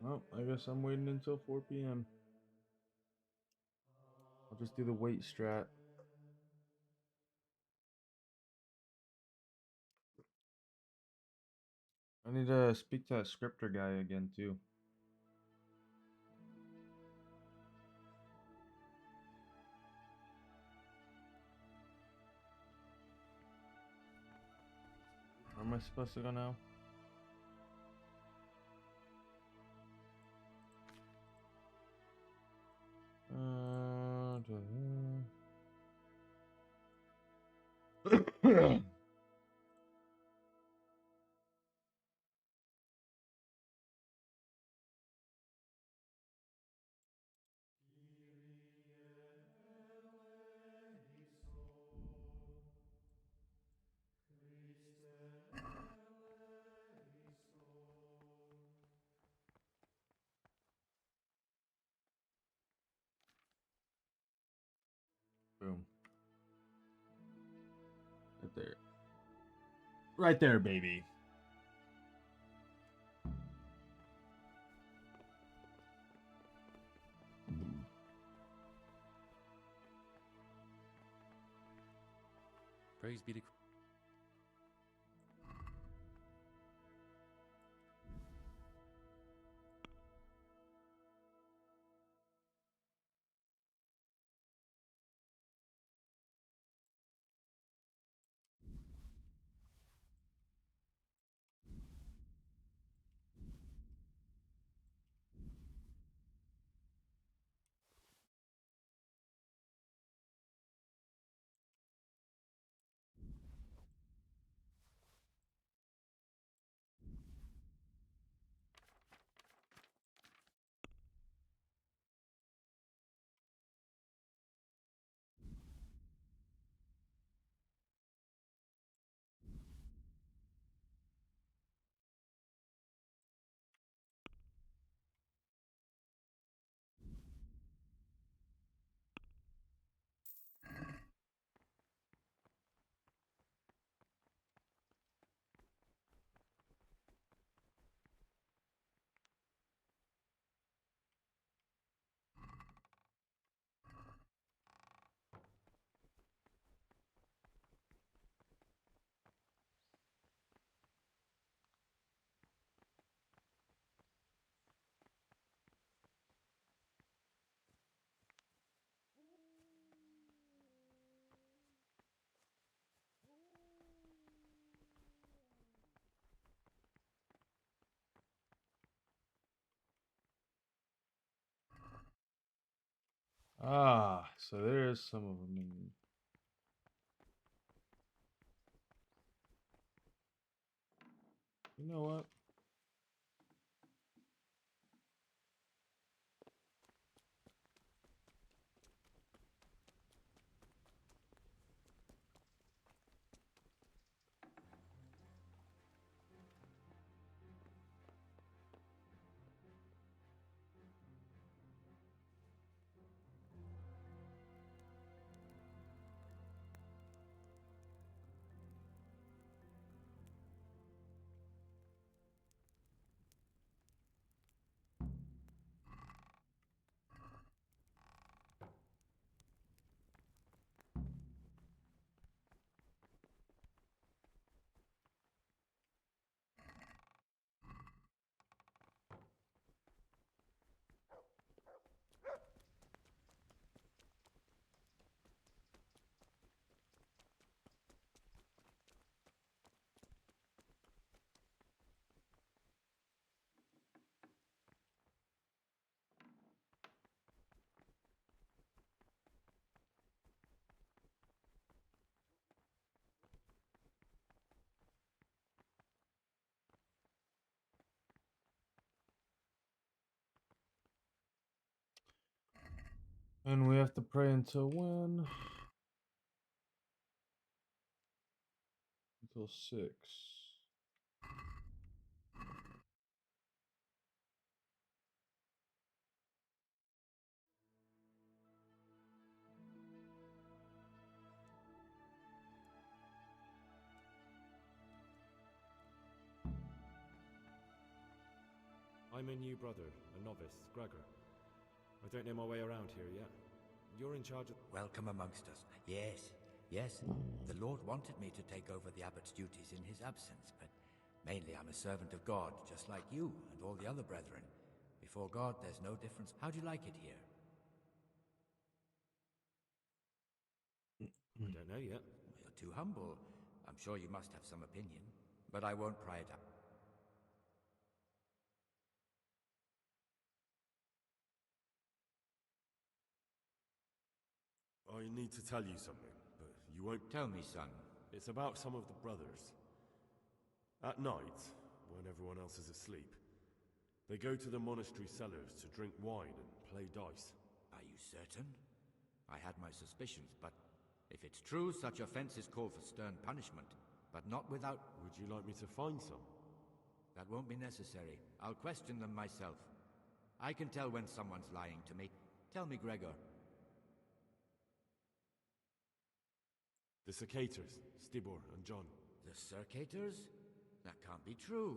Well, I guess I'm waiting until 4 p.m. I'll just do the wait strat. I need to speak to that scripter guy again, too. Where am I supposed to go now? Boom. Right there. Right there, baby. Praise be to Ah, so there's some of them in. You know what? And we have to pray until when? Until 6. I'm a new brother, a novice, Gregor. I don't know my way around here yet. You're in charge of... Welcome amongst us. Yes, yes. The Lord wanted me to take over the abbot's duties in his absence, but mainly I'm a servant of God, just like you and all the other brethren. Before God, there's no difference. How do you like it here? I don't know yet. You're too humble. I'm sure you must have some opinion, but I won't pry it up. I need to tell you something, but you won't... Tell me, son. It's about some of the brothers. At night, when everyone else is asleep, they go to the monastery cellars to drink wine and play dice. Are you certain? I had my suspicions, but if it's true, such offenses call for stern punishment, but not without... Would you like me to find some? That won't be necessary. I'll question them myself. I can tell when someone's lying to me. Tell me, Gregor. The Cicators, Stibor and John. The Circators? That can't be true.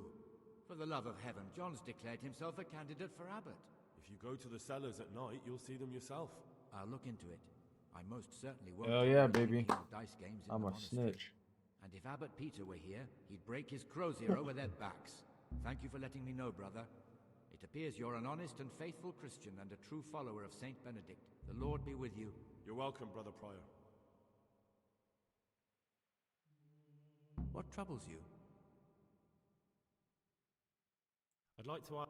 For the love of heaven, John's declared himself a candidate for abbot. If you go to the cellars at night, you'll see them yourself. I'll look into it. I most certainly won't. Hell yeah, baby. Dice games in I'm the a monastery. snitch. And if Abbot Peter were here, he'd break his crozier over their backs. Thank you for letting me know, brother. It appears you're an honest and faithful Christian and a true follower of Saint Benedict. The Lord be with you. You're welcome, Brother Prior. What troubles you? I'd like to ask...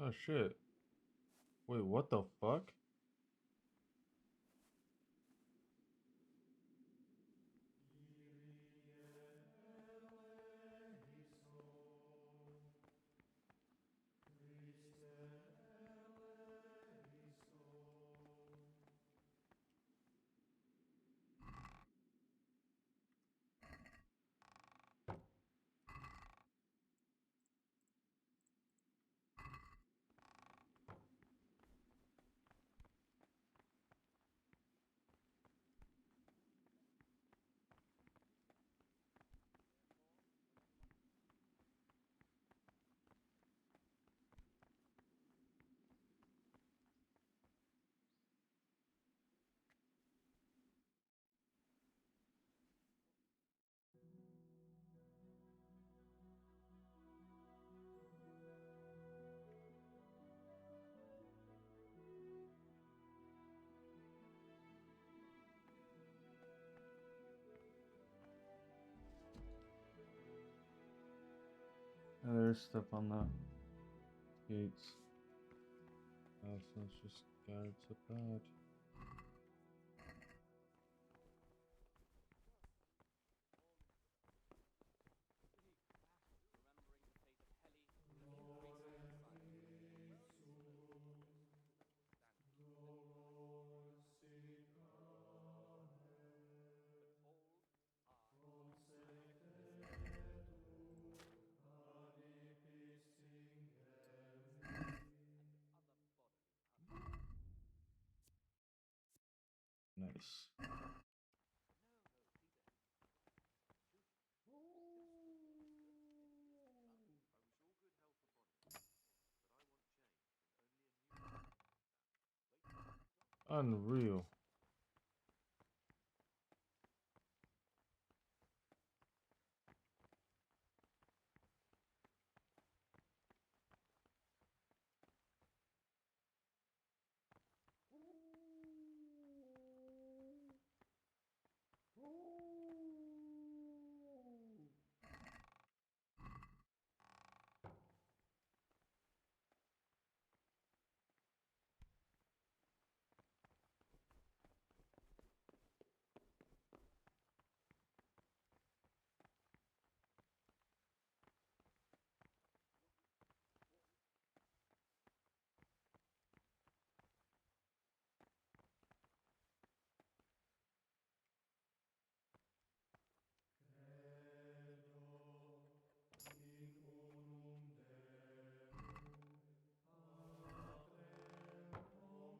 Oh shit. Wait, what the fuck? And there's stuff on the gates. Oh, so it's just guards so bad. monks. Unreal.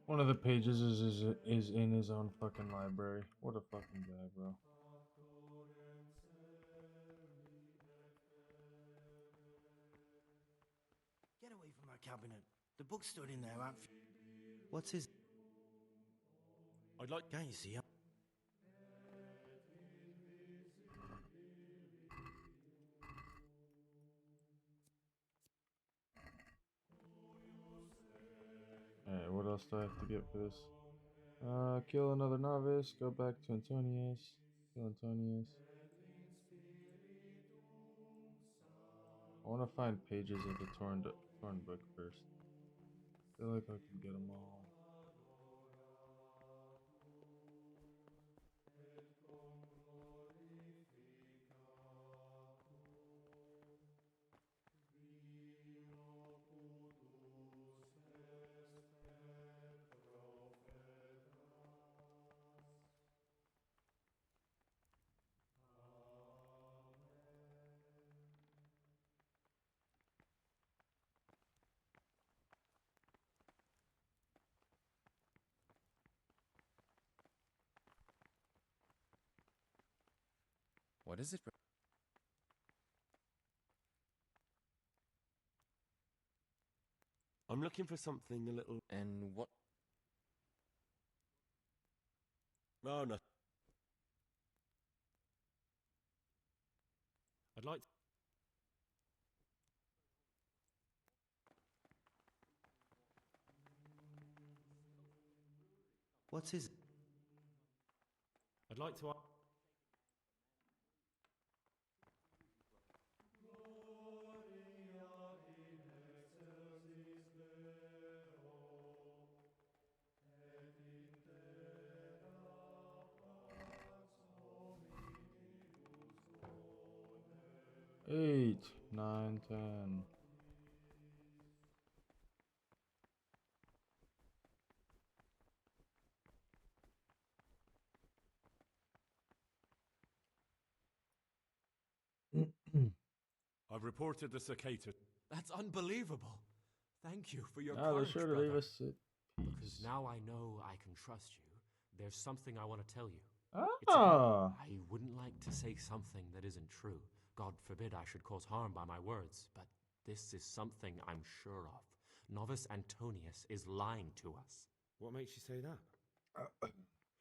One of the pages is in his own fucking library. What a fucking guy, bro. Get away from my cabinet. The book stood in there, Aunt. What's his... I'd like... Can't you see him? Alright, what else do I have to get for this? Kill another novice, go back to Antonius, kill Antonius. I want to find pages of the torn book first. I feel like I can get them all. What is it? I'm looking for something a little... And what? Oh, no. I'd like... What's his... I'd like to... Eight, 9, 10. I've reported the cicada. That's unbelievable. Thank you for your They're courage, sure to brother. leave us at Because peace. now I know I can trust you. There's something I want to tell you. Ah! I wouldn't like to say something that isn't true. God forbid I should cause harm by my words, but this is something I'm sure of. Novice Antonius is lying to us. What makes you say that?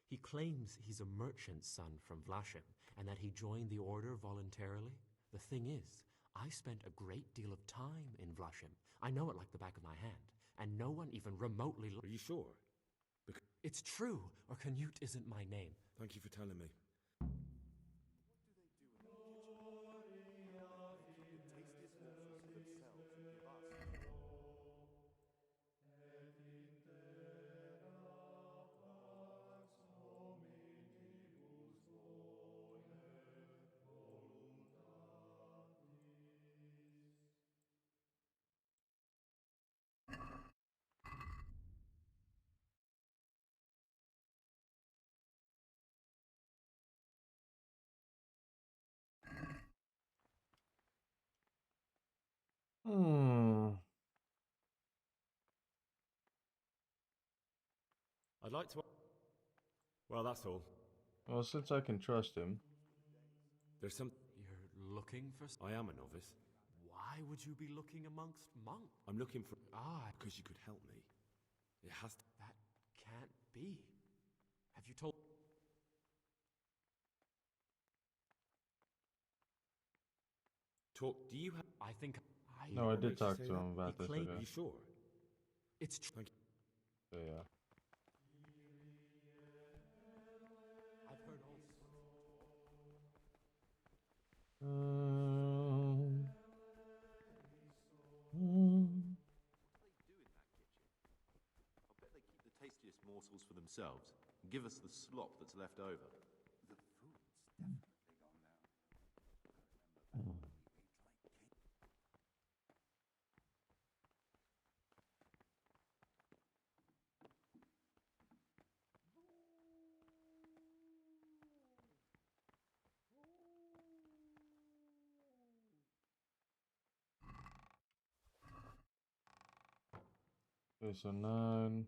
He claims he's a merchant's son from Vlashim, and that he joined the order voluntarily. The thing is, I spent a great deal of time in Vlashim. I know it like the back of my hand, and no one even remotely... Are you sure? It's true, or Canute isn't my name. Thank you for telling me. I'd like to... Well, that's all. Well, since I can trust him. There's some... You're looking for... I am a novice. Why would you be looking amongst monks? I'm looking for... Ah. Because you could help me. It has to... That can't be. Have you told... Talk... Do you have... I think... No, I did talk to him about this. Are you sure? It's true. Thank you. So, yeah. I've heard all... I bet they keep the tastiest morsels for themselves and give us the slop that's left over. The food's definitely gone now. I remember back when we ate like Okay, so 9.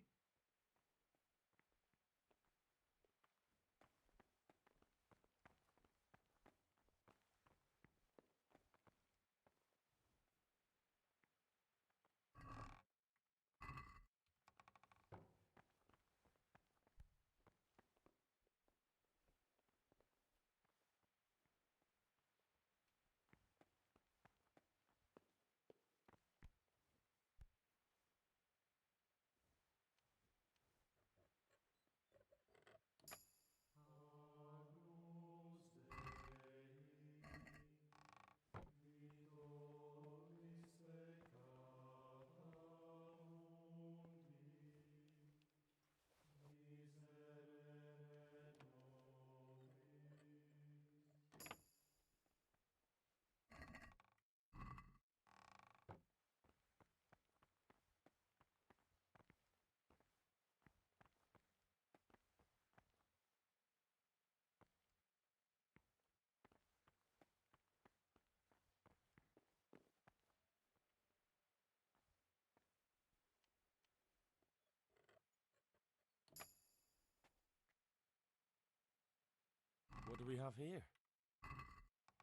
What do we have here?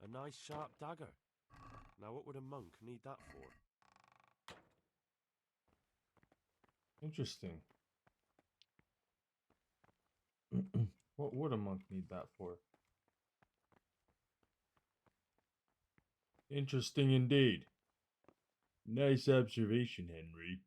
A nice sharp dagger. Now what would a monk need that for? Interesting. What would a monk need that for? Interesting indeed. Nice observation, Henry.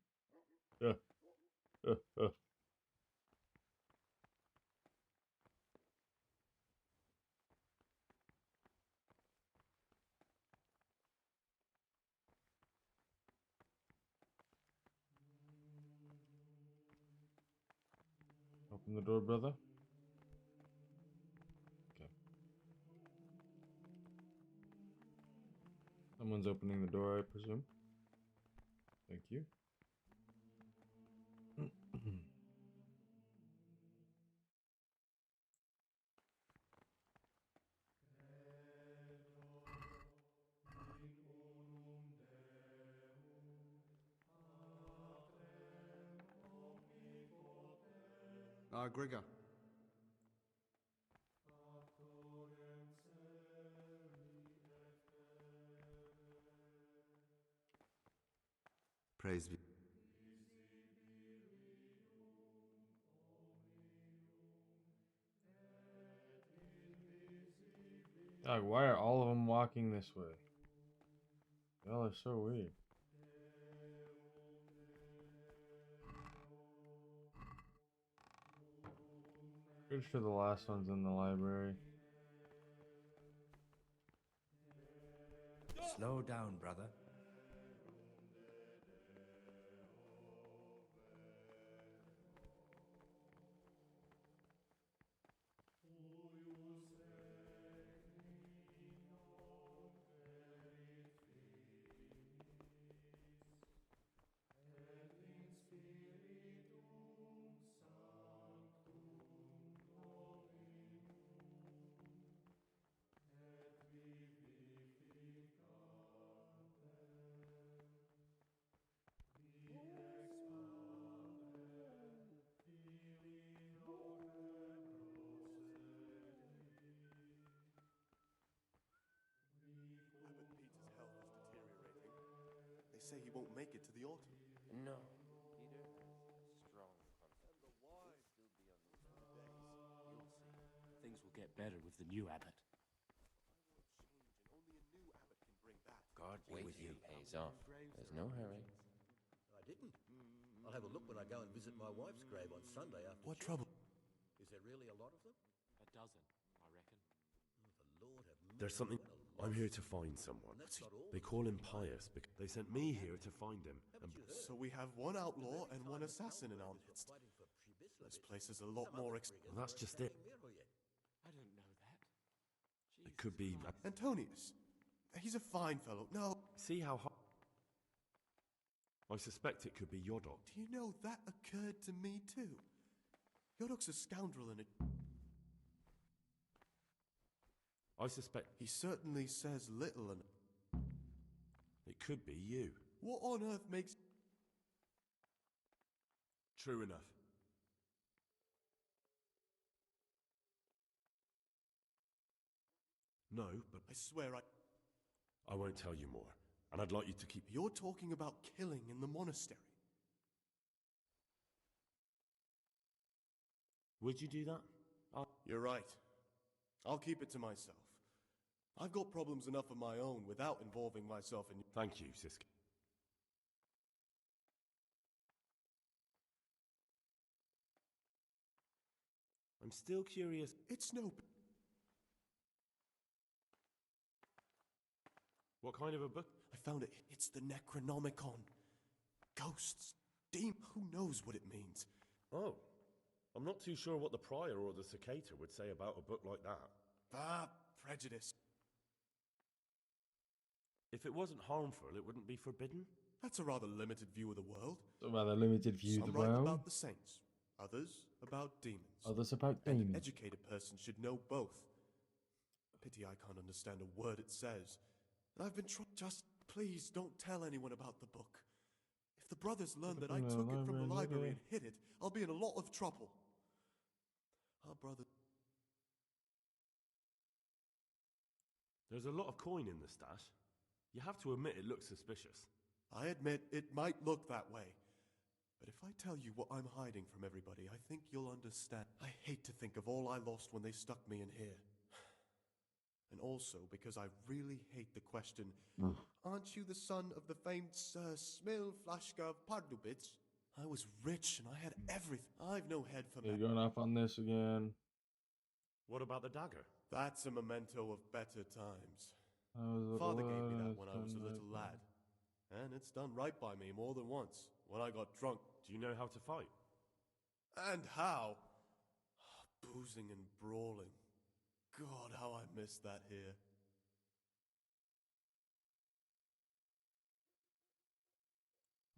Open the door, brother. Okay. Someone's opening the door, I presume. Thank you. Gregor. Praise be. God, why are all of them walking this way? Y'all are so weird. Pretty sure the last one's in the library. Slow down, brother. say he won't make it to the autumn. No. Peter has a strong conscience. And the wine still be on these days. You'll see. Things will get better with the new abbot. God be with you. Pays off. There's no hurry. I didn't. I'll have a look when I go and visit my wife's grave on Sunday after What church. trouble? Is there really a lot of them? A dozen, I reckon. The Lord have There's something. I'm here to find someone. They call him Pious. They sent me here to find him. So we have one outlaw and one assassin in our midst. This place is a lot more Well, that's just it. I didn't know that. It could be. Antonius. He's a fine fellow. No. See how hard. I suspect it could be Yodok. Do you know that occurred to me too? Yodok's a scoundrel and I suspect. He certainly says little and. It could be you. What on earth makes. True enough. No, but I swear I won't tell you more. And I'd like you to keep. You're talking about killing in the monastery. Would you do that? You're right. I'll keep it to myself. I've got problems enough of my own without involving myself in. Thank you, Sisk. I'm still curious. It's no. What kind of a book? I found it. It's the Necronomicon. Ghosts. Demons. Who knows what it means? Oh. I'm not too sure what the prior or the cicada would say about a book like that. Ah, prejudice. If it wasn't harmful, it wouldn't be forbidden? That's a rather limited view of the world. A rather limited view of the Some write world. about the saints, others about demons. Others about And demons. an educated person should know both. Pity I can't understand a word it says. And I've been trying. Just please don't tell anyone about the book. If the brothers learn that I took it from the library and hid it, I'll be in a lot of trouble. Our brother. There's a lot of coin in the stash. You have to admit it looks suspicious. I admit it might look that way. But if I tell you what I'm hiding from everybody, I think you'll understand. I hate to think of all I lost when they stuck me in here. And also because I really hate the question, aren't you the son of the famed Sir Smil Flashka of Pardubitz? I was rich and I had everything. I've no head for You're going off on this again. What about the dagger? That's a memento of better times. Oh, Father gave me that when I was a little lad. And it's done right by me more than once, when I got drunk. Do you know how to fight? And how? Boozing and brawling. God, how I miss that here.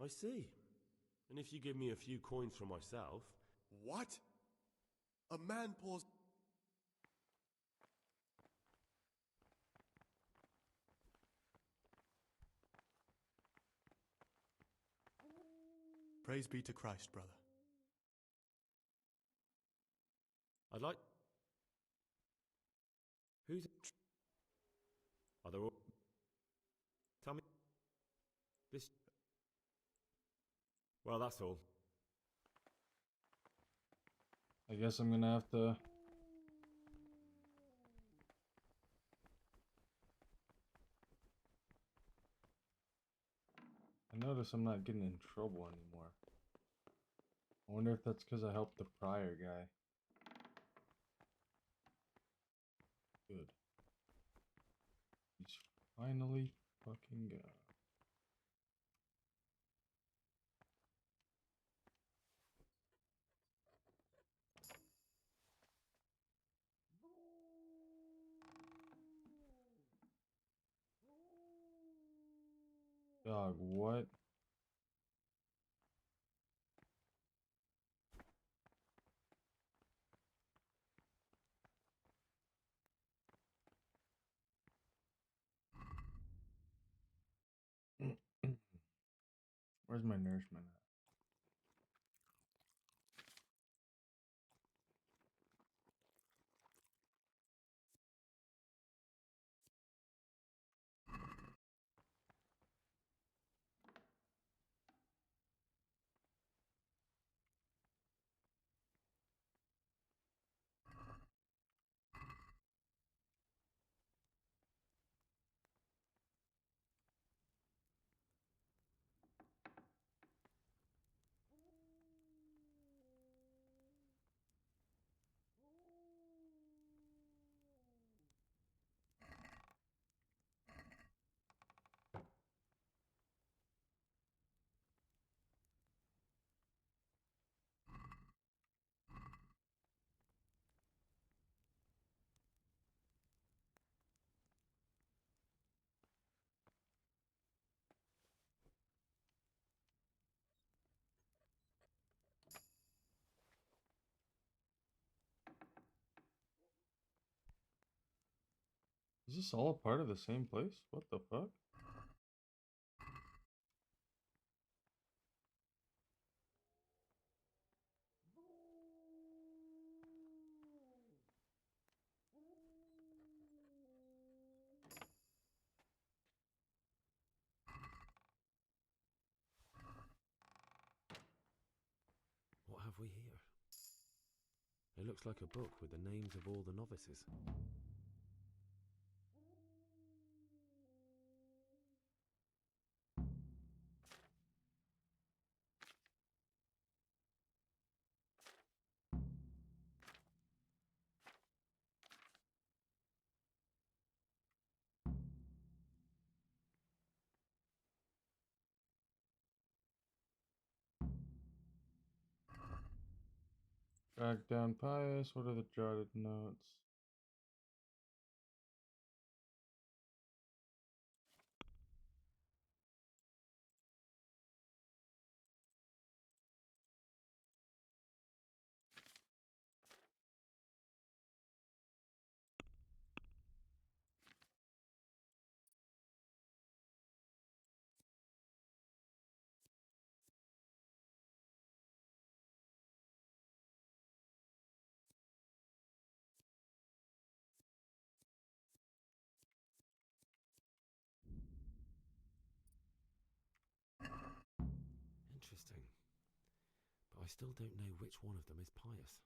I see. And if you give me a few coins for myself... What? A man pours... Praise be to Christ, brother. I'd like... Who's... Are there all... Tell me... This... Well, that's all. I guess I'm gonna have to... I notice I'm not getting in trouble anymore. I wonder if that's because I helped the prior guy. Good. He's finally fucking gone. Dog, what? Where's my nourishment at? Is this all a part of the same place? What the fuck? What have we here? It looks like a book with the names of all the novices. Drag down pious. What are the jotted notes? Interesting. But I still don't know which one of them is pious.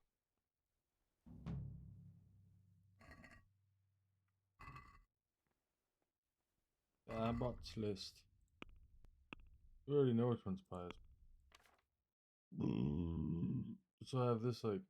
Abbot's list. We already know which one's pious. So I have this like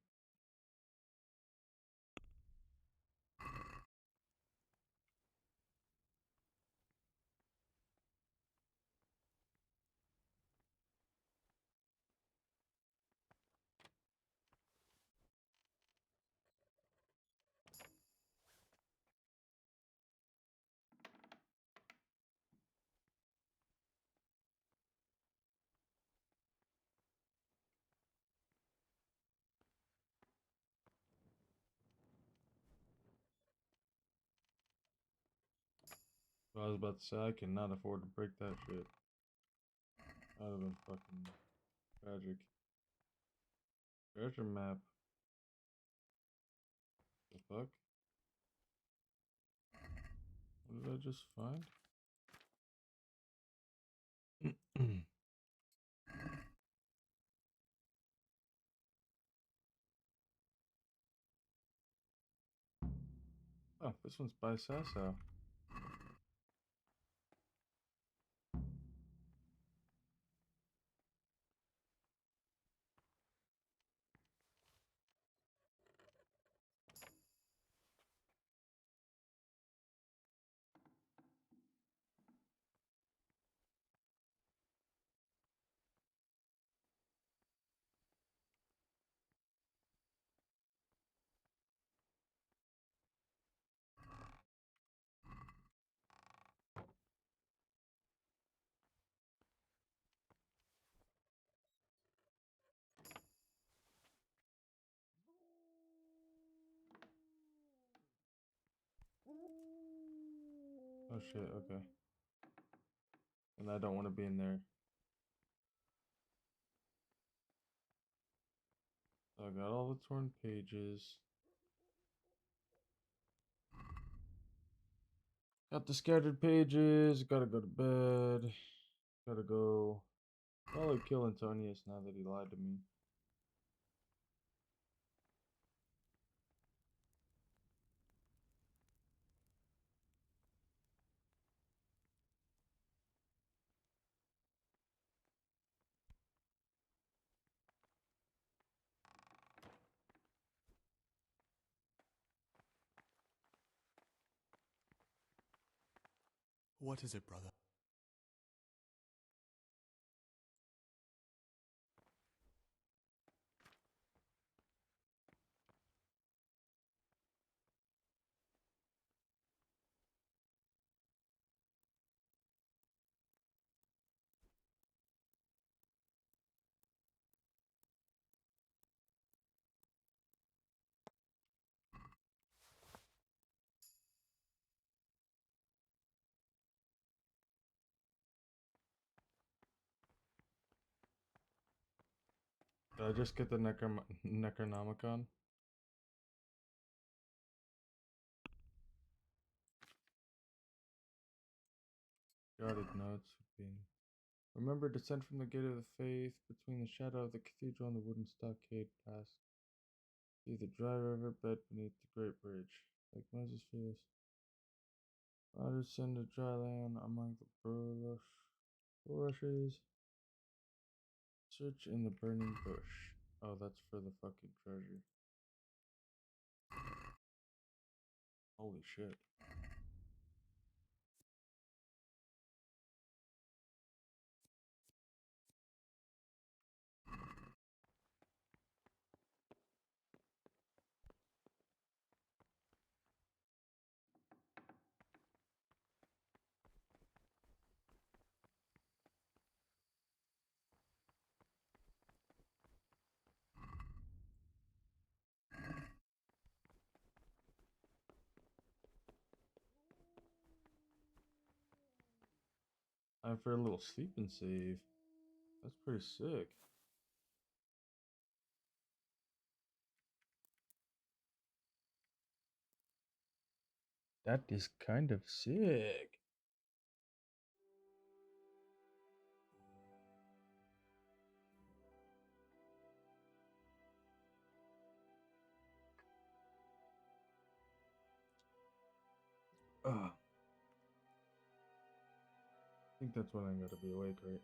I was about to say, I cannot afford to break that shit. That would have been fucking tragic. Treasure map. The fuck? What did I just find? Oh, this one's by Sasso. Oh shit, okay. And I don't want to be in there. So I got all the torn pages. Got the scattered pages. Gotta go to bed. Gotta go. Probably kill Antonius now that he lied to me. What is it, brother? Did I just get the Necronomicon? Jotted notes. Remember, descend from the gate of the faith between the shadow of the cathedral and the wooden stockade pass. See the dry river bed beneath the great bridge. Like Moses feels. Riders send to dry land among the bulrushes. Search in the burning bush. Oh, that's for the fucking treasure. Holy shit. Time for a little sleep and save. That's pretty sick. That is kind of sick. I think that's when I gotta be awake, right?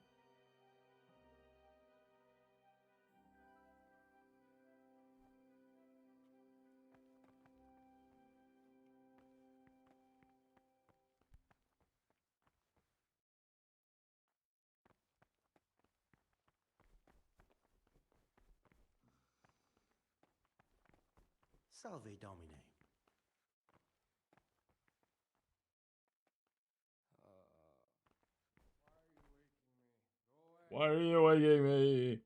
Salve Domine. Why are you waking me?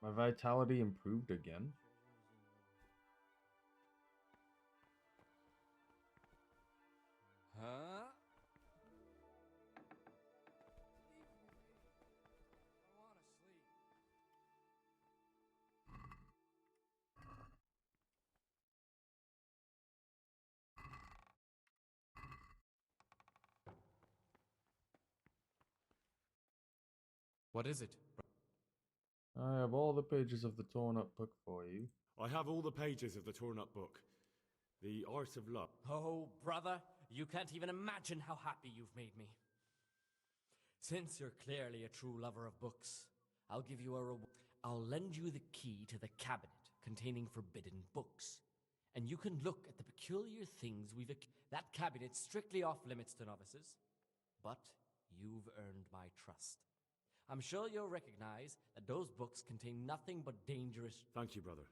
My vitality improved again. Huh? What is it? I have all the pages of the torn up book for you. I have all the pages of the torn-up book. The Art of Love. Oh, brother, you can't even imagine how happy you've made me. Since you're clearly a true lover of books, I'll give you a reward. I'll lend you the key to the cabinet containing forbidden books, and you can look at the peculiar things we've... That cabinet's strictly off limits to novices, but you've earned my trust. I'm sure you'll recognize that those books contain nothing but dangerous... Thank you, brother.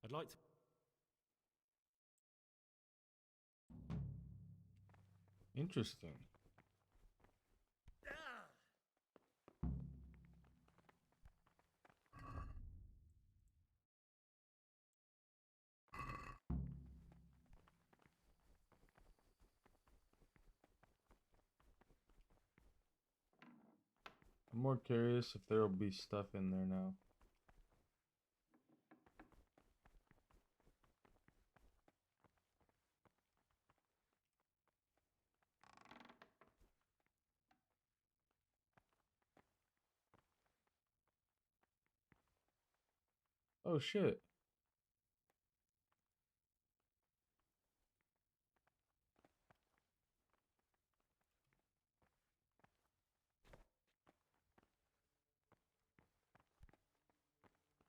I'd like to... Interesting. I'm more curious if there will be stuff in there now. Oh shit.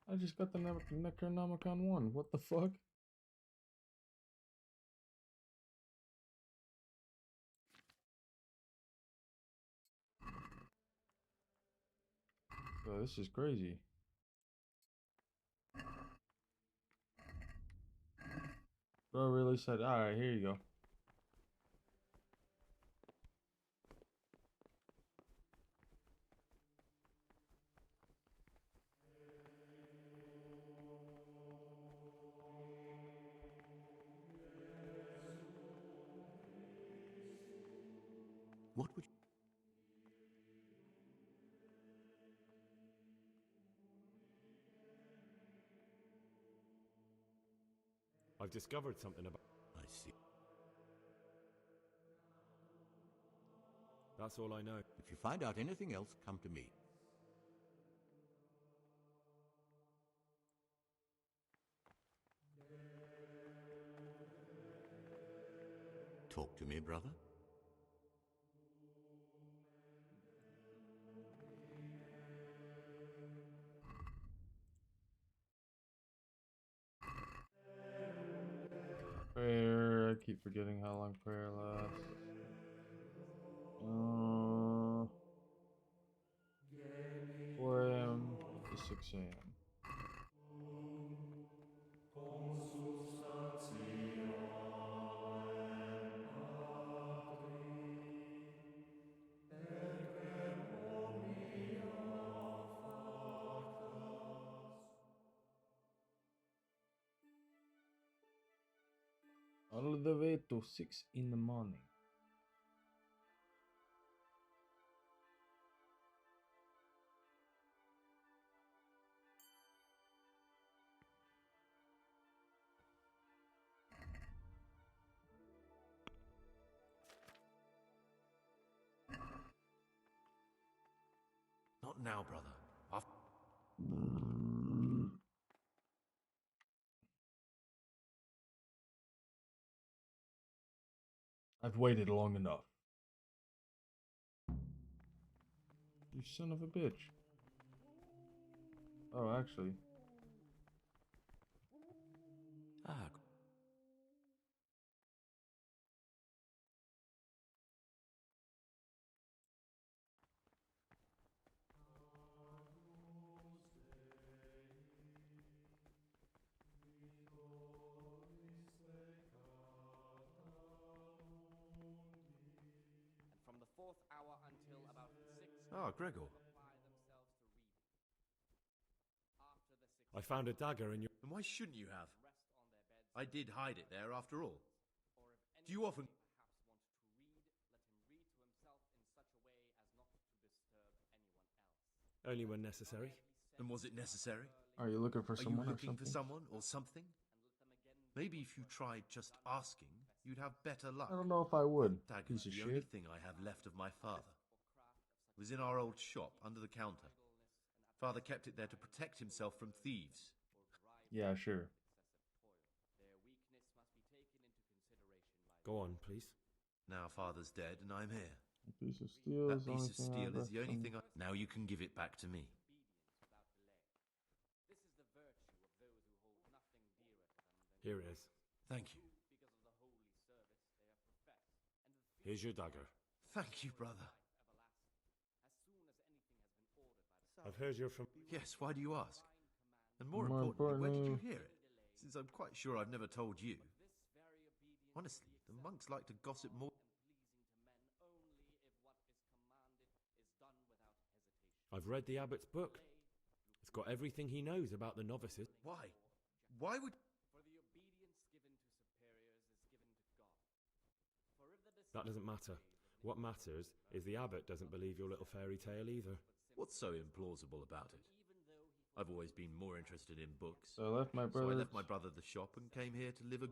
I just got the Necronomicon 1. What the fuck? Oh, this is crazy. Bro really said, alright, here you go. I've discovered something about... I see. That's all I know. If you find out anything else, come to me. Talk to me, brother. Prayer. I keep forgetting how long prayer lasts. 4 a.m. to 6 a.m. All the way to 6 in the morning. Not now, brother. I've waited long enough. You son of a bitch. Oh, actually. From the 4th hour until about 6. Ah, Gregor. I found a dagger in your... And why shouldn't you have? I did hide it there after all. Do you often... Only when necessary. And was it necessary? Are you looking for someone Are you or looking for something? someone or something? Maybe if you tried just asking, you'd have better luck. I don't know if I would. Dagger's Piece of the only shit. thing I have left of my father. It was in our old shop, under the counter. Father kept it there to protect himself from thieves. Yeah, sure. Go on, please. Now Father's dead and I'm here. A piece of steel That is the piece only of thing steel I've is left the only from- thing I... Now you can give it back to me. Here it is. Thank you. Here's your dagger. Thank you, brother. I've heard you're from... Yes, why do you ask? And more More importantly, where did you importantly- hear it? Since I'm quite sure I've never told you. Honestly, the monks like to gossip more. I've read the abbot's book. It's got everything he knows about the novices. Why? Why would... That doesn't matter. What matters is the abbot doesn't believe your little fairy tale either. What's so implausible about it? I've always been more interested in books. So I left my So I brother. left my brother the shop and came here to live a...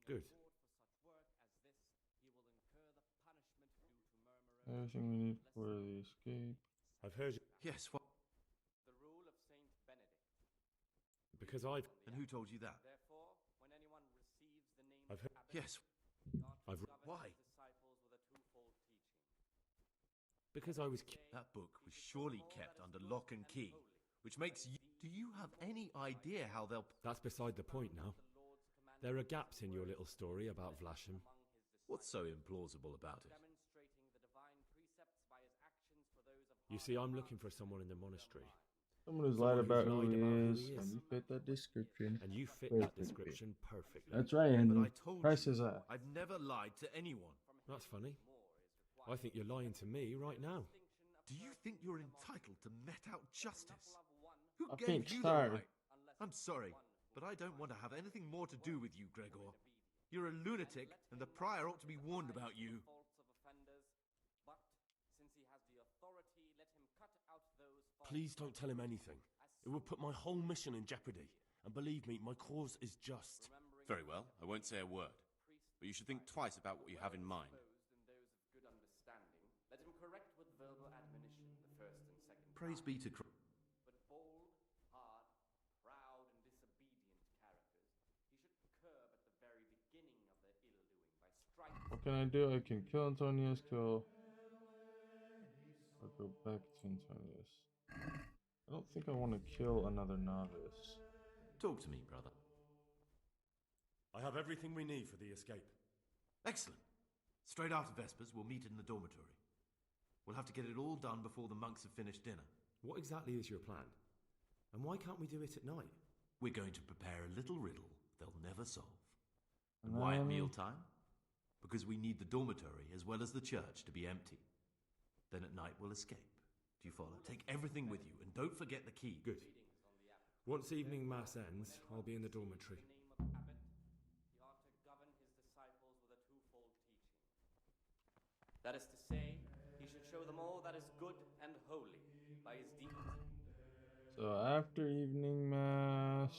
Good. Everything we need for the escape. I've heard you... Yes, what? The rule of Saint Benedict. Because I've... And who told you that? Therefore, when anyone receives the name I've of heard... Yes. I've... Why? disciples with a twofold teaching. Because I was... That book was surely kept under lock and key, which makes you... Do you have any idea how they'll... That's beside the point now. There are gaps in your little story about Vlashim. What's so implausible about it? You see, I'm looking for someone in the monastery. Someone who's lied about who he is, he and you fit that description. And you fit that perfectly. description perfectly. That's right, But Andy. I told Price you, is that. I've never lied to anyone. That's funny. I think you're lying to me right now. Do you think you're entitled to met out justice? Who A gave pink you star. the right? I'm sorry, but I don't want to have anything more to do with you, Gregor. You're a lunatic, and the prior ought to be warned about you. Please don't tell him anything. It would put my whole mission in jeopardy. And believe me, my cause is just. Very well, I won't say a word. But you should think twice about what you have in mind. Let him correct with verbal admonition the first and second Praise be to Christ. But bold, hard, proud, and disobedient characters he should curb at the very beginning of their ill-doing by striking. What can I do? I can kill Antonius, kill... I'll go back to Antonius. I don't think I want to kill another novice. Talk to me, brother. I have everything we need for the escape. Excellent. Straight after Vespers, we'll meet in the dormitory. We'll have to get it all done before the monks have finished dinner. What exactly is your plan? And why can't we do it at night? We're going to prepare a little riddle they'll never solve. And why at mealtime? Because we need the dormitory as well as the church to be empty. Then at night we'll escape. Do you follow? Take everything with you and don't forget the key. Good. Once evening mass ends, I'll be in the dormitory. He ought to govern his disciples with a twofold teaching. That is to say, he should show them all that is good and holy by his deeds. So after evening mass...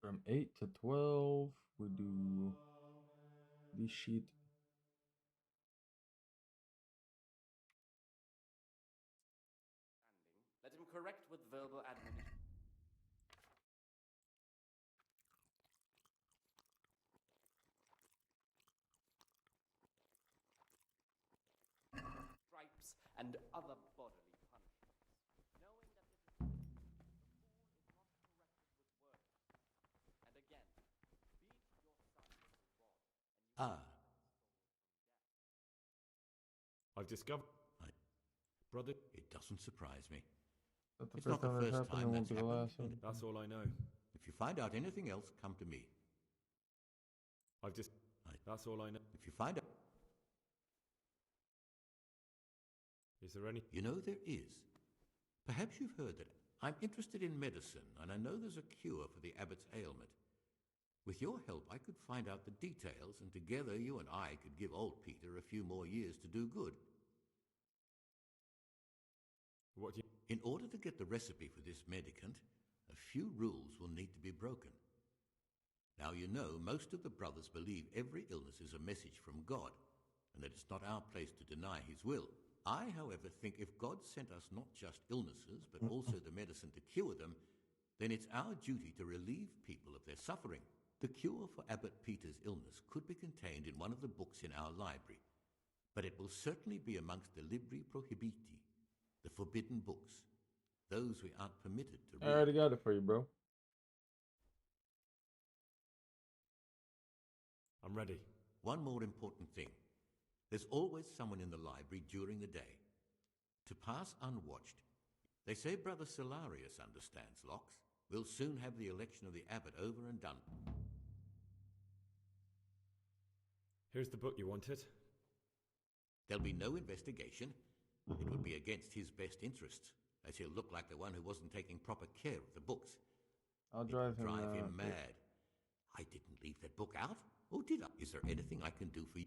From 8 to 12, we do the sheet. Let him correct with verbal admonition. Stripes and other bodily punishments, knowing that it is the fool is not corrected with words. And again, beat your son with the rod. I've discovered... Brother... It doesn't surprise me. It's not the first time that's happened. That's all I know. If you find out anything else, come to me. That's all I know. If you find out... Is there any... You know, there is. Perhaps you've heard that I'm interested in medicine, and I know there's a cure for the abbot's ailment. With your help, I could find out the details, and together you and I could give old Peter a few more years to do good. What do you... In order to get the recipe for this medicament, a few rules will need to be broken. Now, you know, most of the brothers believe every illness is a message from God, and that it's not our place to deny his will. I, however, think if God sent us not just illnesses, but also the medicine to cure them, then it's our duty to relieve people of their suffering. The cure for Abbot Peter's illness could be contained in one of the books in our library, but it will certainly be amongst the Libri Prohibiti, the forbidden books, those we aren't permitted to read. I already got it for you, bro. I'm ready. One more important thing. There's always someone in the library during the day. To pass unwatched, they say Brother Solarius understands locks. We'll soon have the election of the abbot over and done. Here's the book you wanted. There'll be no investigation. It would be against his best interests, as he'll look like the one who wasn't taking proper care of the books. I'll drive him mad. I didn't leave that book out, or did I? Is there anything I can do for you?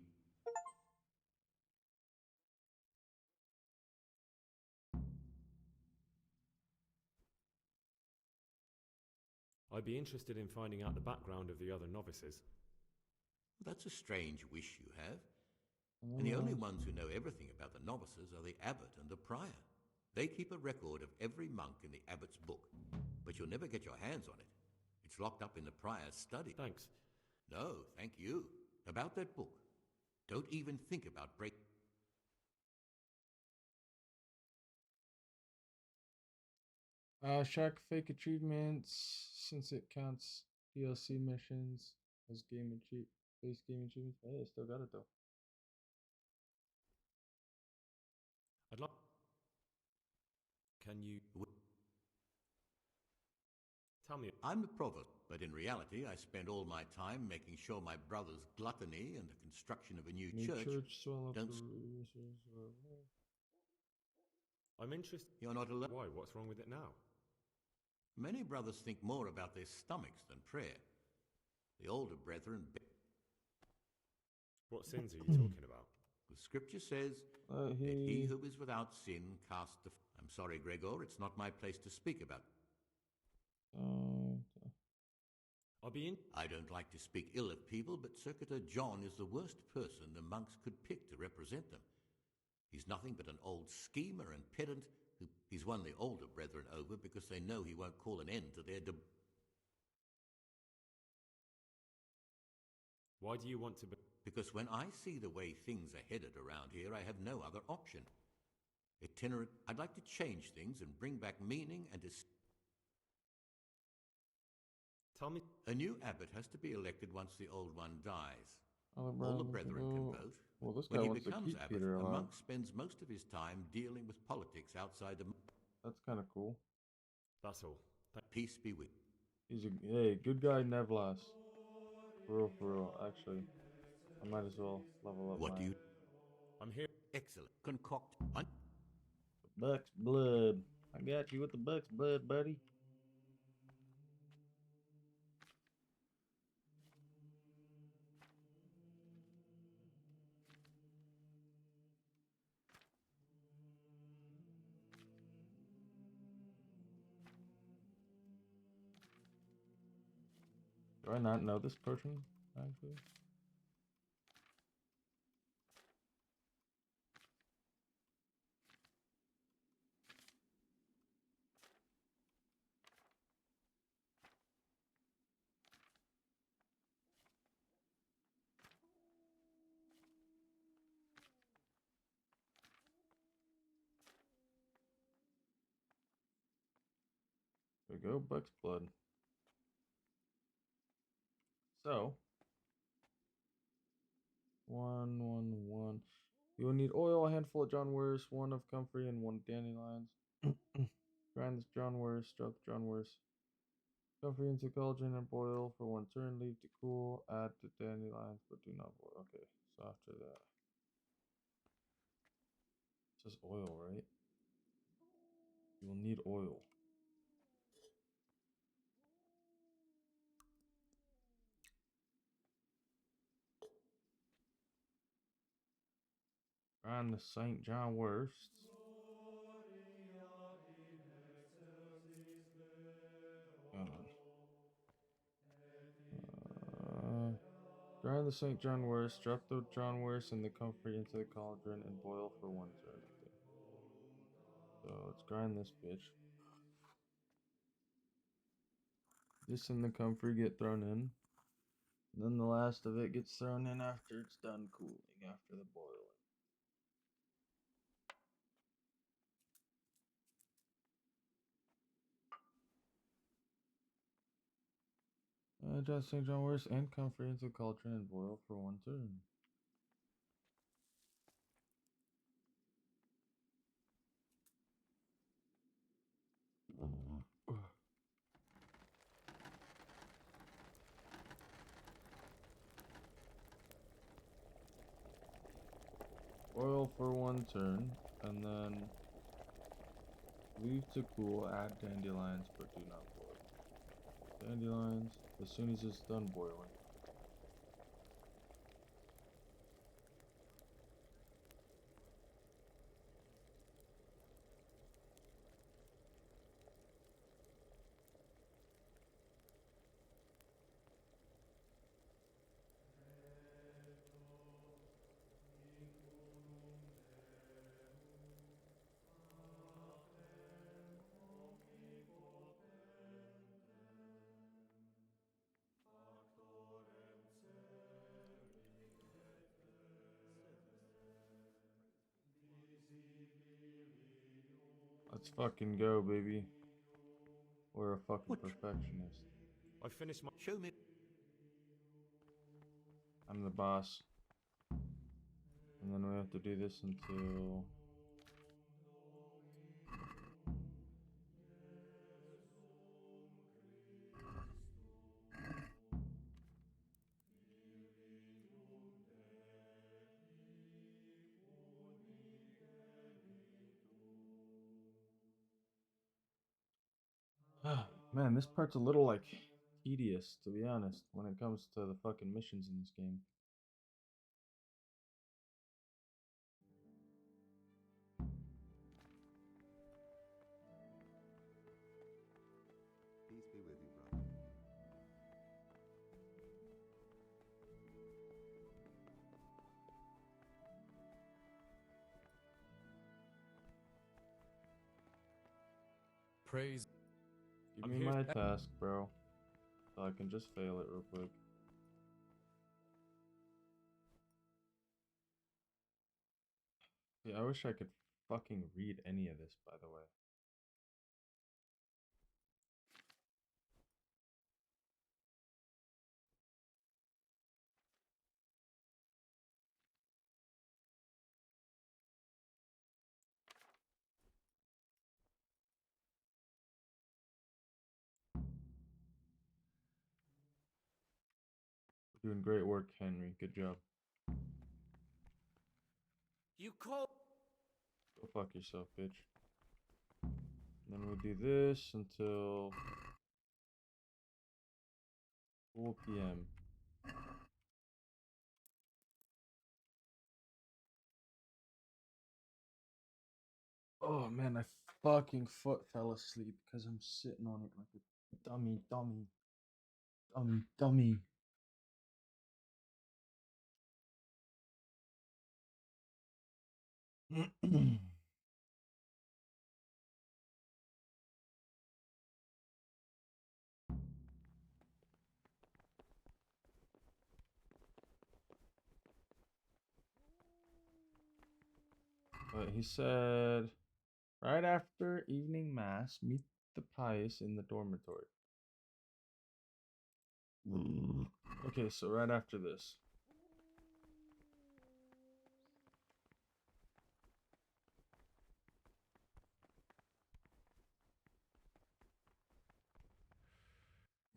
I'd be interested in finding out the background of the other novices. That's a strange wish you have. And the only ones who know everything about the novices are the abbot and the prior. They keep a record of every monk in the abbot's book, but you'll never get your hands on it. It's locked up in the prior's study. Thanks. No, thank you. About that book, don't even think about breaking. Shark fake achievements, since it counts DLC missions as base game achievements. Hey, I still got it though. I'd like... Can you... Tell me. I'm the provost, but in reality I spend all my time making sure my brother's gluttony and the construction of a new church don't... I'm interested. You're not alone. Why? What's wrong with it now? Many brothers think more about their stomachs than prayer. The older brethren... What sins are you talking about? The scripture says that he who is without sin cast the... I'm sorry, Gregor, it's not my place to speak about... I don't like to speak ill of people, but Circuitor John is the worst person the monks could pick to represent them. He's nothing but an old schemer and pedant who he's won the older brethren over because they know he won't call an end to their... Why do you want to be... Because when I see the way things are headed around here, I have no other option. Itinerant, I'd like to change things and bring back meaning and... Tell me. A new abbot has to be elected once the old one dies. All the brethren can vote. Well, this guy when he wants becomes to keep abbot, Peter the alive. monk spends most of his time dealing with politics outside the... That's kind of cool. That's all. Peace be with you. He's a good guy, Nevlas. For real, actually. I might as well level up. What do you... I'm here. Excellent. Concoct... Buck's blood. I got you with the Buck's blood, buddy. Do I not know this potion, actually? There we go, Buck's blood. So, 1, 1, 1. You will need oil, a handful of John Wurst, 1 of comfrey, and 1 dandelions. Grind this John Wurst, stir the John Wurst. Comfrey into cauldron and boil for 1 turn. Leave to cool. Add the dandelions, but do not boil. Okay, so after that. It says oil, right? You will need oil. Grind the St. John Wurst. Grind the St. John Wurst, drop the John Wurst and the comfrey into the cauldron and boil for 1 turn. Okay. So let's grind this bitch. This and the comfrey get thrown in. And then the last of it gets thrown in after it's done cooling, after the boiling. Drop St. John Wurst and comfrey into the cauldron and boil for 1 turn. Boil for 1 turn, and then leave to cool, add dandelions, but do not boil. Dandelions, as soon as it's done boiling. Let's fucking go, baby. We're a fucking perfectionist. I finished my... Show me. I'm the boss. And then we have to do this until... Man, this part's a little, like, tedious, to be honest, when it comes to the fucking missions in this game. Peace be with you, brother. Praise. Give me my task, bro. So I can just fail it real quick. Yeah, I wish I could fucking read any of this, by the way. You're doing great work, Henry. Good job. You call. Go fuck yourself, bitch. And then we'll do this until 4 p.m. Oh man, my fucking foot fell asleep because I'm sitting on it like a dummy. But he said, right after evening mass, meet the pious in the dormitory. Okay, so right after this.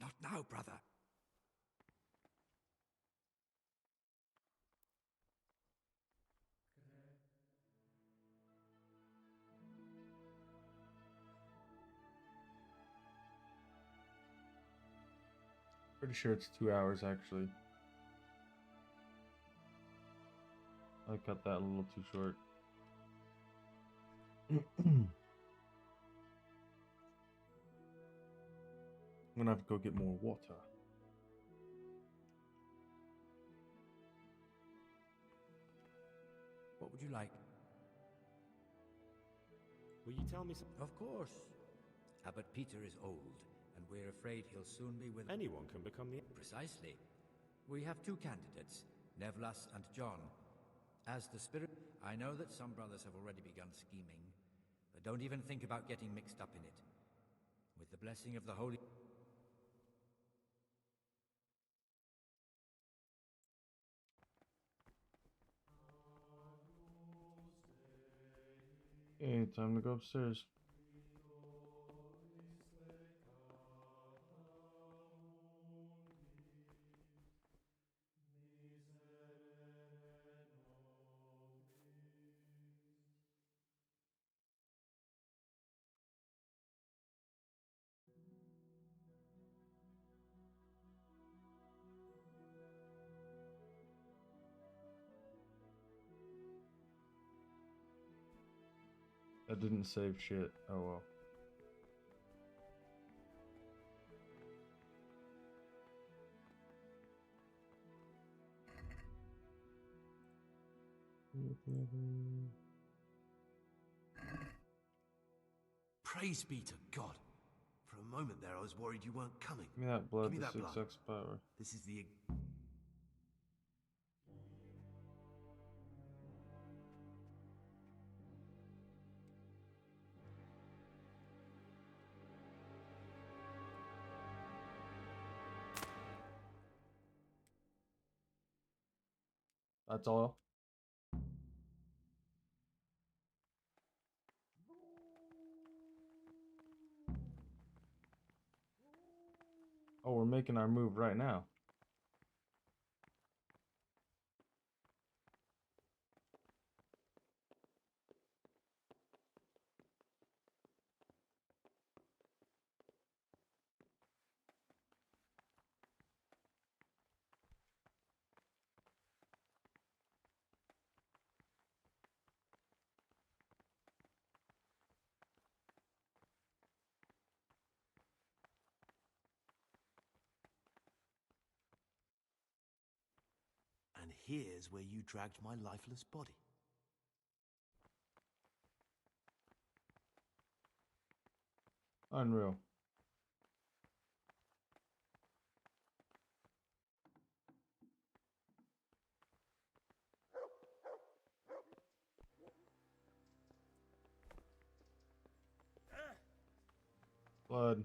Not now, brother. Pretty sure it's 2 hours actually. I cut that a little too short. I'm gonna have to go get more water. What would you like? Will you tell me something? Of course. Abbot Peter is old, and we're afraid he'll soon be with... Anyone can become the... Precisely. We have two candidates, Nevlas and John. As the spirit... I know that some brothers have already begun scheming, but don't even think about getting mixed up in it. With the blessing of the Holy... Hey, time to go upstairs. That didn't save shit. Oh well. Praise be to God. For a moment there, I was worried you weren't coming. Give me that blood, Give me the that blood. 6x power. This is the... That's all. Oh, we're making our move right now. And here's where you dragged my lifeless body. Unreal. Blood.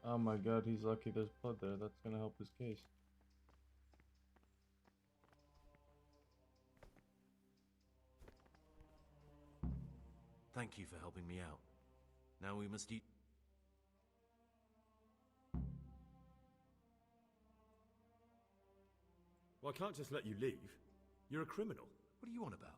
Oh my god, he's lucky there's blood there. That's gonna help his case. Thank you for helping me out. Now we must eat. Well, I can't just let you leave. You're a criminal. What are you on about?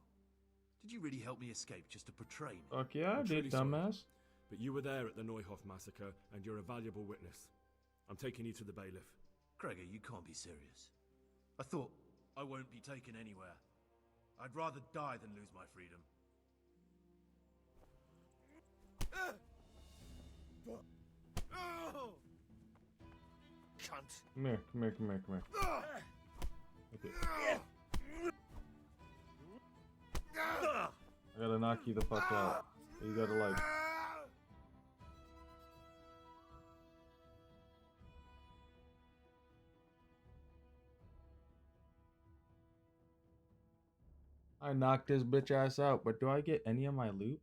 Did you really help me escape just to betray me? Fuck yeah, I I'm did, truly sorry, dumbass. but you were there at the Neuhoff massacre, and you're a valuable witness. I'm taking you to the bailiff. Gregor, you can't be serious. I thought I won't be taken anywhere. I'd rather die than lose my freedom. Cunt. Come here, come here, come here, come here. Okay. I gotta knock you the fuck out. You gotta like... I knocked his bitch ass out, but do I get any of my loot?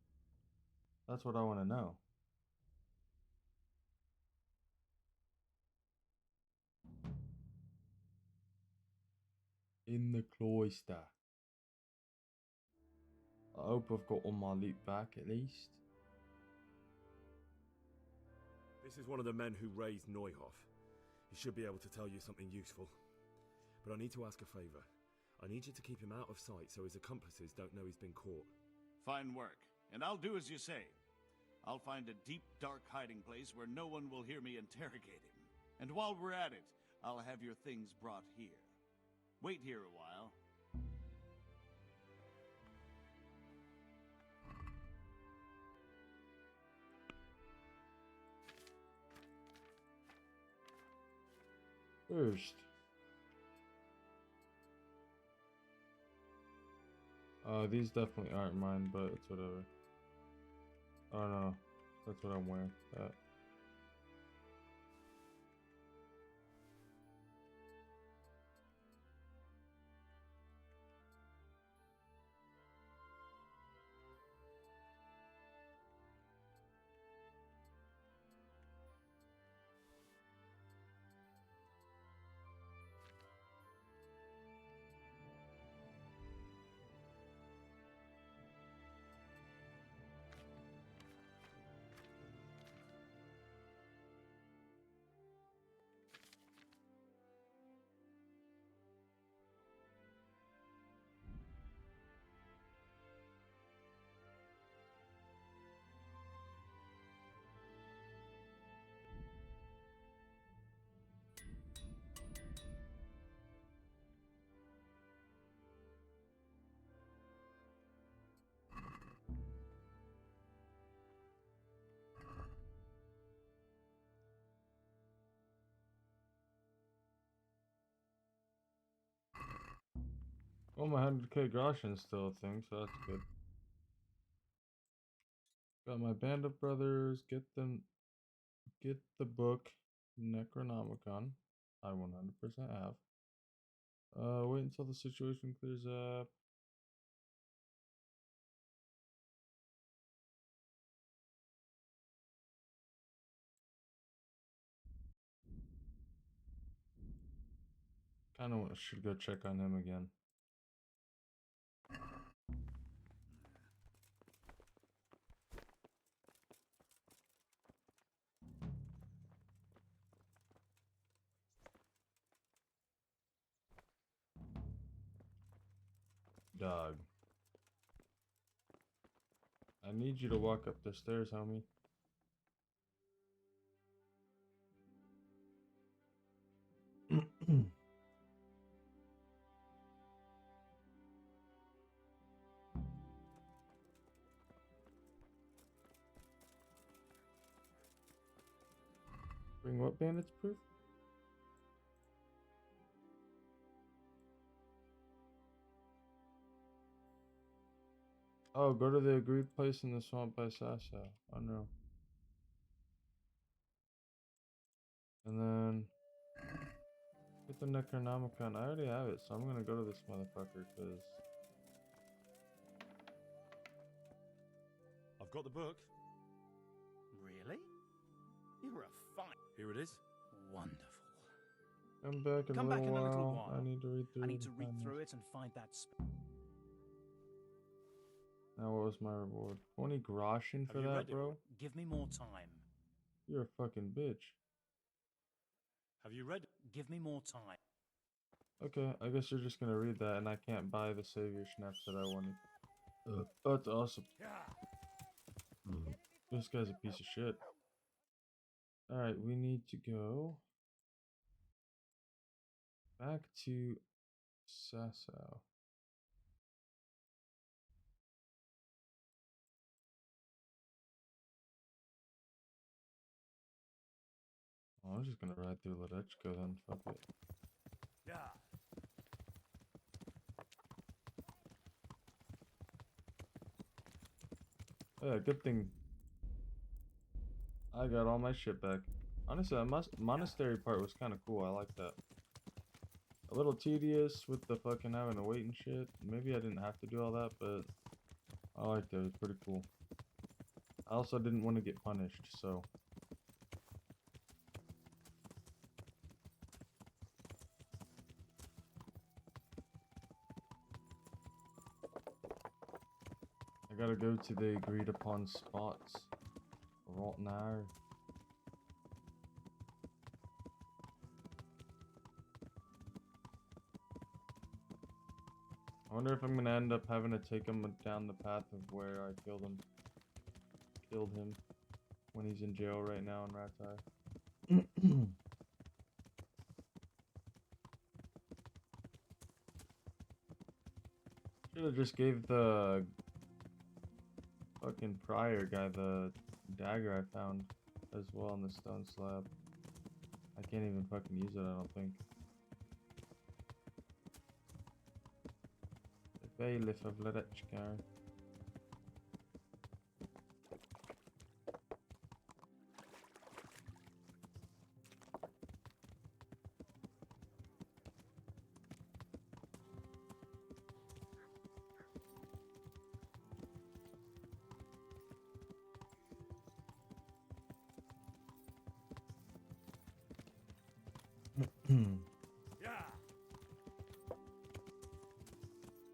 That's what I want to know. In the cloister. I hope I've got all my loot back at least. This is one of the men who raised Neuhoff. He should be able to tell you something useful. But I need to ask a favor. I need you to keep him out of sight so his accomplices don't know he's been caught. Fine work, and I'll do as you say. I'll find a deep, dark hiding place where no one will hear me interrogate him. And while we're at it, I'll have your things brought here. Wait here a while. First. These definitely aren't mine, but it's whatever. Oh no, that's what I'm wearing. That. Oh, my 100k Groshen's still a thing, so that's good. Got my band of brothers. Get the book Necronomicon. I 100% have. Wait until the situation clears up. Kind of should go check on him again. Dog. I need you to walk up the stairs, homie. Bring what bandits proof? Oh, go to the agreed place in the swamp by Sasso. Oh no. And then get the Necronomicon. I already have it, so I'm gonna go to this motherfucker because I've got the book. Really? You're a fine. Here it is. Wonderful. I'm back in Come a back little in a little while. while. I need to read through. I need to and read find through this. it and find that. Now, what was my reward? 20 groschen for that, bro? Give me more time. You're a fucking bitch. Have you read? Give me more time. Okay, I guess you're just gonna read that, and I can't buy the savior schnapps that I wanted. That's awesome. This guy's a piece of shit. Alright, we need to go back to Sasso. Oh, I'm just gonna ride through Ledechko then, fuck it. Yeah. Yeah, good thing I got all my shit back. Honestly, that monastery part was kind of cool. I like that. A little tedious with the fucking having to wait and shit. Maybe I didn't have to do all that, but I liked it. It was pretty cool. I also didn't want to get punished, so. I gotta go to the agreed upon spots right now. I wonder if I'm gonna end up having to take him down the path of where I killed him when he's in jail right now in Radzig. Should have just gave the fucking prior guy the dagger I found as well on the stone slab. I can't even fucking use it, I don't think. The bailiff of Ledechko.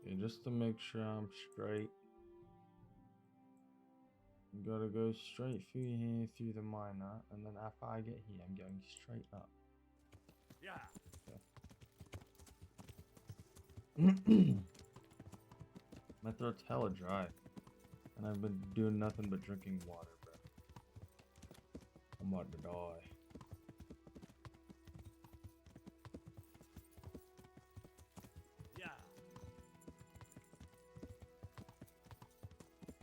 Okay, just to make sure I'm straight, I'm gotta go straight through here through the miner, and then after I get here, I'm going straight up. Yeah. Okay. My throat's hella dry, and I've been doing nothing but drinking water, bro. I'm about to die.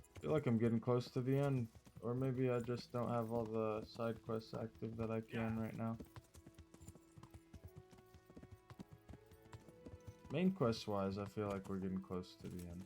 I feel like I'm getting close to the end, or maybe I just don't have all the side quests active that I can right now. Main quest wise, I feel like we're getting close to the end.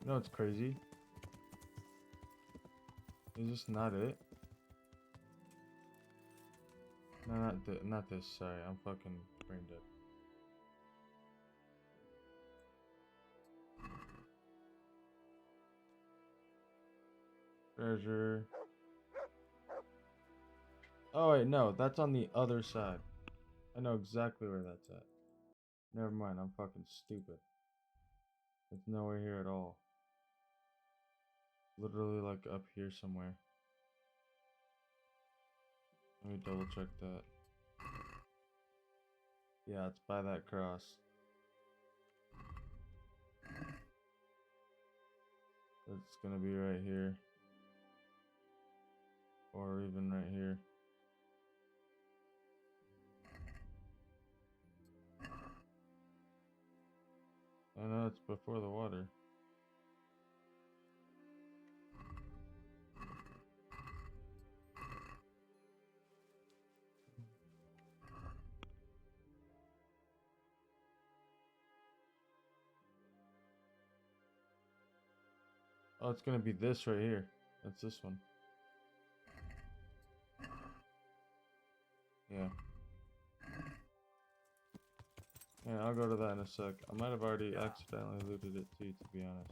You know what's crazy? Is this not it? No, not this. Sorry, I'm fucking brain dead. Treasure. Oh wait, no, that's on the other side. I know exactly where that's at. Never mind, I'm fucking stupid. It's nowhere here at all. Literally like up here somewhere. Let me double check that. Yeah, it's by that cross. It's gonna be right here. Or even right here. I know it's before the water. Oh, it's gonna be this right here. That's this one. Yeah. Yeah, I'll go to that in a sec. I might have already accidentally looted it too, to be honest.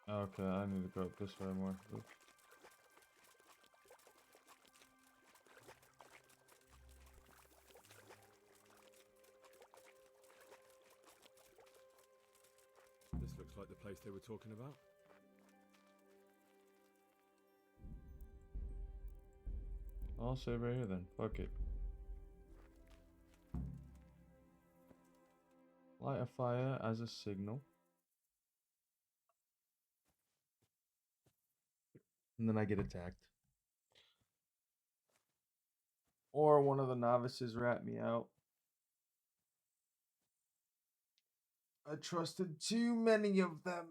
Okay, I need to go up this way more. Oops. This looks like the place they were talking about. I'll save right here then. Fuck it. Light a fire as a signal. And then I get attacked. Or one of the novices rat me out. I trusted too many of them.